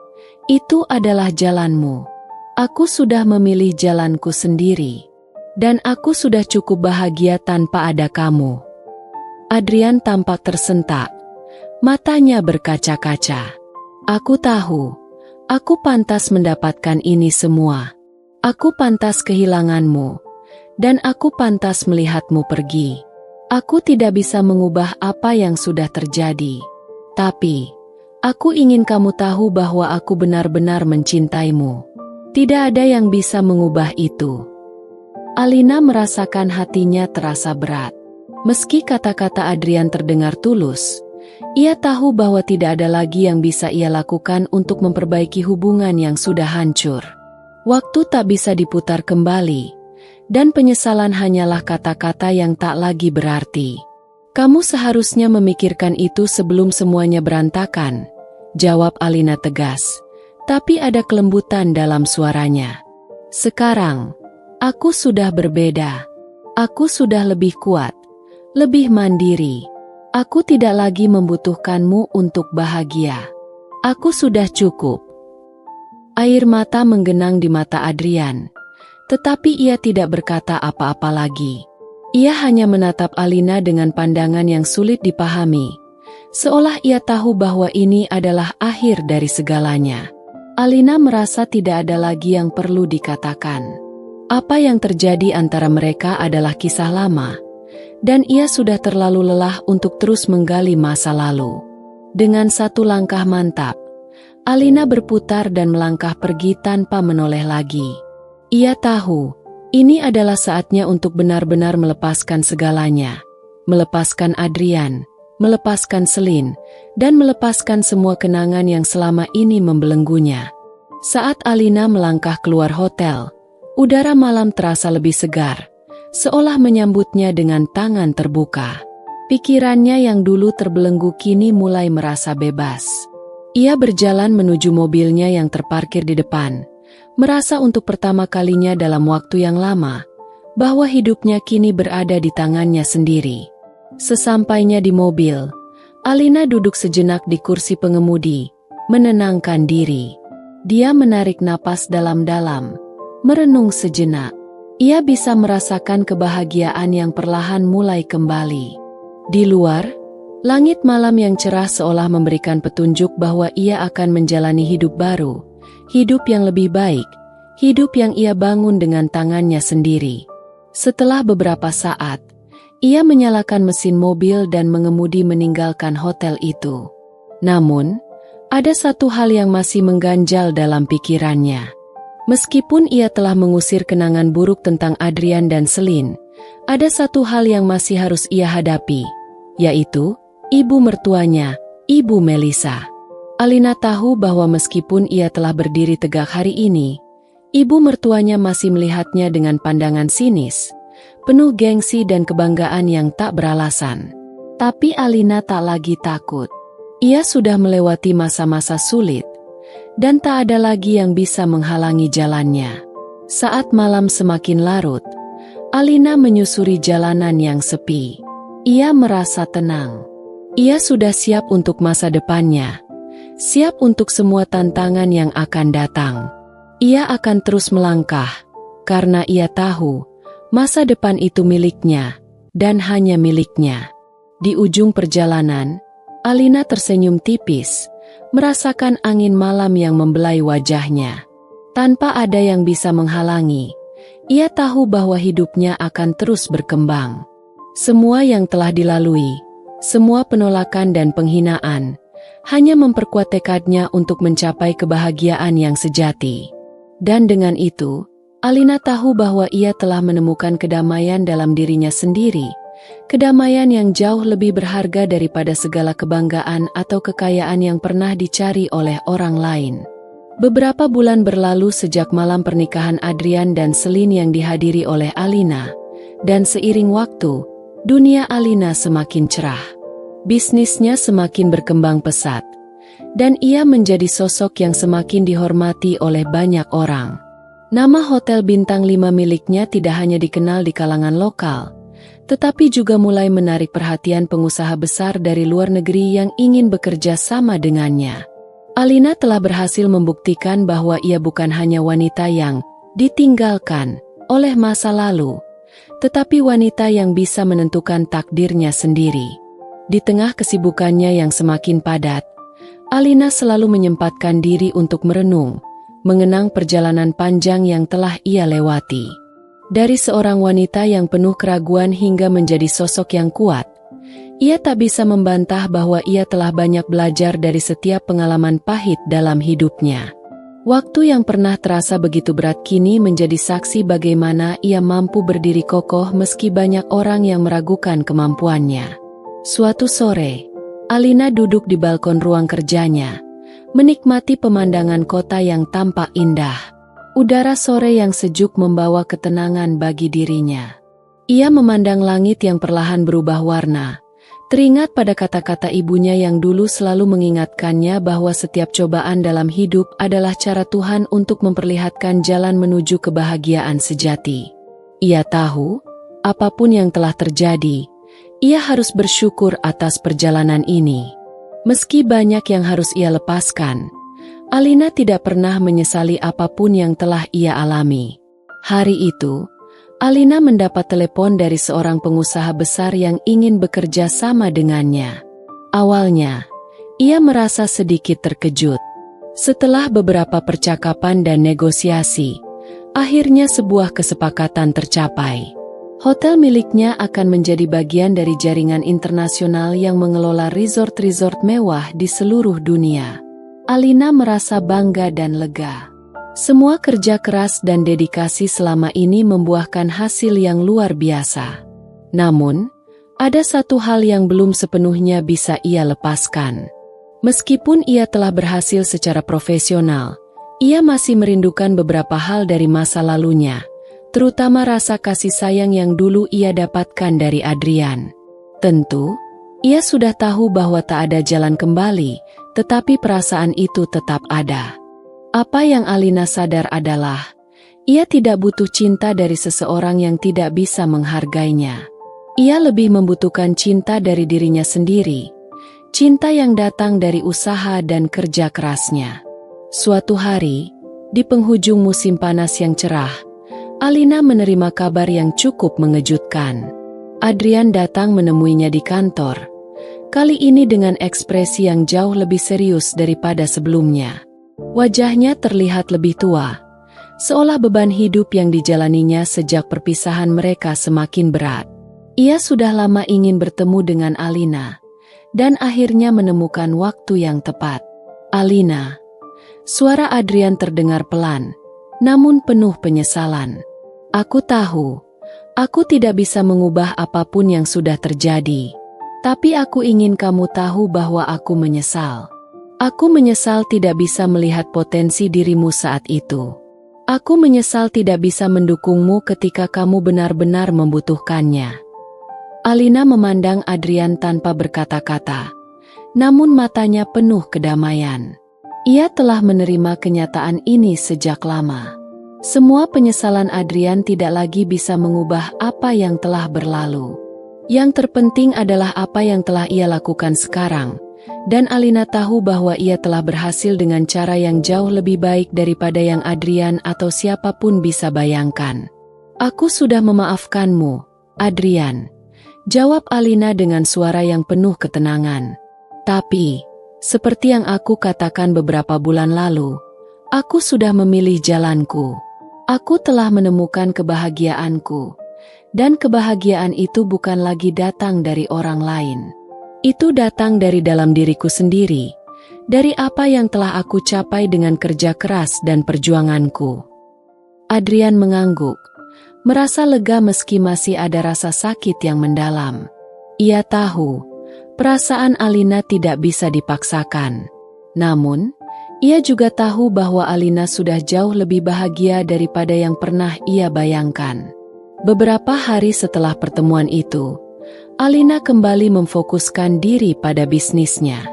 itu adalah jalanmu. Aku sudah memilih jalanku sendiri. Dan aku sudah cukup bahagia tanpa ada kamu." Adrian tampak tersentak. Matanya berkaca-kaca. "Aku tahu. Aku pantas mendapatkan ini semua. Aku pantas kehilanganmu. Dan aku pantas melihatmu pergi. Aku tidak bisa mengubah apa yang sudah terjadi. Tapi, aku ingin kamu tahu bahwa aku benar-benar mencintaimu. Tidak ada yang bisa mengubah itu." Alina merasakan hatinya terasa berat. Meski kata-kata Adrian terdengar tulus, ia tahu bahwa tidak ada lagi yang bisa ia lakukan untuk memperbaiki hubungan yang sudah hancur. Waktu tak bisa diputar kembali, dan penyesalan hanyalah kata-kata yang tak lagi berarti. "Kamu seharusnya memikirkan itu sebelum semuanya berantakan," jawab Alina tegas. Tapi ada kelembutan dalam suaranya. "Sekarang, aku sudah berbeda. Aku sudah lebih kuat, lebih mandiri. Aku tidak lagi membutuhkanmu untuk bahagia. Aku sudah cukup." Air mata menggenang di mata Adrian, tetapi ia tidak berkata apa-apa lagi. Ia hanya menatap Alina dengan pandangan yang sulit dipahami, seolah ia tahu bahwa ini adalah akhir dari segalanya. Alina merasa tidak ada lagi yang perlu dikatakan. Apa yang terjadi antara mereka adalah kisah lama, dan ia sudah terlalu lelah untuk terus menggali masa lalu. Dengan satu langkah mantap, Alina berputar dan melangkah pergi tanpa menoleh lagi. Ia tahu, ini adalah saatnya untuk benar-benar melepaskan segalanya. Melepaskan Adrian, melepaskan Celine, dan melepaskan semua kenangan yang selama ini membelenggunya. Saat Alina melangkah keluar hotel, udara malam terasa lebih segar, seolah menyambutnya dengan tangan terbuka. Pikirannya yang dulu terbelenggu kini mulai merasa bebas. Ia berjalan menuju mobilnya yang terparkir di depan, merasa untuk pertama kalinya dalam waktu yang lama, bahwa hidupnya kini berada di tangannya sendiri. Sesampainya di mobil, Alina duduk sejenak di kursi pengemudi, menenangkan diri. Dia menarik napas dalam-dalam, merenung sejenak. Ia bisa merasakan kebahagiaan yang perlahan mulai kembali. Di luar, Langit malam yang cerah seolah memberikan petunjuk bahwa ia akan menjalani hidup baru, hidup yang lebih baik, hidup yang ia bangun dengan tangannya sendiri. Setelah beberapa saat, ia menyalakan mesin mobil dan mengemudi meninggalkan hotel itu. Namun, ada satu hal yang masih mengganjal dalam pikirannya. Meskipun ia telah mengusir kenangan buruk tentang Adrian dan Selin, ada satu hal yang masih harus ia hadapi, yaitu ibu mertuanya, Ibu Melissa. Alina tahu bahwa meskipun ia telah berdiri tegak hari ini, ibu mertuanya masih melihatnya dengan pandangan sinis, penuh gengsi dan kebanggaan yang tak beralasan. Tapi Alina tak lagi takut. Ia sudah melewati masa-masa sulit, dan tak ada lagi yang bisa menghalangi jalannya. Saat malam semakin larut, Alina menyusuri jalanan yang sepi. Ia merasa tenang. Ia sudah siap untuk masa depannya, siap untuk semua tantangan yang akan datang. Ia akan terus melangkah, karena ia tahu masa depan itu miliknya, dan hanya miliknya. Di ujung perjalanan, Alina tersenyum tipis, merasakan angin malam yang membelai wajahnya. Tanpa ada yang bisa menghalangi, ia tahu bahwa hidupnya akan terus berkembang. Semua yang telah dilalui, semua penolakan dan penghinaan, hanya memperkuat tekadnya untuk mencapai kebahagiaan yang sejati. Dan dengan itu, Alina tahu bahwa ia telah menemukan kedamaian dalam dirinya sendiri, kedamaian yang jauh lebih berharga daripada segala kebanggaan atau kekayaan yang pernah dicari oleh orang lain. Beberapa bulan berlalu sejak malam pernikahan Adrian dan Selin yang dihadiri oleh Alina, dan seiring waktu, dunia Alina semakin cerah. Bisnisnya semakin berkembang pesat, dan ia menjadi sosok yang semakin dihormati oleh banyak orang. Nama hotel bintang 5 miliknya tidak hanya dikenal di kalangan lokal, tetapi juga mulai menarik perhatian pengusaha besar dari luar negeri yang ingin bekerja sama dengannya. Alina telah berhasil membuktikan bahwa ia bukan hanya wanita yang ditinggalkan oleh masa lalu, tetapi wanita yang bisa menentukan takdirnya sendiri. Di tengah kesibukannya yang semakin padat, Alina selalu menyempatkan diri untuk merenung, mengenang perjalanan panjang yang telah ia lewati. Dari seorang wanita yang penuh keraguan hingga menjadi sosok yang kuat, ia tak bisa membantah bahwa ia telah banyak belajar dari setiap pengalaman pahit dalam hidupnya. Waktu yang pernah terasa begitu berat kini menjadi saksi bagaimana ia mampu berdiri kokoh meski banyak orang yang meragukan kemampuannya. Suatu sore, Alina duduk di balkon ruang kerjanya, menikmati pemandangan kota yang tampak indah. Udara sore yang sejuk membawa ketenangan bagi dirinya. Ia memandang langit yang perlahan berubah warna, teringat pada kata-kata ibunya yang dulu selalu mengingatkannya bahwa setiap cobaan dalam hidup adalah cara Tuhan untuk memperlihatkan jalan menuju kebahagiaan sejati. Ia tahu, apapun yang telah terjadi, ia harus bersyukur atas perjalanan ini. Meski banyak yang harus ia lepaskan, Alina tidak pernah menyesali apapun yang telah ia alami. Hari itu, Alina mendapat telepon dari seorang pengusaha besar yang ingin bekerja sama dengannya. Awalnya, ia merasa sedikit terkejut. Setelah beberapa percakapan dan negosiasi, akhirnya sebuah kesepakatan tercapai. Hotel miliknya akan menjadi bagian dari jaringan internasional yang mengelola resort-resort mewah di seluruh dunia. Alina merasa bangga dan lega. Semua kerja keras dan dedikasi selama ini membuahkan hasil yang luar biasa. Namun, ada satu hal yang belum sepenuhnya bisa ia lepaskan. Meskipun ia telah berhasil secara profesional, ia masih merindukan beberapa hal dari masa lalunya, terutama rasa kasih sayang yang dulu ia dapatkan dari Adrian. Tentu, ia sudah tahu bahwa tak ada jalan kembali, tetapi perasaan itu tetap ada. Apa yang Alina sadar adalah, ia tidak butuh cinta dari seseorang yang tidak bisa menghargainya. Ia lebih membutuhkan cinta dari dirinya sendiri, cinta yang datang dari usaha dan kerja kerasnya. Suatu hari, di penghujung musim panas yang cerah, Alina menerima kabar yang cukup mengejutkan. Adrian datang menemuinya di kantor. Kali ini dengan ekspresi yang jauh lebih serius daripada sebelumnya. Wajahnya terlihat lebih tua, seolah beban hidup yang dijalaninya sejak perpisahan mereka semakin berat. Ia sudah lama ingin bertemu dengan Alina, dan akhirnya menemukan waktu yang tepat. Alina. Suara Adrian terdengar pelan, namun penuh penyesalan. Aku tahu, aku tidak bisa mengubah apapun yang sudah terjadi. Tapi aku ingin kamu tahu bahwa aku menyesal. Aku menyesal tidak bisa melihat potensi dirimu saat itu. Aku menyesal tidak bisa mendukungmu ketika kamu benar-benar membutuhkannya. Alina memandang Adrian tanpa berkata-kata, namun matanya penuh kedamaian. Ia telah menerima kenyataan ini sejak lama. Semua penyesalan Adrian tidak lagi bisa mengubah apa yang telah berlalu. Yang terpenting adalah apa yang telah ia lakukan sekarang, dan Alina tahu bahwa ia telah berhasil dengan cara yang jauh lebih baik daripada yang Adrian atau siapapun bisa bayangkan. Aku sudah memaafkanmu, Adrian, jawab Alina dengan suara yang penuh ketenangan. Tapi, seperti yang aku katakan beberapa bulan lalu, aku sudah memilih jalanku. Aku telah menemukan kebahagiaanku. Dan kebahagiaan itu bukan lagi datang dari orang lain. Itu datang dari dalam diriku sendiri, dari apa yang telah aku capai dengan kerja keras dan perjuanganku. Adrian mengangguk, merasa lega meski masih ada rasa sakit yang mendalam. Ia tahu, perasaan Alina tidak bisa dipaksakan. Namun, ia juga tahu bahwa Alina sudah jauh lebih bahagia daripada yang pernah ia bayangkan. Beberapa hari setelah pertemuan itu, Alina kembali memfokuskan diri pada bisnisnya.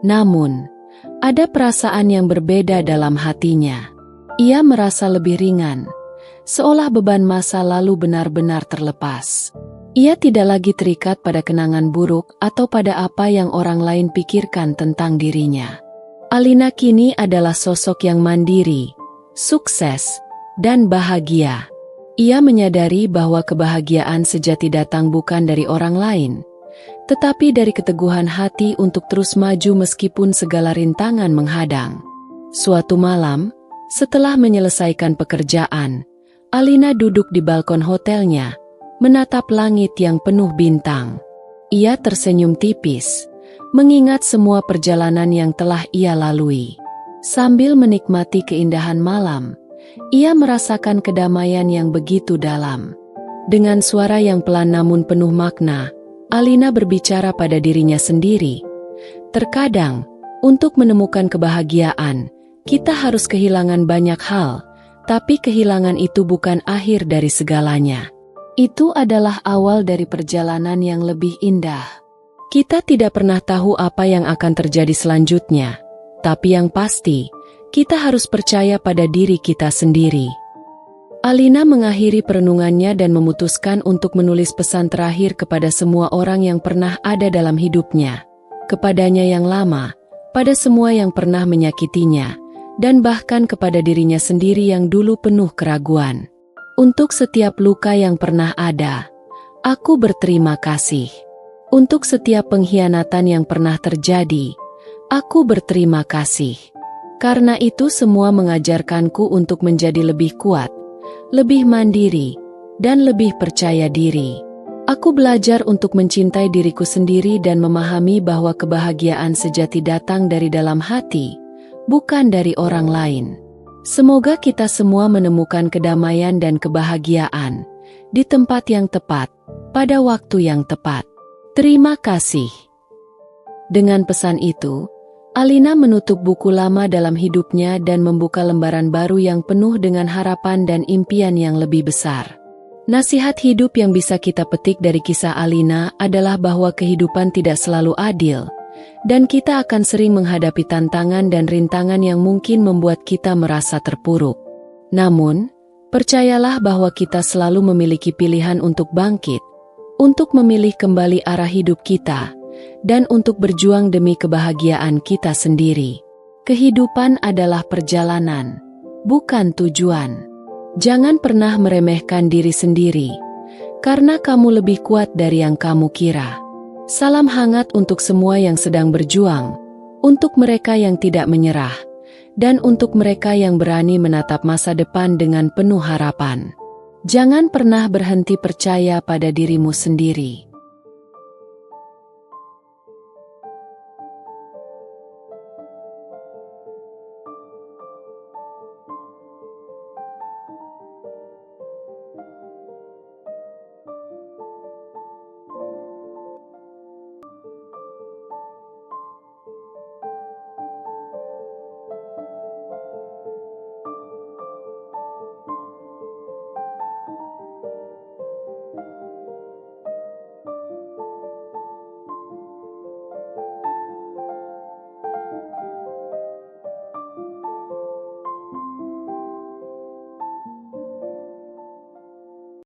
Namun, ada perasaan yang berbeda dalam hatinya. Ia merasa lebih ringan, seolah beban masa lalu benar-benar terlepas. Ia tidak lagi terikat pada kenangan buruk atau pada apa yang orang lain pikirkan tentang dirinya. Alina kini adalah sosok yang mandiri, sukses, dan bahagia. Ia menyadari bahwa kebahagiaan sejati datang bukan dari orang lain, tetapi dari keteguhan hati untuk terus maju meskipun segala rintangan menghadang. Suatu malam, setelah menyelesaikan pekerjaan, Alina duduk di balkon hotelnya, menatap langit yang penuh bintang. Ia tersenyum tipis, mengingat semua perjalanan yang telah ia lalui. Sambil menikmati keindahan malam, ia merasakan kedamaian yang begitu dalam. Dengan suara yang pelan namun penuh makna, Alina berbicara pada dirinya sendiri. Terkadang, untuk menemukan kebahagiaan, kita harus kehilangan banyak hal, tapi kehilangan itu bukan akhir dari segalanya. Itu adalah awal dari perjalanan yang lebih indah. Kita tidak pernah tahu apa yang akan terjadi selanjutnya, tapi yang pasti, kita harus percaya pada diri kita sendiri. Alina mengakhiri perenungannya dan memutuskan untuk menulis pesan terakhir kepada semua orang yang pernah ada dalam hidupnya, kepadanya yang lama, pada semua yang pernah menyakitinya, dan bahkan kepada dirinya sendiri yang dulu penuh keraguan. Untuk setiap luka yang pernah ada, aku berterima kasih. Untuk setiap pengkhianatan yang pernah terjadi, aku berterima kasih. Karena itu semua mengajarkanku untuk menjadi lebih kuat, lebih mandiri, dan lebih percaya diri. Aku belajar untuk mencintai diriku sendiri dan memahami bahwa kebahagiaan sejati datang dari dalam hati, bukan dari orang lain. Semoga kita semua menemukan kedamaian dan kebahagiaan di tempat yang tepat, pada waktu yang tepat. Terima kasih. Dengan pesan itu, Alina menutup buku lama dalam hidupnya dan membuka lembaran baru yang penuh dengan harapan dan impian yang lebih besar. Nasihat hidup yang bisa kita petik dari kisah Alina adalah bahwa kehidupan tidak selalu adil, dan kita akan sering menghadapi tantangan dan rintangan yang mungkin membuat kita merasa terpuruk. Namun, percayalah bahwa kita selalu memiliki pilihan untuk bangkit, untuk memilih kembali arah hidup kita, dan untuk berjuang demi kebahagiaan kita sendiri. Kehidupan adalah perjalanan, bukan tujuan. Jangan pernah meremehkan diri sendiri, karena kamu lebih kuat dari yang kamu kira. Salam hangat untuk semua yang sedang berjuang, untuk mereka yang tidak menyerah, dan untuk mereka yang berani menatap masa depan dengan penuh harapan. Jangan pernah berhenti percaya pada dirimu sendiri.